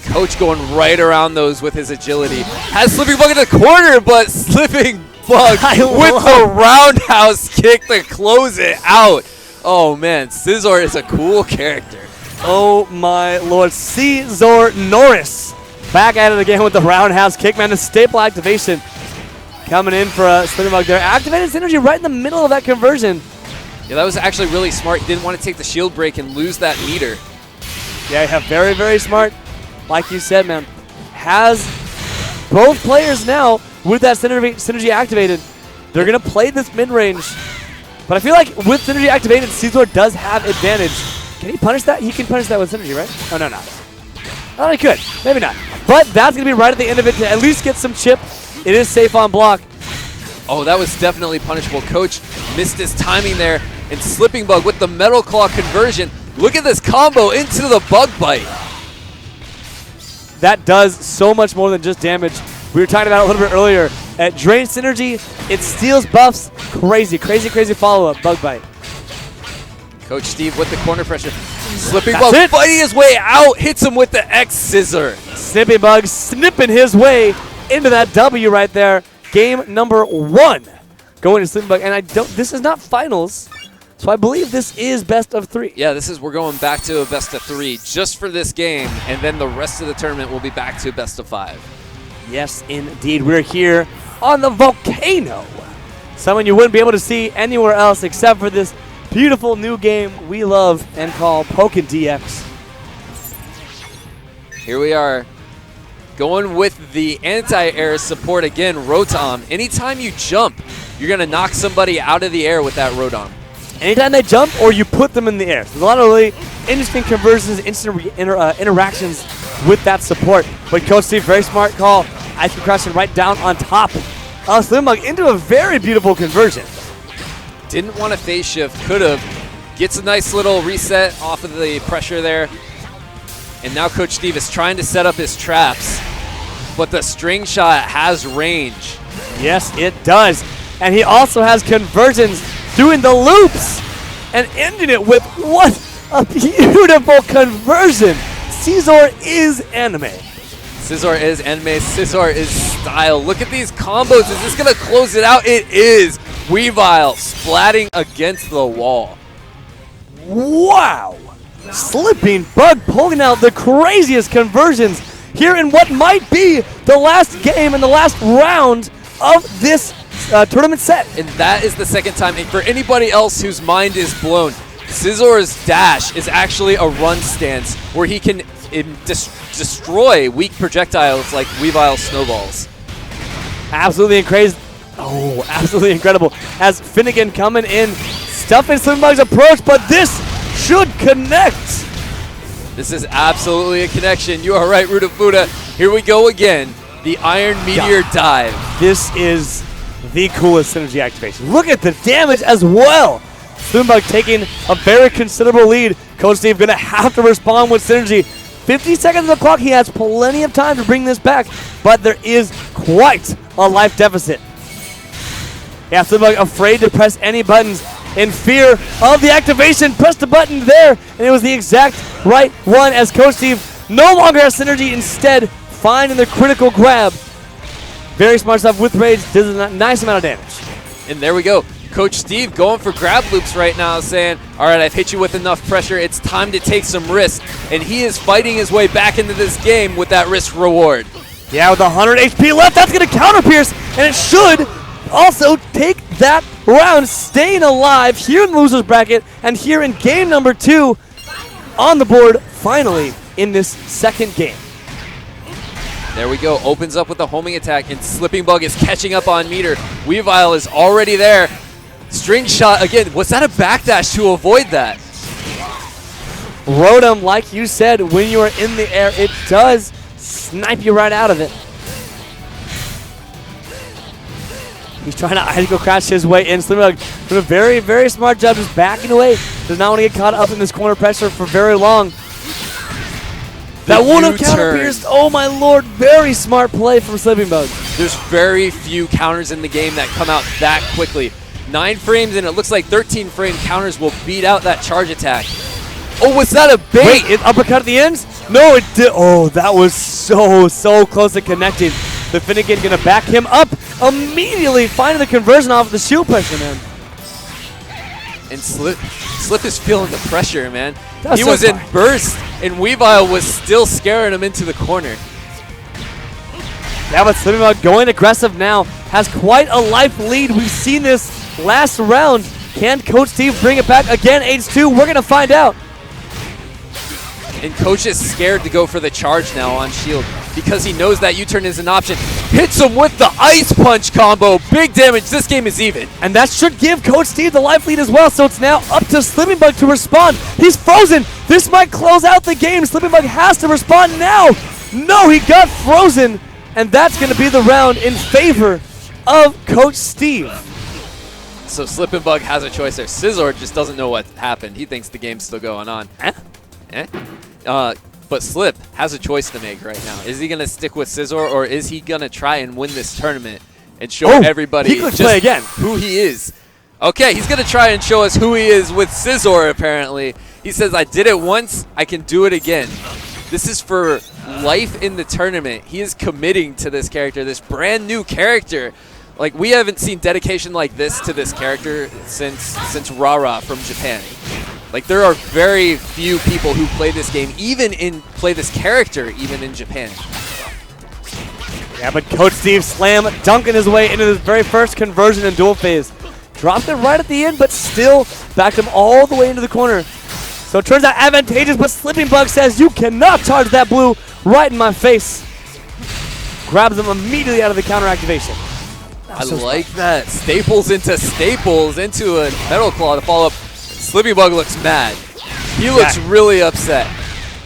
Coach going right around those with his agility. Has Slipping Bug in the corner, but Slipping Bug with the roundhouse kick to close it out. Oh man, Scizor is a cool character. Oh my lord, Scizor Norris. Back at it again with the roundhouse kick, man. The staple activation coming in for Slipping Bug there. Activated Synergy right in the middle of that conversion. Yeah, that was actually really smart. He didn't want to take the shield break and lose that meter. Yeah, very, very smart. Like you said, man, has both players now with that synergy activated. They're going to play this mid-range. But I feel like with synergy activated, Scizor does have advantage. Can he punish that? He can punish that with synergy, right? Oh, no, no. Oh, he could. Maybe not. But that's going to be right at the end of it to at least get some chip. It is safe on block. Oh, that was definitely punishable. Coach missed his timing there. And Slipping Bug with the Metal Claw conversion. Look at this combo into the Bug Bite. That does so much more than just damage. We were talking about it a little bit earlier. At Drain Synergy, it steals buffs. Crazy, crazy, crazy follow-up. Bug Bite. Coach Steve with the corner pressure. Slipping Bug fighting his way out. Hits him with the X-Scissor. Slipping Bug snipping his way into that W right there. Game number 1 going to Slipping Bug. And this is not finals. So I believe this is best of 3. Yeah, we're going back to a best of 3 just for this game, and then the rest of the tournament will be back to best of 5. Yes, indeed. We're here on the volcano. Someone you wouldn't be able to see anywhere else except for this beautiful new game we love and call Pokken DX. Here we are. Going with the anti-air support again, Rotom. Anytime you jump, you're going to knock somebody out of the air with that Rotom. Anytime they jump or you put them in the air. So a lot of really interesting conversions, instant interactions with that support. But Coach Steve, very smart call. Ice Cream crashing right down on top of Slipping Bug into a very beautiful conversion. Didn't want to phase shift, could have. Gets a nice little reset off of the pressure there. And now Coach Steve is trying to set up his traps. But the string shot has range. Yes, it does. And he also has conversions, doing the loops and ending it with what a beautiful conversion. Scizor is anime. Scizor is anime. Scizor is style. Look at these combos. Is this going to close it out? It is. Weavile splatting against the wall. Wow! Slipping Bug pulling out the craziest conversions here in what might be the last game and the last round of this tournament set. And that is the second time. And for anybody else whose mind is blown, Scissor's dash is actually a run stance where he can destroy weak projectiles like Weavile snowballs. Absolutely crazy. Oh, absolutely incredible. As Finnegan coming in, stuffing Slipping Bug's approach, but this should connect. This is absolutely a connection. You are right, Rudafuda. Here we go again. The Iron Meteor dive. This is the coolest synergy activation. Look at the damage as well. Slipping Bug taking a very considerable lead. Coach Steve going to have to respond with synergy. 50 seconds on the clock. He has plenty of time to bring this back, but there is quite a life deficit. Yeah, Slipping Bug afraid to press any buttons in fear of the activation. Press the button there, and it was the exact right one as Coach Steve no longer has synergy, instead finding the critical grab. Very smart stuff with rage, does a nice amount of damage. And there we go. Coach Steve going for grab loops right now, saying, all right, I've hit you with enough pressure. It's time to take some risks. And he is fighting his way back into this game with that risk reward. Yeah, with 100 HP left, that's going to counter Pierce, and it should also take that round, staying alive here in the loser's bracket and here in game number 2 on the board finally in this second game. There we go. Opens up with a homing attack, and Slipping Bug is catching up on meter. Weavile is already there. String shot again. Was that a backdash to avoid that? Rotom, like you said, when you are in the air, it does snipe you right out of it. He's trying to Ice Crash his way in. Slipping Bug doing a very, very smart job just backing away. Does not want to get caught up in this corner pressure for very long. That would have counter pierced. Oh my lord, very smart play from Slipping Bug. There's very few counters in the game that come out that quickly. 9 frames and it looks like 13 frame counters will beat out that charge attack. Oh, was that a bait? Wait, it uppercut at the ends? No, it did. Oh, that was so close to connecting. The Finnegan gonna back him up immediately, finding the conversion off of the shield pressure, man. And Slip is feeling the pressure, man. He so was in burst, and Weavile was still scaring him into the corner. Yeah, but Slipping Bug going aggressive now, has quite a life lead. We've seen this last round. Can Coach Steve bring it back again? H2, we're gonna find out. And Coach is scared to go for the charge now on shield because he knows that U-turn is an option. Hits him with the Ice Punch combo. Big damage. This game is even. And that should give Coach Steve the life lead as well, so it's now up to Slipping Bug to respond. He's frozen. This might close out the game. Slipping Bug has to respond now. No, he got frozen, and that's going to be the round in favor of Coach Steve. So Slipping Bug has a choice there. Scizor just doesn't know what happened. He thinks the game's still going on. But Slip has a choice to make right now. Is he going to stick with Scizor, or is he going to try and win this tournament and show everybody just who he is? Okay, he's going to try and show us who he is with Scizor, apparently. He says, I did it once, I can do it again. This is for life in the tournament. He is committing to this character, this brand new character. Like, we haven't seen dedication like this to this character since Rara from Japan. Like, there are very few people who play this game, play this character, even in Japan. Yeah, but Coach Steve slam dunking his way into his very first conversion in dual phase. Dropped it right at the end, but still backed him all the way into the corner. So it turns out advantageous, but Slipping Bug says, you cannot charge that blue right in my face. Grabs him immediately out of the counter activation. I like that. Staples into a Metal Claw to follow up. Slipping Bug looks mad. He looks really upset.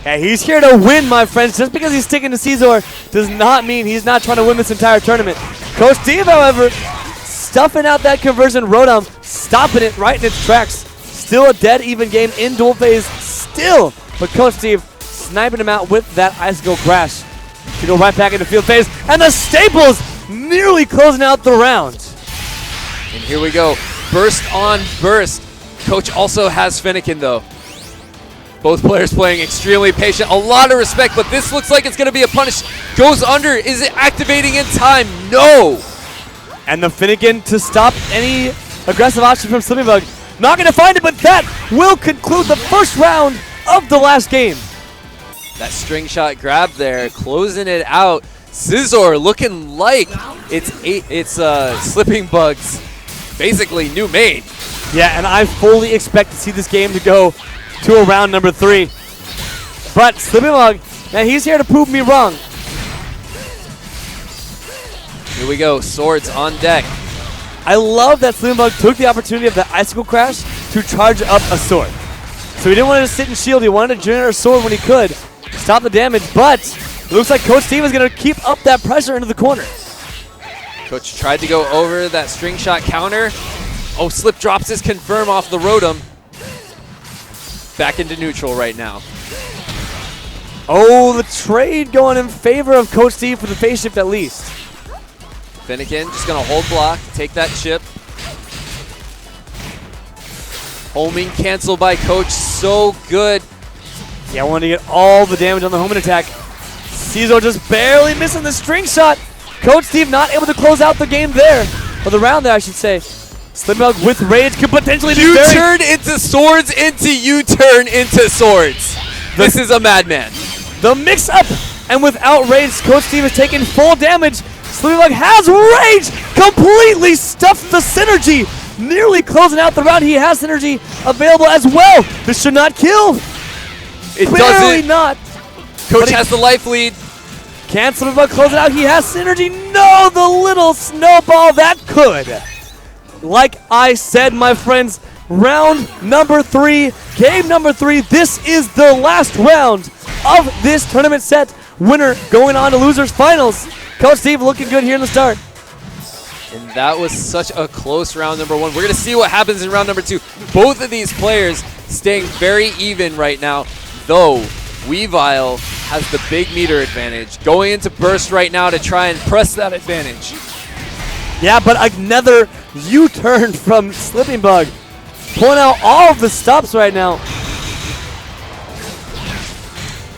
Yeah, he's here to win, my friends. Just because he's sticking to Scizor does not mean he's not trying to win this entire tournament. Coach Steve, however, stuffing out that conversion Rotom, stopping it right in its tracks. Still a dead even game in dual phase, still. But Coach Steve sniping him out with that Icicle Crash to go right back into field phase. And the Staples nearly closing out the round. And here we go. Burst on burst. Coach also has Finnegan, though. Both players playing extremely patient. A lot of respect, but this looks like it's going to be a punish. Goes under. Is it activating in time? No. And the Finnegan to stop any aggressive option from Slipping Bug. Not going to find it, but that will conclude the first round of the last game. That string shot grab there, closing it out. Scizor looking like it's Slipping Bug's basically new main. Yeah, and I fully expect to see this game to go to a round number 3. But Slipping Bug, man, he's here to prove me wrong. Here we go, swords on deck. I love that Slipping Bug took the opportunity of the Icicle Crash to charge up a sword. So he didn't want to sit and shield, he wanted to generate a sword when he could, stop the damage, but it looks like Coach Steve is going to keep up that pressure into the corner. Coach tried to go over that string shot counter. Oh, slip drops his confirm off the Rotom. Back into neutral right now. Oh, the trade going in favor of Coach Steve for the phase shift at least. Finnegan just going to hold block, take that chip. Homing cancel by Coach, so good. Yeah, I want to get all the damage on the homing attack. Scizor just barely missing the string shot. Coach Steve not able to close out the game there. Or the round there, I should say. Slipping Bug with rage could potentially be U-turn into swords into U-turn into swords. This is a madman. The mix-up, and without rage, Coach Steve is taking full damage. Slipping Bug has rage, completely stuffed the synergy. Nearly closing out the round. He has synergy available as well. This should not kill. It Barely doesn't. not. Coach has the life lead. Can Slipping Bug close it out? He has synergy. No, the little snowball that could. Like I said, my friends, round number 3, game number 3. This is the last round of this tournament set. Winner going on to losers finals. Coach Steve looking good here in the start. And that was such a close round number 1. We're going to see what happens in round number 2. Both of these players staying very even right now, though Weavile has the big meter advantage. Going into burst right now to try and press that advantage. Yeah, but another U-turn from Slipping Bug. Pulling out all of the stops right now.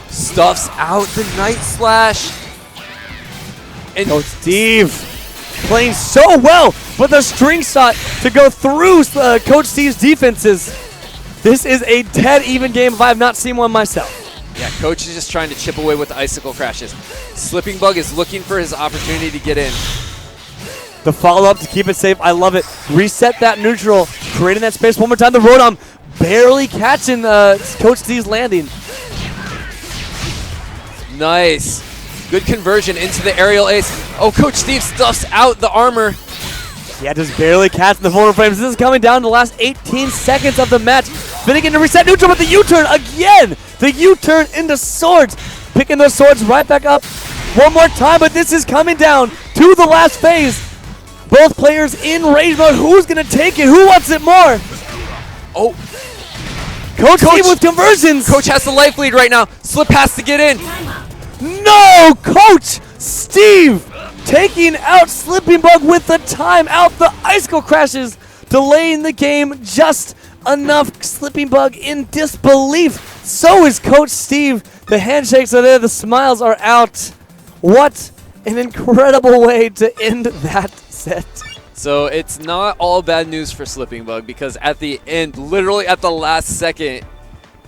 Stuffs out the Night Slash. And Coach Steve playing so well, but the string shot to go through Coach Steve's defenses. This is a dead even game if I have not seen one myself. yeah, Coach is just trying to chip away with the icicle crashes. Slipping Bug is looking for his opportunity to get in. The follow-up to keep it safe. I love it. Reset that neutral. Creating that space one more time. The Rotom barely catching Coach Steve's landing. Nice. Good conversion into the aerial ace. Oh, Coach Steve stuffs out the armor. Yeah, just barely catching the vulnerable frames. This is coming down to the last 18 seconds of the match. Finnegan to reset neutral with the U-turn again. The U-turn into swords. Picking those swords right back up one more time, but this is coming down to the last phase. Both players in rage mode. Who's going to take it? Who wants it more? Oh, Coach Steve with conversions. Coach has the life lead right now. Slip has to get in. No! Coach Steve taking out Slipping Bug with the timeout. The icicle crashes, delaying the game just enough. Slipping Bug in disbelief. So is Coach Steve. The handshakes are there. The smiles are out. What an incredible way to end that set. So it's not all bad news for Slipping Bug because at the end, literally at the last second,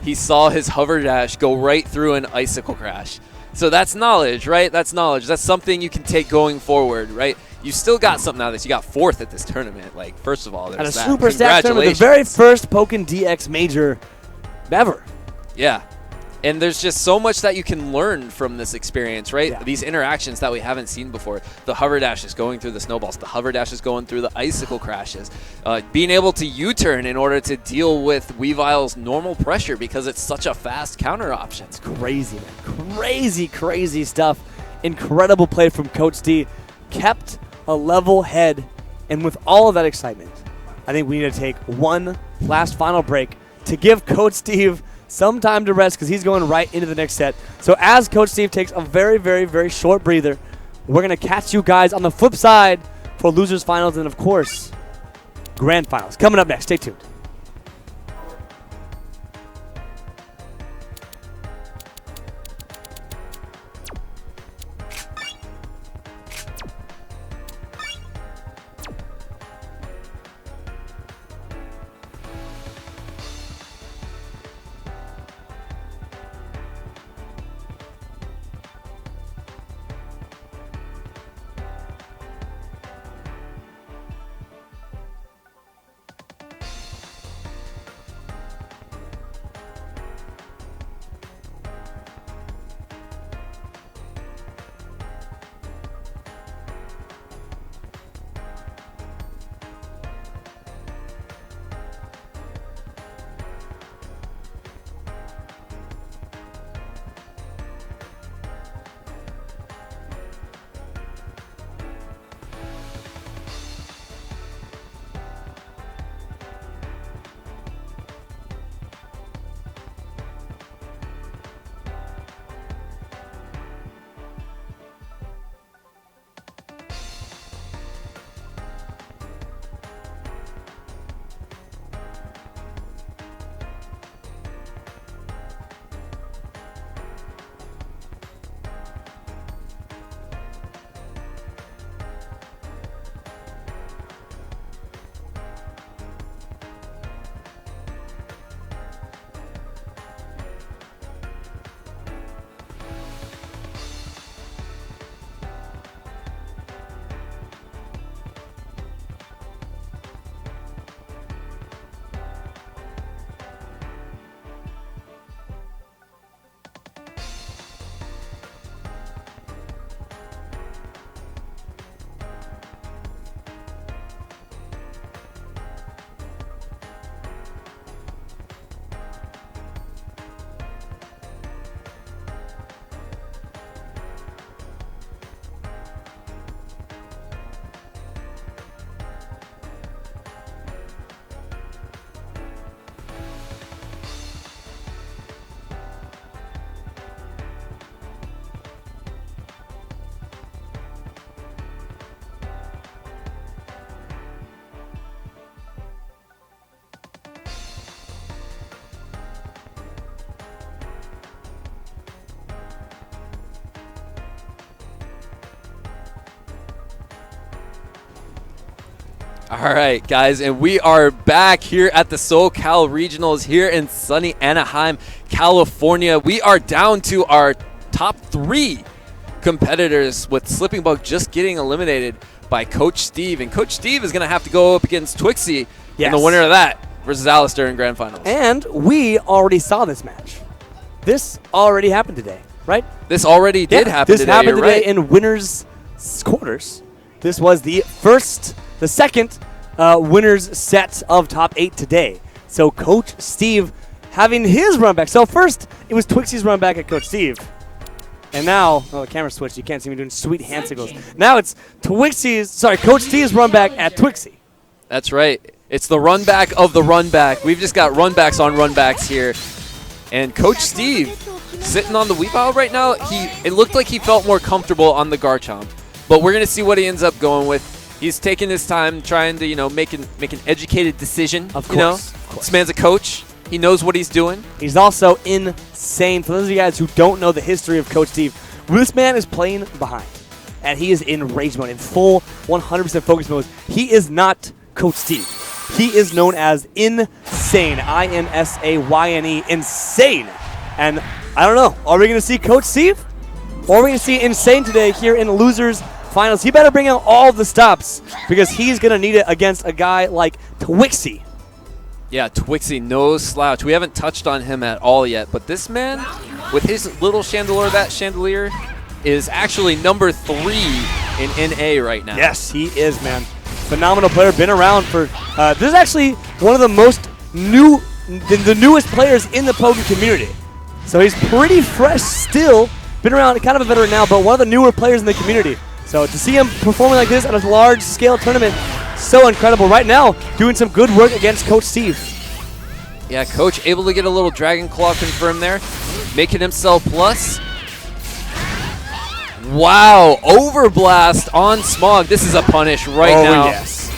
he saw his hover dash go right through an icicle crash. So that's knowledge, right? That's knowledge. That's something you can take going forward, right? You still got something out of this. You got 4th at this tournament. Like, first of all, At there's a that. super stack tournament, the very first Pokken DX major ever. Yeah. And there's just so much that you can learn from this experience, right? Yeah. These interactions that we haven't seen before. The hover dash is going through the snowballs. The hover dash is going through the icicle crashes. Being able to U-turn in order to deal with Weavile's normal pressure because it's such a fast counter option. It's crazy, man. Crazy, crazy stuff. Incredible play from Coach D. Kept a level head. And with all of that excitement, I think we need to take one last final break to give Coach Steve some time to rest because he's going right into the next set. So as Coach Steve takes a very, very, very short breather, we're going to catch you guys on the flip side for losers finals and, of course, grand finals. Coming up next. Stay tuned. All right, guys, and we are back here at the SoCal Regionals here in sunny Anaheim, California. We are down to our top 3 competitors, with Slipping Bug just getting eliminated by Coach Steve. And Coach Steve is going to have to go up against Twixie in the winner of that versus Alistair in Grand Finals. And we already saw this match. This already happened today, right? This already did happen today. This happened today right. in winners' quarters. This was the second winners set of top 8 today. So Coach Steve having his run back. So first, it was Twixie's run back at Coach Steve. And now, the camera switched. You can't see me doing sweet hand signals. Now it's Coach Steve's run back at Twixie. That's right. It's the run back of the run back. We've just got run backs on run backs here. And Coach Steve sitting on the Wii pile right now, it looked like he felt more comfortable on the Garchomp. But we're going to see what he ends up going with. He's taking his time trying to, make an educated decision. Of course. This man's a coach. He knows what he's doing. He's also insane. For those of you guys who don't know the history of Coach Steve, this man is playing behind. And he is in rage mode, in full 100% focus mode. He is not Coach Steve. He is known as Insane. I-N-S-A-Y-N-E. Insane. And I don't know. Are we going to see Coach Steve? Or are we going to see Insane today here in Losers Finals? He better bring out all the stops, because he's going to need it against a guy like Twixie. Yeah, Twixie, no slouch. We haven't touched on him at all yet, but this man, with his little chandelier, that chandelier, is actually number 3 in NA right now. Yes, he is, man. Phenomenal player, been around for, this is actually one of the the newest players in the Pokken community. So he's pretty fresh still, been around, kind of a veteran now, but one of the newer players in the community. So to see him performing like this at a large-scale tournament, so incredible. Right now, doing some good work against Coach Steve. Yeah, Coach able to get a little Dragon Claw confirmed there, making himself plus. Wow, Overblast on Smog. This is a punish right now. Oh, yes.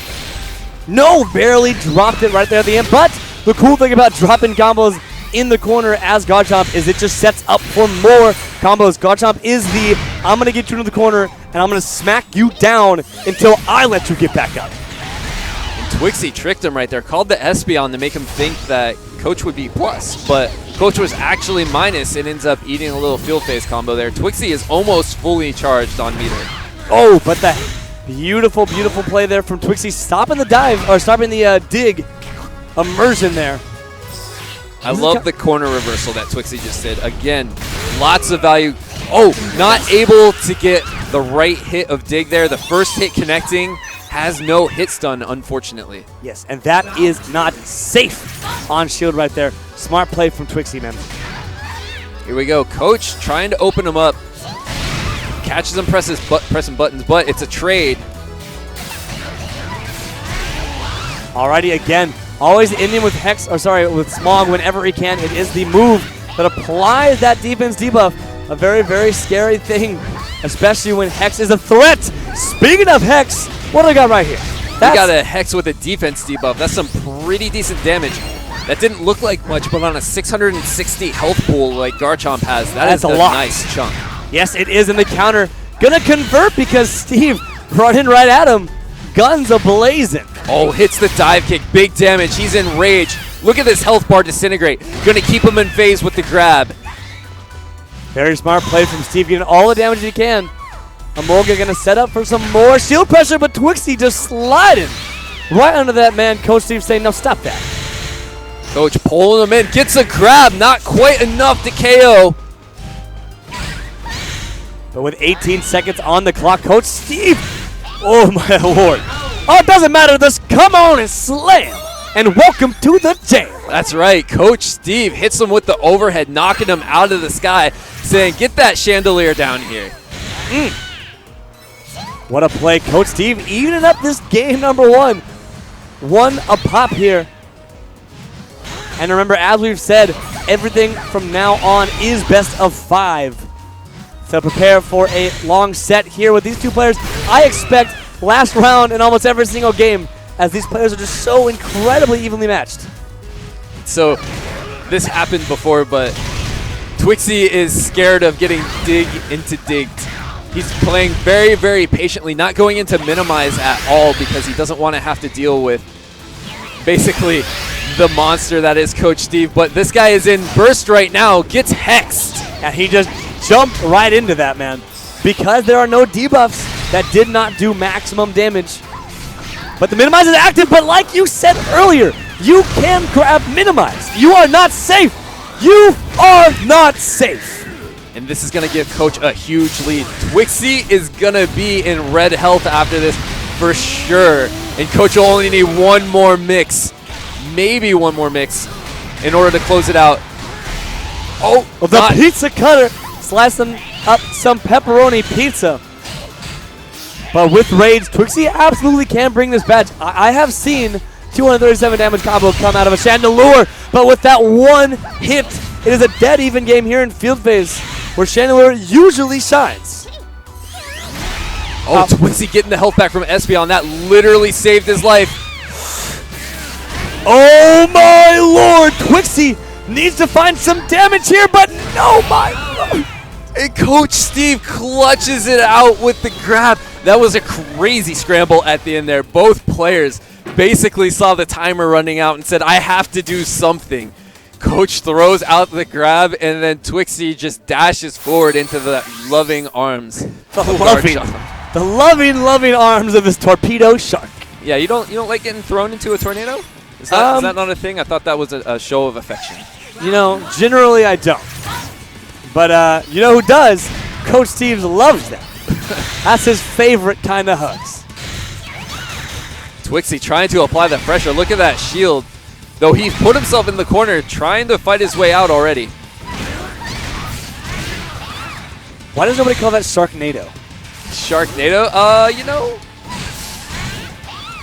No, barely dropped it right there at the end. But the cool thing about dropping combos in the corner as Garchomp is it just sets up for more combos. Garchomp is I'm going to get you into the corner, and I'm going to smack you down until I let you get back up. Twixie tricked him right there, called the Espeon to make him think that Coach would be plus, but Coach was actually minus and ends up eating a little field phase combo there. Twixie is almost fully charged on meter. Oh, but that beautiful, beautiful play there from Twixie, stopping the dive, or stopping the dig immersion there. I love the corner reversal that Twixie just did. Again, lots of value. Oh, not able to get the right hit of dig there. The first hit connecting. Has no hit stun, unfortunately. Yes, and that is not safe on shield right there. Smart play from Twixie, man. Here we go. Coach trying to open him up. Catches him pressing buttons, but it's a trade. Alrighty, again. Always ending with with Smog whenever he can. It is the move that applies that defense debuff. A very, very scary thing, especially when Hex is a threat. Speaking of Hex, what do we got right here? We got a Hex with a defense debuff. That's some pretty decent damage. That didn't look like much, but on a 660 health pool like Garchomp has, that's a lot. Nice chunk. Yes, it is in the counter. Gonna convert because Steve running right at him. Guns a-blazing. Oh, hits the dive kick. Big damage. He's in rage. Look at this health bar disintegrate. Gonna keep him in phase with the grab. Very smart play from Steve, getting all the damage he can. Amolga gonna set up for some more shield pressure, but Twixie just sliding right under that man. Coach Steve saying, no, stop that. Coach pulling him in, gets a grab, not quite enough to KO. But with 18 seconds on the clock, Coach Steve, oh my lord. Oh, it doesn't matter, just come on and slam. And welcome to the jam. That's right, Coach Steve hits him with the overhead, knocking him out of the sky, saying, get that chandelier down here. What a play. Coach Steve evening up this game number 1. 1 a pop here. And remember, as we've said, everything from now on is best of 5. So prepare for a long set here with these two players. I expect last round in almost every single game, as these players are just so incredibly evenly matched. So this happened before, but Twixie is scared of getting dig into digged. He's playing very, very patiently, not going into minimize at all because he doesn't want to have to deal with basically the monster that is Coach Steve. But this guy is in burst right now, gets hexed. And he just jumped right into that, man. Because there are no debuffs that did not do maximum damage. But the minimize is active, but like you said earlier, you can grab minimize. You are not safe. You are not safe. And this is going to give Coach a huge lead. Twixie is going to be in red health after this for sure. And Coach will only need one more mix, maybe one more mix, in order to close it out. Oh, well, the pizza cutter slicing up some pepperoni pizza. But with Rage, Twixie absolutely can bring this badge. I have seen 237 damage combo come out of a Chandelure, but with that one hit, it is a dead even game here in field phase, where Chandelure usually shines. Oh, Twixie getting the health back from Espeon. That literally saved his life. Oh my lord, Twixie needs to find some damage here, but no, my lord. And Coach Steve clutches it out with the grab. That was a crazy scramble at the end there. Both players basically saw the timer running out and said, I have to do something. Coach throws out the grab, and then Twixie just dashes forward into the loving arms. The loving arms of this torpedo shark. Yeah, you don't like getting thrown into a tornado? Is that not a thing? I thought that was a show of affection. You know, generally I don't. But you know who does? Coach Steve loves that. That's his favorite kind of hugs. Twixie trying to apply the pressure. Look at that shield. Though he put himself in the corner, trying to fight his way out already. Why does nobody call that Sharknado? Sharknado? You know,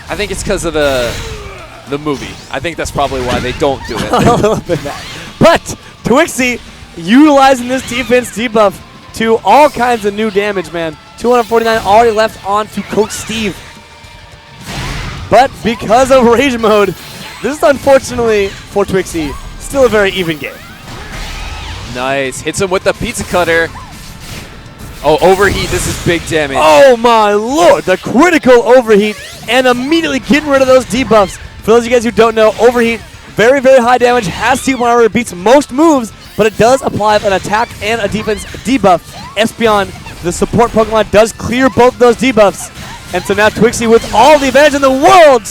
I think it's because of the movie. I think that's probably why they don't do it. A little bit that. But Twixie utilizing this defense debuff to all kinds of new damage, man. 249 already left on to Coach Steve. But because of Rage Mode, this is unfortunately for Twixie still a very even game. Nice. Hits him with the pizza cutter. Oh, overheat. This is big damage. Oh my lord. The critical overheat and immediately getting rid of those debuffs. For those of you guys who don't know, overheat, very, very high damage. Has to whenever it beats most moves, but it does apply an attack and a defense debuff. Espeon, the support Pokemon, does clear both of those debuffs. And so now Twixie with all the advantage in the world.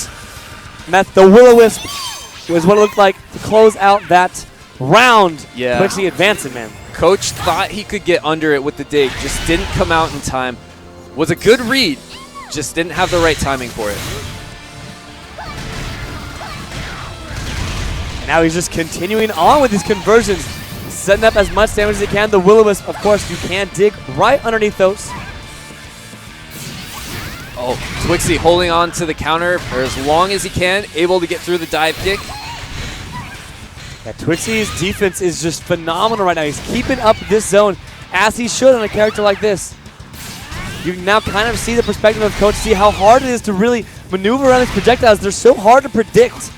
And that's the Will-O-Wisp was what it looked like to close out that round. Yeah. Twixie advancing, man. Coach thought he could get under it with the dig. Just didn't come out in time. Was a good read. Just didn't have the right timing for it. And now he's just continuing on with these conversions. Setting up as much damage as he can. The Will-O-Wisp, of course, you can dig right underneath those. Oh, Twixie holding on to the counter for as long as he can, able to get through the dive kick. Yeah, Twixie's defense is just phenomenal right now. He's keeping up this zone as he should on a character like this. You can now kind of see the perspective of Coach, see how hard it is to really maneuver around his projectiles. They're so hard to predict.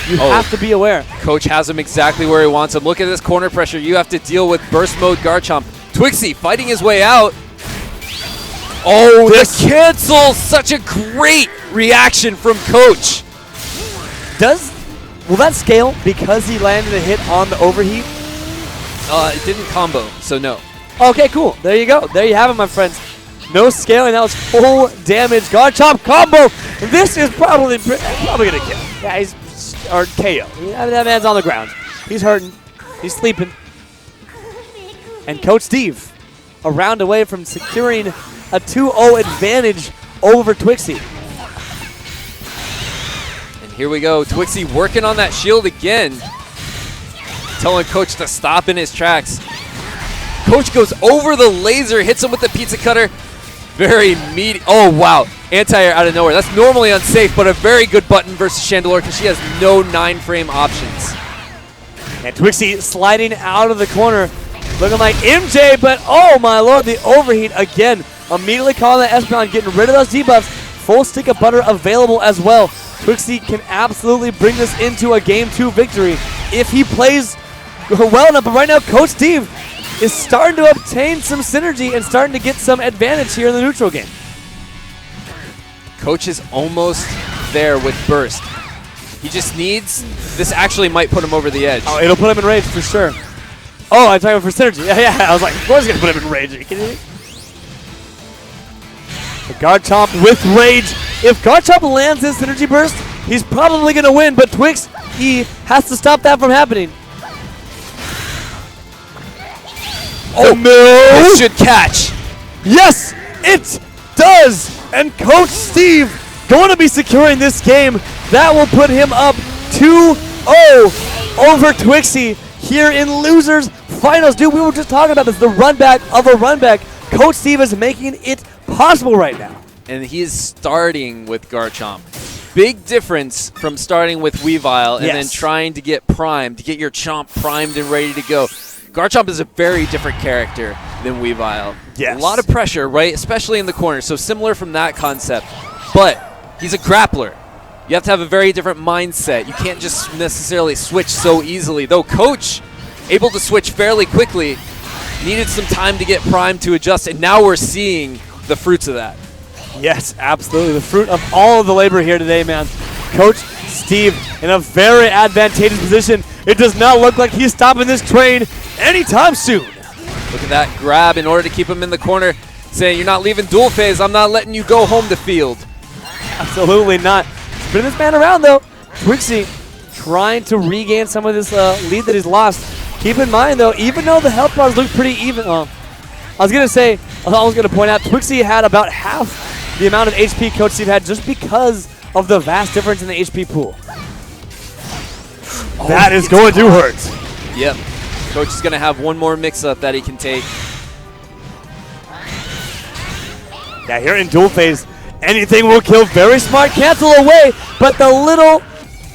You have to be aware. Coach has him exactly where he wants him. Look at this corner pressure. You have to deal with burst mode Garchomp. Twixie fighting his way out. Oh, the cancel! Such a great reaction from Coach. Will that scale because he landed a hit on the overheat? It didn't combo, so no. Okay, cool. There you go. There you have it, my friends. No scaling. That was full damage. Garchomp combo. This is probably gonna kill. Yeah, he's or KO. Yeah, that man's on the ground. He's hurting. He's sleeping. And Coach Steve, a round away from securing a 2-0 advantage over Twixie. And here we go. Twixie working on that shield again. Telling Coach to stop in his tracks. Coach goes over the laser, hits him with the pizza cutter. Very meaty. Oh, wow. Anti-air out of nowhere. That's normally unsafe, but a very good button versus Chandelure because she has no 9-frame options. And Twixie sliding out of the corner. Looking like MJ, but oh my lord, the overheat again. Immediately calling that Espeon, getting rid of those debuffs. Full stick of butter available as well. Twixie can absolutely bring this into a Game 2 victory if he plays well enough. But right now, Coach Steve is starting to obtain some synergy and starting to get some advantage here in the neutral game. Coach is almost there with burst. He just needs, this actually might put him over the edge. Oh, it'll put him in rage for sure. Oh, I'm talking about for synergy. Yeah, I was like, of course he's going to put him in rage. Are you kidding me? The Garchomp with rage. If Garchomp lands his synergy burst, he's probably going to win, but Twix, he has to stop that from happening. Oh, no! This should catch. Yes, it does! And Coach Steve going to be securing this game. That will put him up 2-0 over Twixie here in losers finals. Dude, we were just talking about this, the run back of a run back. Coach Steve is making it possible right now. And he is starting with Garchomp. Big difference from starting with Weavile and then trying to get primed, to get your Chomp primed and ready to go. Garchomp is a very different character than Weavile. Yes. A lot of pressure, right? Especially in the corner. So similar from that concept. But he's a grappler. You have to have a very different mindset. You can't just necessarily switch so easily. Though Coach, able to switch fairly quickly, needed some time to get primed to adjust, and now we're seeing the fruits of that. Yes, absolutely. The fruit of all of the labor here today, man. Coach Steve in a very advantageous position. It does not look like he's stopping this train anytime soon. Look at that grab in order to keep him in the corner, saying, you're not leaving dual phase, I'm not letting you go home to field. Absolutely not. Spinning this man around, though. Twixie trying to regain some of this lead that he's lost. Keep in mind, though, even though the health bars look pretty even, I was going to point out, Twixie had about half the amount of HP Coach Steve had just because of the vast difference in the HP pool. Oh, that is going to hurt. Yep. Coach is going to have one more mix-up that he can take. Yeah, here in dual phase, anything will kill. Very smart cancel away, but the little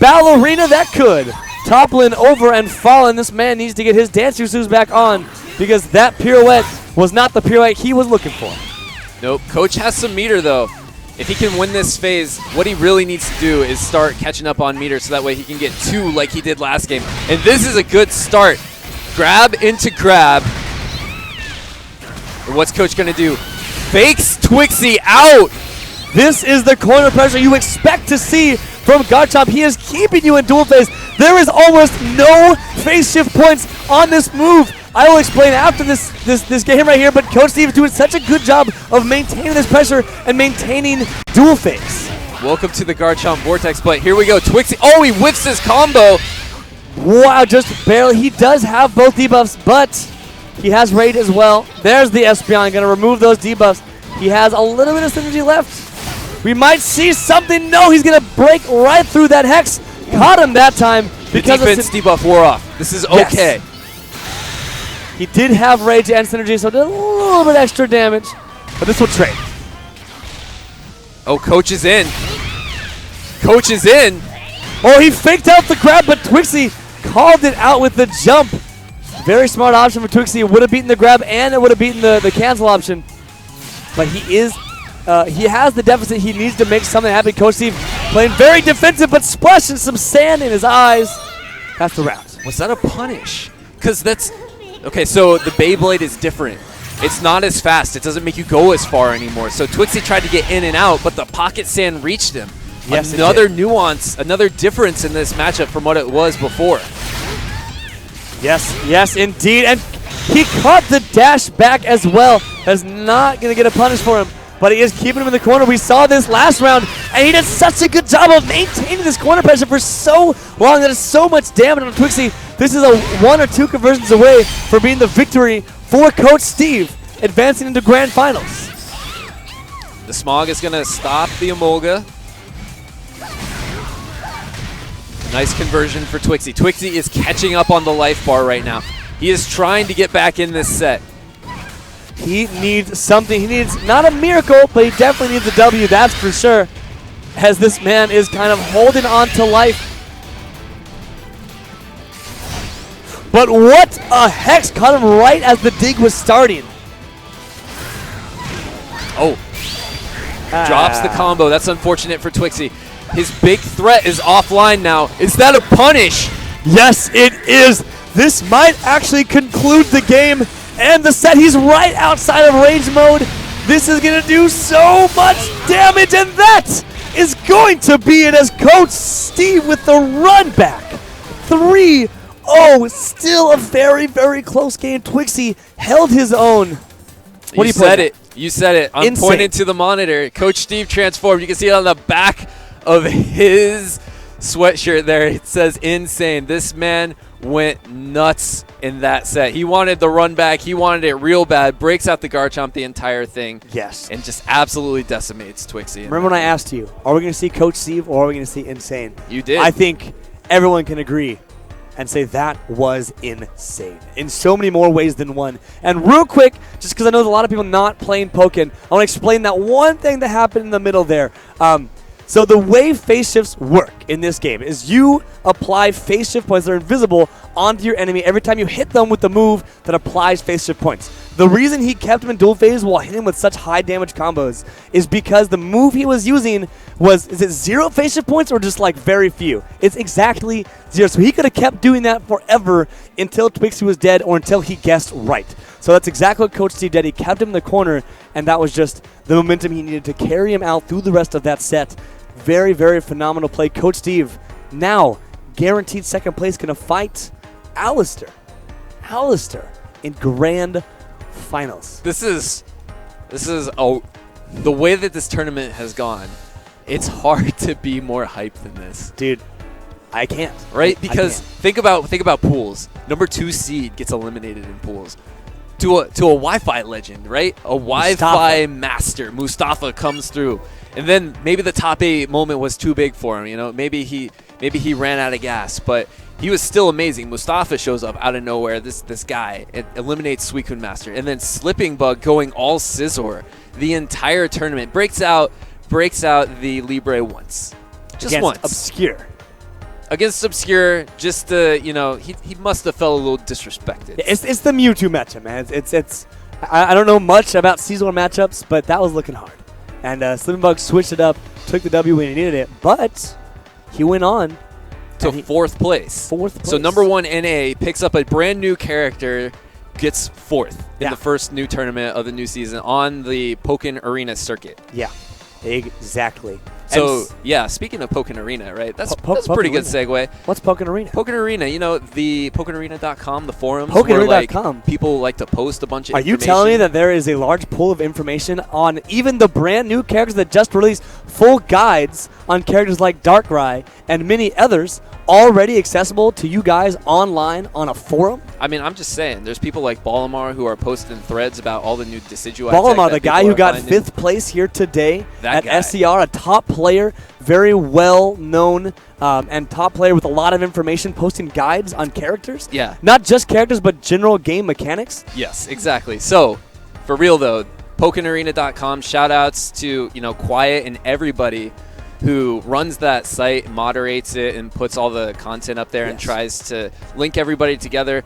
ballerina that could toppling over and falling. This man needs to get his dance shoes back on because that pirouette was not the pirouette he was looking for. Nope. Coach has some meter, though. If he can win this phase, what he really needs to do is start catching up on meter so that way he can get 2 like he did last game. And this is a good start. Grab into grab. And what's Coach going to do? Fakes Twixie out. This is the corner pressure you expect to see from Garchomp. He is keeping you in dual phase. There is almost no phase shift points on this move. I will explain after this game right here, but Coach Steve is doing such a good job of maintaining this pressure and maintaining dual phase. Welcome to the Garchomp Vortex, but here we go. Twixie, oh, he whiffs his combo. Wow, just barely. He does have both debuffs, but he has Raid as well. There's the Espeon, going to remove those debuffs. He has a little bit of synergy left. We might see something. No, he's going to break right through that Hex. Caught him that time. The defense debuff wore off. This is okay. Yes. He did have Rage and Synergy, so did a little bit extra damage. But this will trade. Oh, Coach is in. Coach is in. Oh, he faked out the grab, but Twixie called it out with the jump. Very smart option for Twixie. It would have beaten the grab, and it would have beaten the cancel option. But he has the deficit. He needs to make something happen. Coach Steve playing very defensive, but splashing some sand in his eyes. That's the route. Was that a punish? Because that's... Okay, so the Beyblade is different. It's not as fast. It doesn't make you go as far anymore. So Twixie tried to get in and out, but the pocket sand reached him. Yes, another nuance, another difference in this matchup from what it was before. Yes, indeed. And he caught the dash back as well. That's not going to get a punish for him, but he is keeping him in the corner. We saw this last round, and he did such a good job of maintaining this corner pressure for so long. That is so much damage on Twixie. This is a 1 or 2 conversions away for being the victory for Coach Steve, advancing into Grand Finals. The Smog is going to stop the Emolga. Nice conversion for Twixie. Twixie is catching up on the life bar right now. He is trying to get back in this set. He needs something. He needs not a miracle, but he definitely needs a W, that's for sure, as this man is kind of holding on to life. But what a Hex caught him right as the dig was starting. Oh. Drops the combo. That's unfortunate for Twixie. His big threat is offline now. Is that a punish? Yes, it is. This might actually conclude the game And the set, he's right outside of range mode. This is going to do so much damage, and that is going to be it as Coach Steve with the run back. 3-0, still a very, very close game. Twixie held his own. What You said it. You said it. I'm pointing to the monitor. Coach Steve transformed. You can see it on the back of his sweatshirt there. It says insane. This man went nuts in that set. He wanted the run back. He wanted it real bad. Breaks out the Garchomp the entire thing. Yes. And just absolutely decimates Twixie. Remember when I asked you, are we going to see Coach Steve or are we going to see insane? You did. I think everyone can agree and say that was insane in so many more ways than one. And real quick, just because I know there's a lot of people not playing Pokken, I want to explain that one thing that happened in the middle there. So the way phase shifts work in this game is you apply phase shift points that are invisible onto your enemy every time you hit them with the move that applies phase shift points. The reason he kept him in dual phase while hitting him with such high damage combos is because the move he was using was, is it 0 phase shift points or just like very few? It's exactly 0. So he could have kept doing that forever until Twixie was dead or until he guessed right. So that's exactly what Coach Steve did. He kept him in the corner, and that was just the momentum he needed to carry him out through the rest of that set. Very, very phenomenal play. Coach Steve, now guaranteed second place, going to fight Alistair in grand finals. This is the way that this tournament has gone. It's hard to be more hyped than this, dude. I can't. Right? Because think about pools. Number 2 seed gets eliminated in pools. To a Wi-Fi legend, right? A Wi-Fi master, Mustafa, comes through. And then maybe the top 8 moment was too big for him, you know? Maybe he ran out of gas, but he was still amazing. Mustafa shows up out of nowhere, this guy, and eliminates Suicune Master. And then Slipping Bug going all Scizor the entire tournament. Breaks out the Libre once. Just once. Obscure. Against Obscure, just he must have felt a little disrespected. It's the Mewtwo matchup, man. I don't know much about seasonal matchups, but that was looking hard. And Slipping Bug switched it up, took the W when he needed it, but he went on to 4th place. 4th place. So number 1 NA picks up a brand new character, gets 4th in the first new tournament of the new season on the Pokken Arena circuit. Yeah, exactly. So, yeah, speaking of Pokken Arena, right? That's a pretty good segue. What's Pokken Arena? Pokken Arena, the PokkenArena.com, the forums PokkenArena.com. People like to post a bunch of information. Are you telling me that there is a large pool of information on even the brand new characters that just released full guides on characters like Darkrai and many others already accessible to you guys online on a forum? I mean, I'm just saying, there's people like Balamar who are posting threads about all the new Decidueye. Balamar, the guy who got 5th place here today at guy. SCR, a top player, very well known, and top player with a lot of information, posting guides on characters. Yeah. Not just characters, but general game mechanics. Yes, exactly. So, for real though, PokkenArena.com, shout outs to, Quiet and everybody who runs that site, moderates it, and puts all the content up there and tries to link everybody together.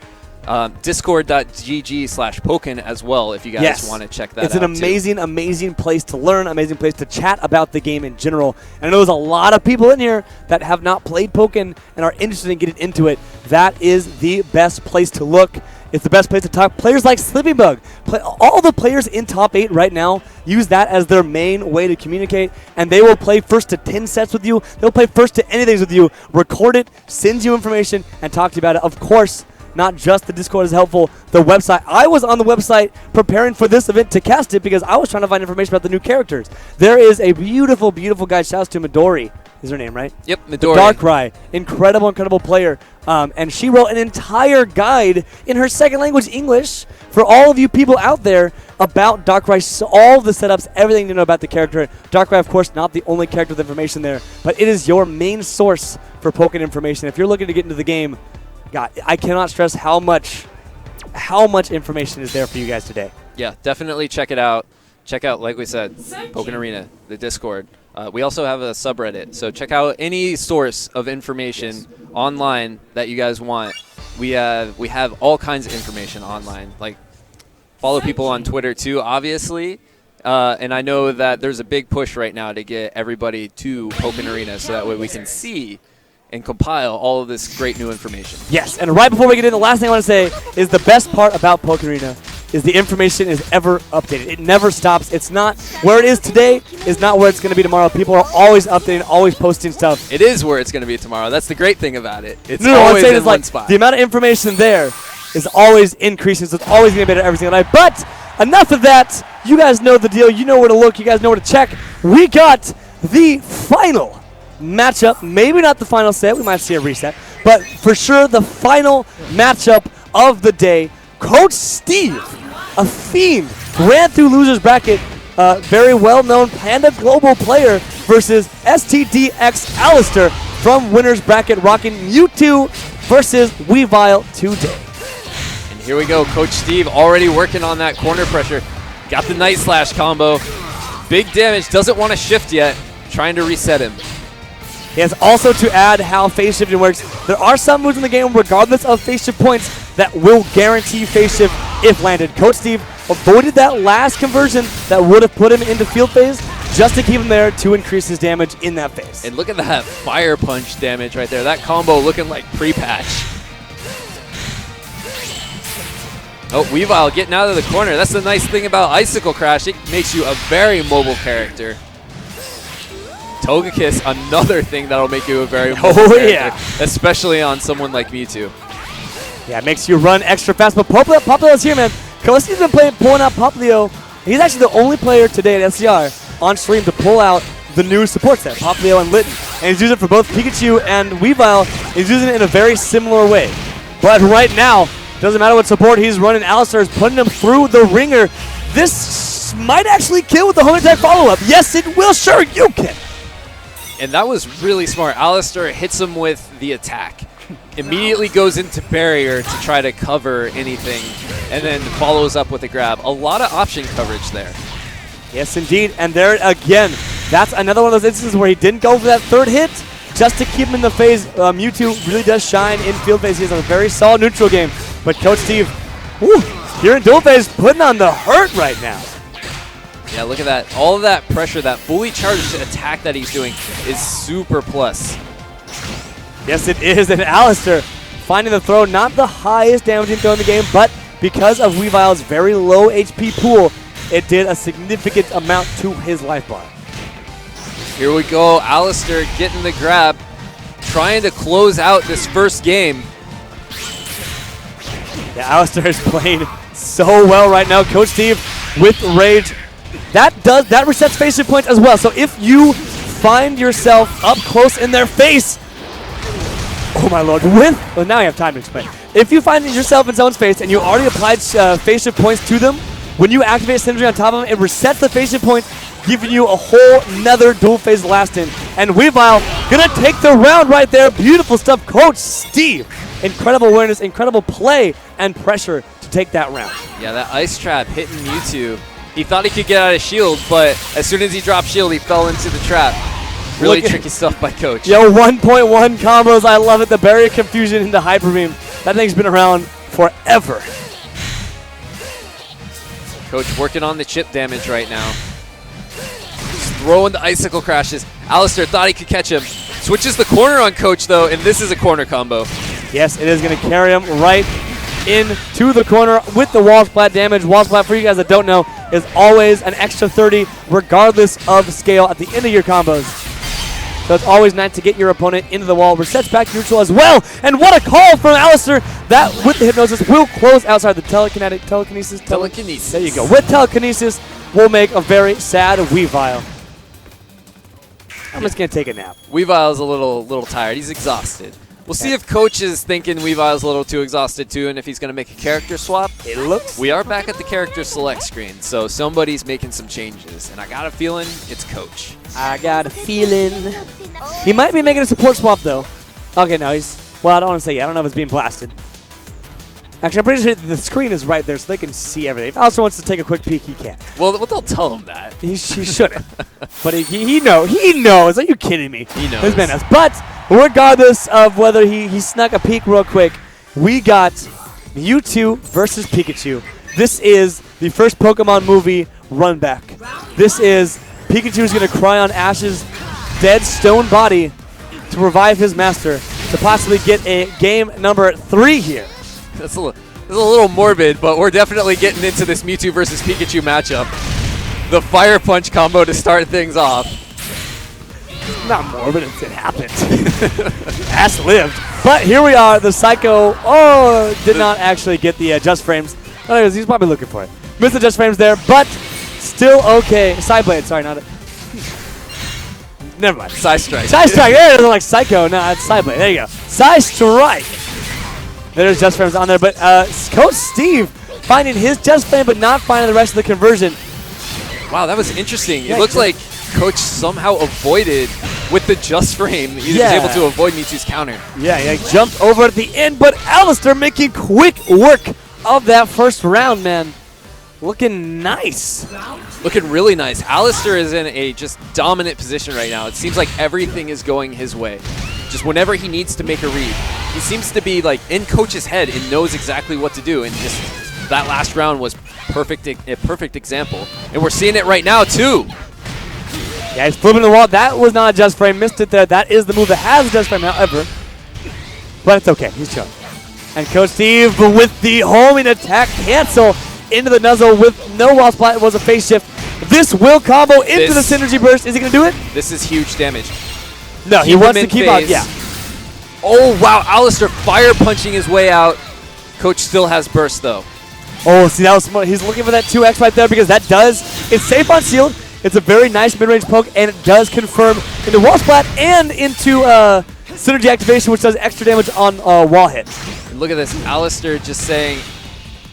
Discord.gg/Pokken as well if you guys want to check that out. It's an amazing place to learn, amazing place to chat about the game in general. And I know there's a lot of people in here that have not played Pokken and are interested in getting into it. That is the best place to look. It's the best place to talk. Players like Slipping Bug, all the players in top 8 right now use that as their main way to communicate, and they will play first to 10 sets with you. They'll play first to anything with you, record it, send you information, and talk to you about it. Of course, not just the Discord is helpful. The website. I was on the website preparing for this event to cast it because I was trying to find information about the new characters. There is a beautiful guide. Shouts to Midori. Is her name, right? Yep, Midori. Darkrai. Incredible player. And she wrote an entire guide in her second language, English, for all of you people out there about Darkrai, all the setups, everything to know about the character. Darkrai, of course, not the only character with information there, but it is your main source for Pokken information. If you're looking to get into the game, God, I cannot stress how much information is there for you guys today. Yeah, definitely check it out. Check out, like we said, Pokken Arena, the Discord. We also have a subreddit, so check out any source of information online that you guys want. We have all kinds of information online. Like, follow people on Twitter too, obviously. And I know that there's a big push right now to get everybody to Pokken Arena, so that way we can see and compile all of this great new information. Yes, and right before we get in, the last thing I want to say is the best part about Pokken Arena is the information is ever updated. It never stops. It's not where it is today is not where it's going to be tomorrow. People are always updating, always posting stuff. It is where it's going to be tomorrow. That's the great thing about it. It's No, what I'm always saying in is one like spot. the amount of information there is always increasing, so it's always going to be better every single night. But enough of that. You guys know the deal. You know where to look. You guys know where to check. We got the final matchup. Maybe not the final set. We might see a reset. But for sure, the final matchup of the day. Coach Steve, a fiend, ran through loser's bracket. Very well-known Panda Global player versus STDX Alistair from winner's bracket, rocking Mewtwo versus Weavile today. And here we go. Coach Steve already working on that corner pressure. Got the Night Slash combo. Big damage. Doesn't want to shift yet. Trying to reset him. He has also to add how phase shifting works. There are some moves in the game, regardless of phase shift points, that will guarantee phase shift if landed. Coach Steve avoided that last conversion that would have put him into field phase just to keep him there to increase his damage in that phase. And look at that fire punch damage right there. That combo looking like pre-patch. Oh, Weavile getting out of the corner. That's the nice thing about Icicle Crash. It makes you a very mobile character. Togekiss, another thing that'll make you a very mobile character, yeah. especially on someone like Mewtwo. Yeah, it makes you run extra fast. But Poplio's here, man. Kaliski's been pulling out Poplio. He's actually the only player today at SCR on stream to pull out the new support set, Poplio and Litten. And he's using it for both Pikachu and Weavile. He's using it in a very similar way. But right now, doesn't matter what support he's running, Alistair is putting him through the ringer. This might actually kill with the home attack follow-up. Yes, it will. Sure, you can. And that was really smart. Alistair hits him with the attack. Immediately goes into barrier to try to cover anything, and then follows up with a grab. A lot of option coverage there. Yes, indeed. And there again, that's another one of those instances where he didn't go for that third hit just to keep him in the phase. Mewtwo really does shine in field phase. He has a very solid neutral game. But Coach Steve, here in dual phase, putting on the hurt right now. Yeah, look at that. All of that pressure, that fully charged attack that he's doing is super plus. Yes, it is. And Alistair finding the throw, not the highest damaging throw in the game, but because of Weavile's very low HP pool, it did a significant amount to his life bar. Here we go. Alistair getting the grab, trying to close out this first game. Yeah, Alistair is playing so well right now. Coach Steve with rage. That resets phase shift points as well. So if you find yourself up close in their face, oh my lord, well now you have time to explain. If you find yourself in someone's face and you already applied phase shift points to them, when you activate Synergy on top of them, it resets the phase shift points, giving you a whole nother dual phase last in. And Weavile gonna take the round right there. Beautiful stuff, Coach Steve. Incredible awareness, incredible play, and pressure to take that round. Yeah, that ice trap hitting Mewtwo. He thought he could get out of shield, but as soon as he dropped shield, he fell into the trap. Really tricky stuff by Coach. Yo, 1.1 combos. I love it. The barrier confusion into Hyper Beam. That thing's been around forever. Coach working on the chip damage right now. Just throwing the icicle crashes. Alistair thought he could catch him. Switches the corner on Coach, though, and this is a corner combo. Yes, it is going to carry him right into the corner with the wall splat damage. Wall splat, for you guys that don't know, is always an extra 30 regardless of scale at the end of your combos. So it's always nice to get your opponent into the wall. Resets back neutral as well. And what a call from Alistair. That, with the hypnosis, will close outside the telekinesis. There you go. With telekinesis, we'll make a very sad Weavile. I'm just going to take a nap. Weavile's a little tired. He's exhausted. We'll see if Coach is thinking Weavile's a little too exhausted too, and if he's going to make a character swap. It looks. We are back at the character select screen, so somebody's making some changes, and I got a feeling it's Coach. I got a feeling. He might be making a support swap, though. Okay, no, he's... Well, I don't want to say yet. I don't know if it's being blasted. Actually, I'm pretty sure the screen is right there, so they can see everything. If Alistair wants to take a quick peek, he can. Well, they'll tell him that. He shouldn't. But he knows. Are you kidding me? He knows. This man knows. But regardless of whether he snuck a peek real quick, we got Mewtwo versus Pikachu. This is the first Pokemon movie run back. This is Pikachu's going to cry on Ash's dead stone body to revive his master to possibly get a game number 3 here. That's a is a little morbid, but we're definitely getting into this Mewtwo versus Pikachu matchup. The Fire Punch combo to start things off. Not morbid, it happened. Ass lived. But here we are, the Psycho, did not actually get the Just Frames. Anyways, he's probably looking for it. Missed the Just Frames there, but still okay. Side Blade, sorry, not it. Never mind. Side Strike. Side Strike, yeah, it's like Psycho. No, it's Side Blade. There you go. Side Strike. There's Just Frames on there, but Coach Steve finding his Just Frame, but not finding the rest of the conversion. Wow, that was interesting. Yeah, it looks like Coach somehow avoided with the Just Frame. He was able to avoid Mewtwo's counter. Yeah, he jumped over at the end, but Alistair making quick work of that first round, man. Looking nice. Looking really nice. Alistair is in a just dominant position right now. It seems like everything is going his way. Just whenever he needs to make a read, he seems to be like in Coach's head and knows exactly what to do. And just that last round was a perfect example. And we're seeing it right now too. Yeah, he's flipping the wall. That was not a Just Frame. Missed it there. That is the move that has a Just Frame, however. But it's okay. He's chilling. And Coach Steve with the homing attack cancel into the nuzzle with no wall splat. It was a face shift. This will combo into the synergy burst. Is he going to do it? This is huge damage. No, he wants to keep out. Yeah. Oh, wow. Alistair fire punching his way out. Coach still has burst, though. Oh, see, that was smart. He's looking for that 2x right there because that does. It's safe on shield. It's a very nice mid-range poke, and it does confirm into wall splat and into synergy activation, which does extra damage on wall hit. And look at this. Alistair just saying,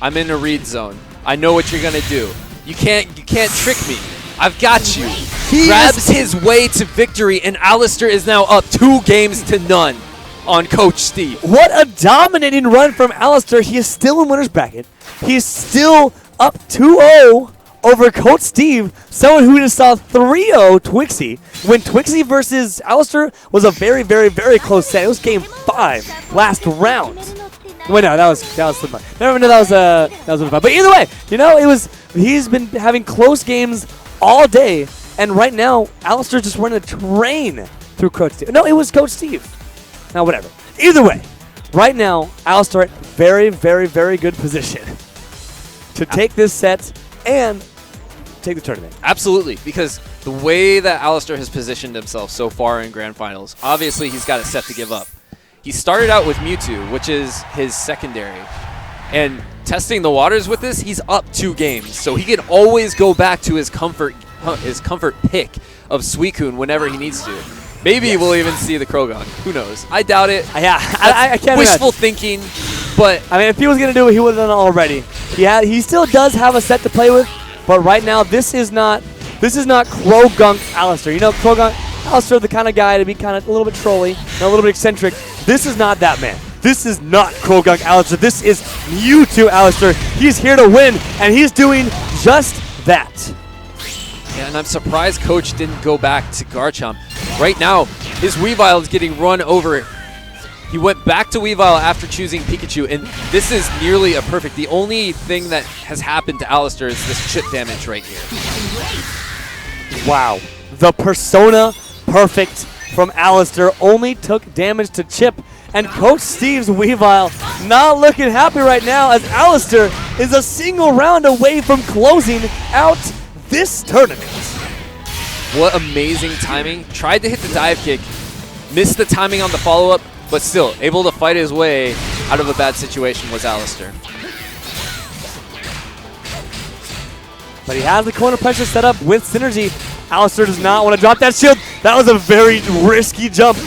I'm in a read zone. I know what you're going to do. You can't trick me. I've got you. He grabs his way to victory, and Alistair is now up 2-0 on Coach Steve. What a dominating run from Alistair. He is still in winner's bracket. He's still up 2-0 over Coach Steve, someone who just saw 3-0 Twixie. When Twixie versus Alistair was a very, very, very close set. It was game 5 last round. Wait, no, that was Slipknot. Never knew that was Slipknot. But either way, you know, he's been having close games all day, and right now, Alistair's just running a train through Coach Steve. No, it was Coach Steve. Now, whatever. Either way, right now, Alistair at very, very, very good position to take this set and take the tournament. Absolutely, because the way that Alistair has positioned himself so far in Grand Finals, obviously he's got a set to give up. He started out with Mewtwo, which is his secondary. And testing the waters with this, he's up 2 games. So he can always go back to his comfort pick of Suicune whenever he needs to. Maybe we'll even see the Krogan. Who knows? I doubt it. Yeah, I can't wishful thinking, but I mean, if he was going to do it, he would have done it already. He still does have a set to play with, but right now this is not Krogunk Alistair. You know, Krogunk Alistair, the kind of guy to be kind of a little bit trolly and a little bit eccentric. This is not that man. This is not Krogunk Alistair. This is Mewtwo Alistair. He's here to win, and he's doing just that. Yeah, and I'm surprised Coach didn't go back to Garchomp. Right now, his Weavile is getting run over. He went back to Weavile after choosing Pikachu, and this is nearly a perfect. The only thing that has happened to Alistair is this chip damage right here. Wow. The Persona Perfect from Alistair only took damage to chip, and Coach Steve's Weavile not looking happy right now as Alistair is a single round away from closing out this tournament. What amazing timing. Tried to hit the dive kick, missed the timing on the follow-up, but still able to fight his way out of a bad situation was Alistair. But he has the corner pressure set up with synergy. Alistair does not want to drop that shield. That was a very risky jump.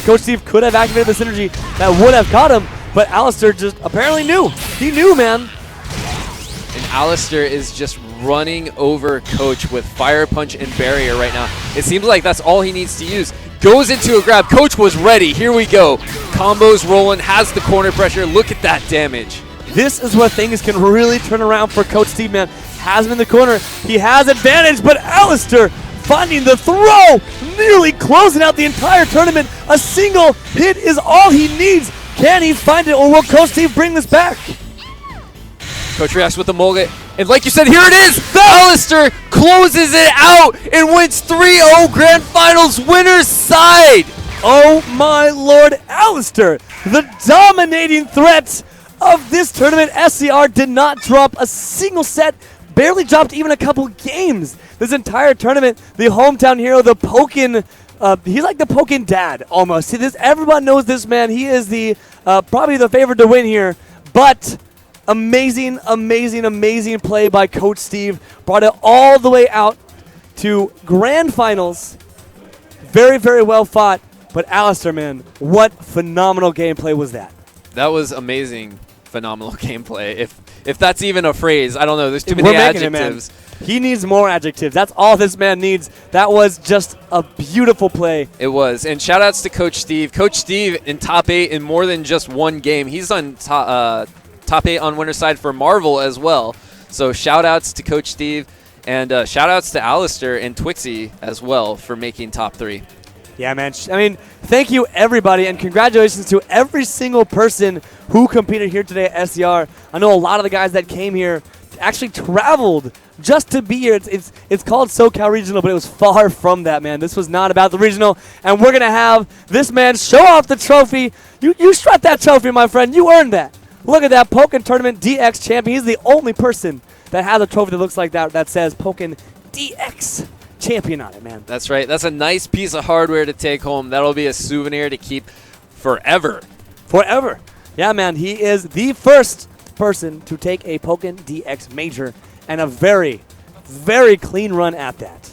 Coach Steve could have activated the synergy that would have caught him, but Alistair just apparently knew. He knew, man. And Alistair is just running over Coach with Fire Punch and Barrier right now. It seems like that's all he needs to use. Goes into a grab. Coach was ready. Here we go. Combos rolling, has the corner pressure. Look at that damage. This is where things can really turn around for Coach Steve, man. Has him in the corner. He has advantage, but Alistair finding the throw, nearly closing out the entire tournament. A single hit is all he needs. Can he find it, or will Coach Steve bring this back? Coach reacts with the mullet, and like you said, here it is! Alistair closes it out and wins 3-0 Grand Finals winner's side! Oh my lord, Alistair, the dominating threat of this tournament. SCR did not drop a single set, barely dropped even a couple games. This entire tournament, the hometown hero, the Pokken, he's like the Pokken dad almost. See, everyone knows this man. He is the probably the favorite to win here, but amazing, amazing, amazing play by Coach Steve. Brought it all the way out to grand finals. Very, very well fought. But Alistair, man, what phenomenal gameplay was that? That was amazing, phenomenal gameplay. If that's even a phrase, I don't know. There's too many adjectives. He needs more adjectives. That's all this man needs. That was just a beautiful play. It was. And shout-outs to Coach Steve. Coach Steve in top 8 in more than just one game. He's on top 8 on winner's side for Marvel as well. So shout-outs to Coach Steve. And shout-outs to Alistair and Twixie as well for making top 3. Yeah, man. I mean, thank you, everybody, and congratulations to every single person who competed here today at SCR. I know a lot of the guys that came here actually traveled just to be here. It's called SoCal Regional, but it was far from that, man. This was not about the regional, and we're going to have this man show off the trophy. You strut that trophy, my friend. You earned that. Look at that, Pokken Tournament DX champion. He's the only person that has a trophy that looks like that says Pokken DX champion on it, man. That's right. That's a nice piece of hardware to take home. That'll be a souvenir to keep forever. Forever. Yeah, man. He is the first person to take a Pokken DX major, and a very, very clean run at that.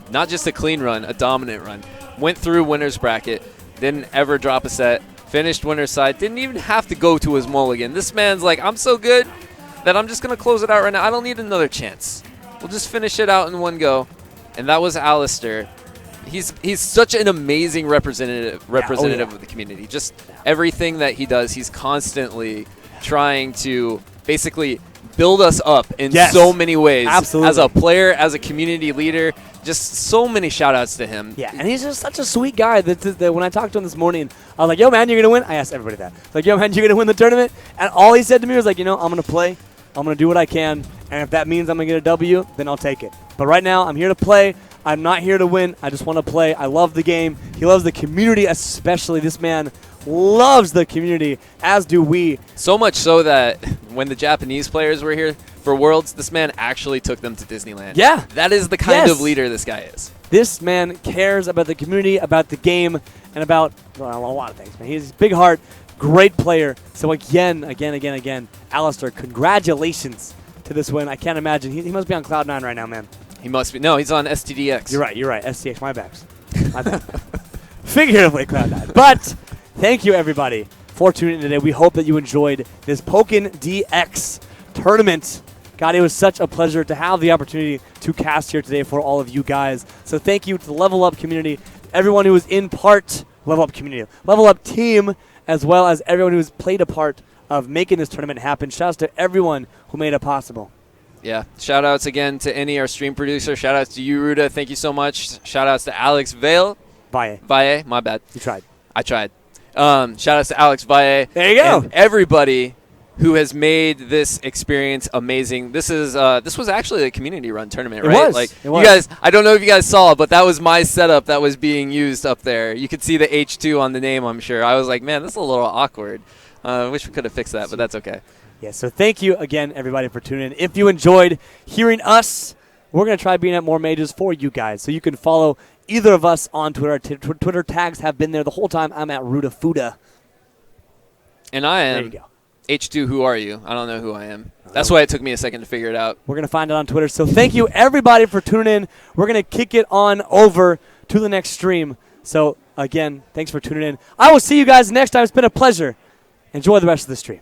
Not just a clean run, a dominant run. Went through winner's bracket, didn't ever drop a set, finished winner's side, didn't even have to go to his mulligan. This man's like, I'm so good that I'm just going to close it out right now. I don't need another chance. We'll just finish it out in one go. And that was Alistair. He's such an amazing representative of the community. Just everything that he does, he's constantly trying to basically build us up in so many ways. Absolutely. As a player, as a community leader, just so many shout-outs to him. Yeah, and he's just such a sweet guy that when I talked to him this morning, I was like, yo, man, you're going to win? I asked everybody that. Like, yo, man, you're going to win the tournament? And all he said to me was like, I'm going to play. I'm going to do what I can, and if that means I'm going to get a W, then I'll take it. But right now, I'm here to play. I'm not here to win. I just want to play. I love the game. He loves the community especially. This man loves the community, as do we. So much so that when the Japanese players were here for Worlds, this man actually took them to Disneyland. Yeah. That is the kind of leader this guy is. This man cares about the community, about the game, and about a lot of things. Man. He's a big heart. Great player. So again, Alistair, congratulations to this win. I can't imagine. He must be on Cloud9 right now, man. He must be. No, he's on STDX. You're right. STX, my backs. My bad. Figuratively Cloud9. But thank you, everybody, for tuning in today. We hope that you enjoyed this Pokken DX tournament. God, it was such a pleasure to have the opportunity to cast here today for all of you guys. So thank you to the Level Up community, everyone who was in part, Level Up community, Level Up team, as well as everyone who's played a part of making this tournament happen. Shoutouts to everyone who made it possible. Yeah. Shoutouts again to Any, our stream producer. Shoutouts to you, Ruda. Thank you so much. Shoutouts to Alex Valle. Valle, my bad. You tried. I tried. Shoutouts to Alex Valle. There you go. And everybody who has made this experience amazing. This was actually a community-run tournament, right? It was. You guys, I don't know if you guys saw, but that was my setup that was being used up there. You could see the H2 on the name, I'm sure. I was like, man, this is a little awkward. Wish we could have fixed that, but that's okay. Yeah, so thank you again, everybody, for tuning in. If you enjoyed hearing us, we're going to try being at more majors for you guys. So you can follow either of us on Twitter. Twitter tags have been there the whole time. I'm at Rudafuda. And I am. There you go. H2, who are you? I don't know who I am. That's why it took me a second to figure it out. We're going to find it on Twitter. So thank you, everybody, for tuning in. We're going to kick it on over to the next stream. So, again, thanks for tuning in. I will see you guys next time. It's been a pleasure. Enjoy the rest of the stream.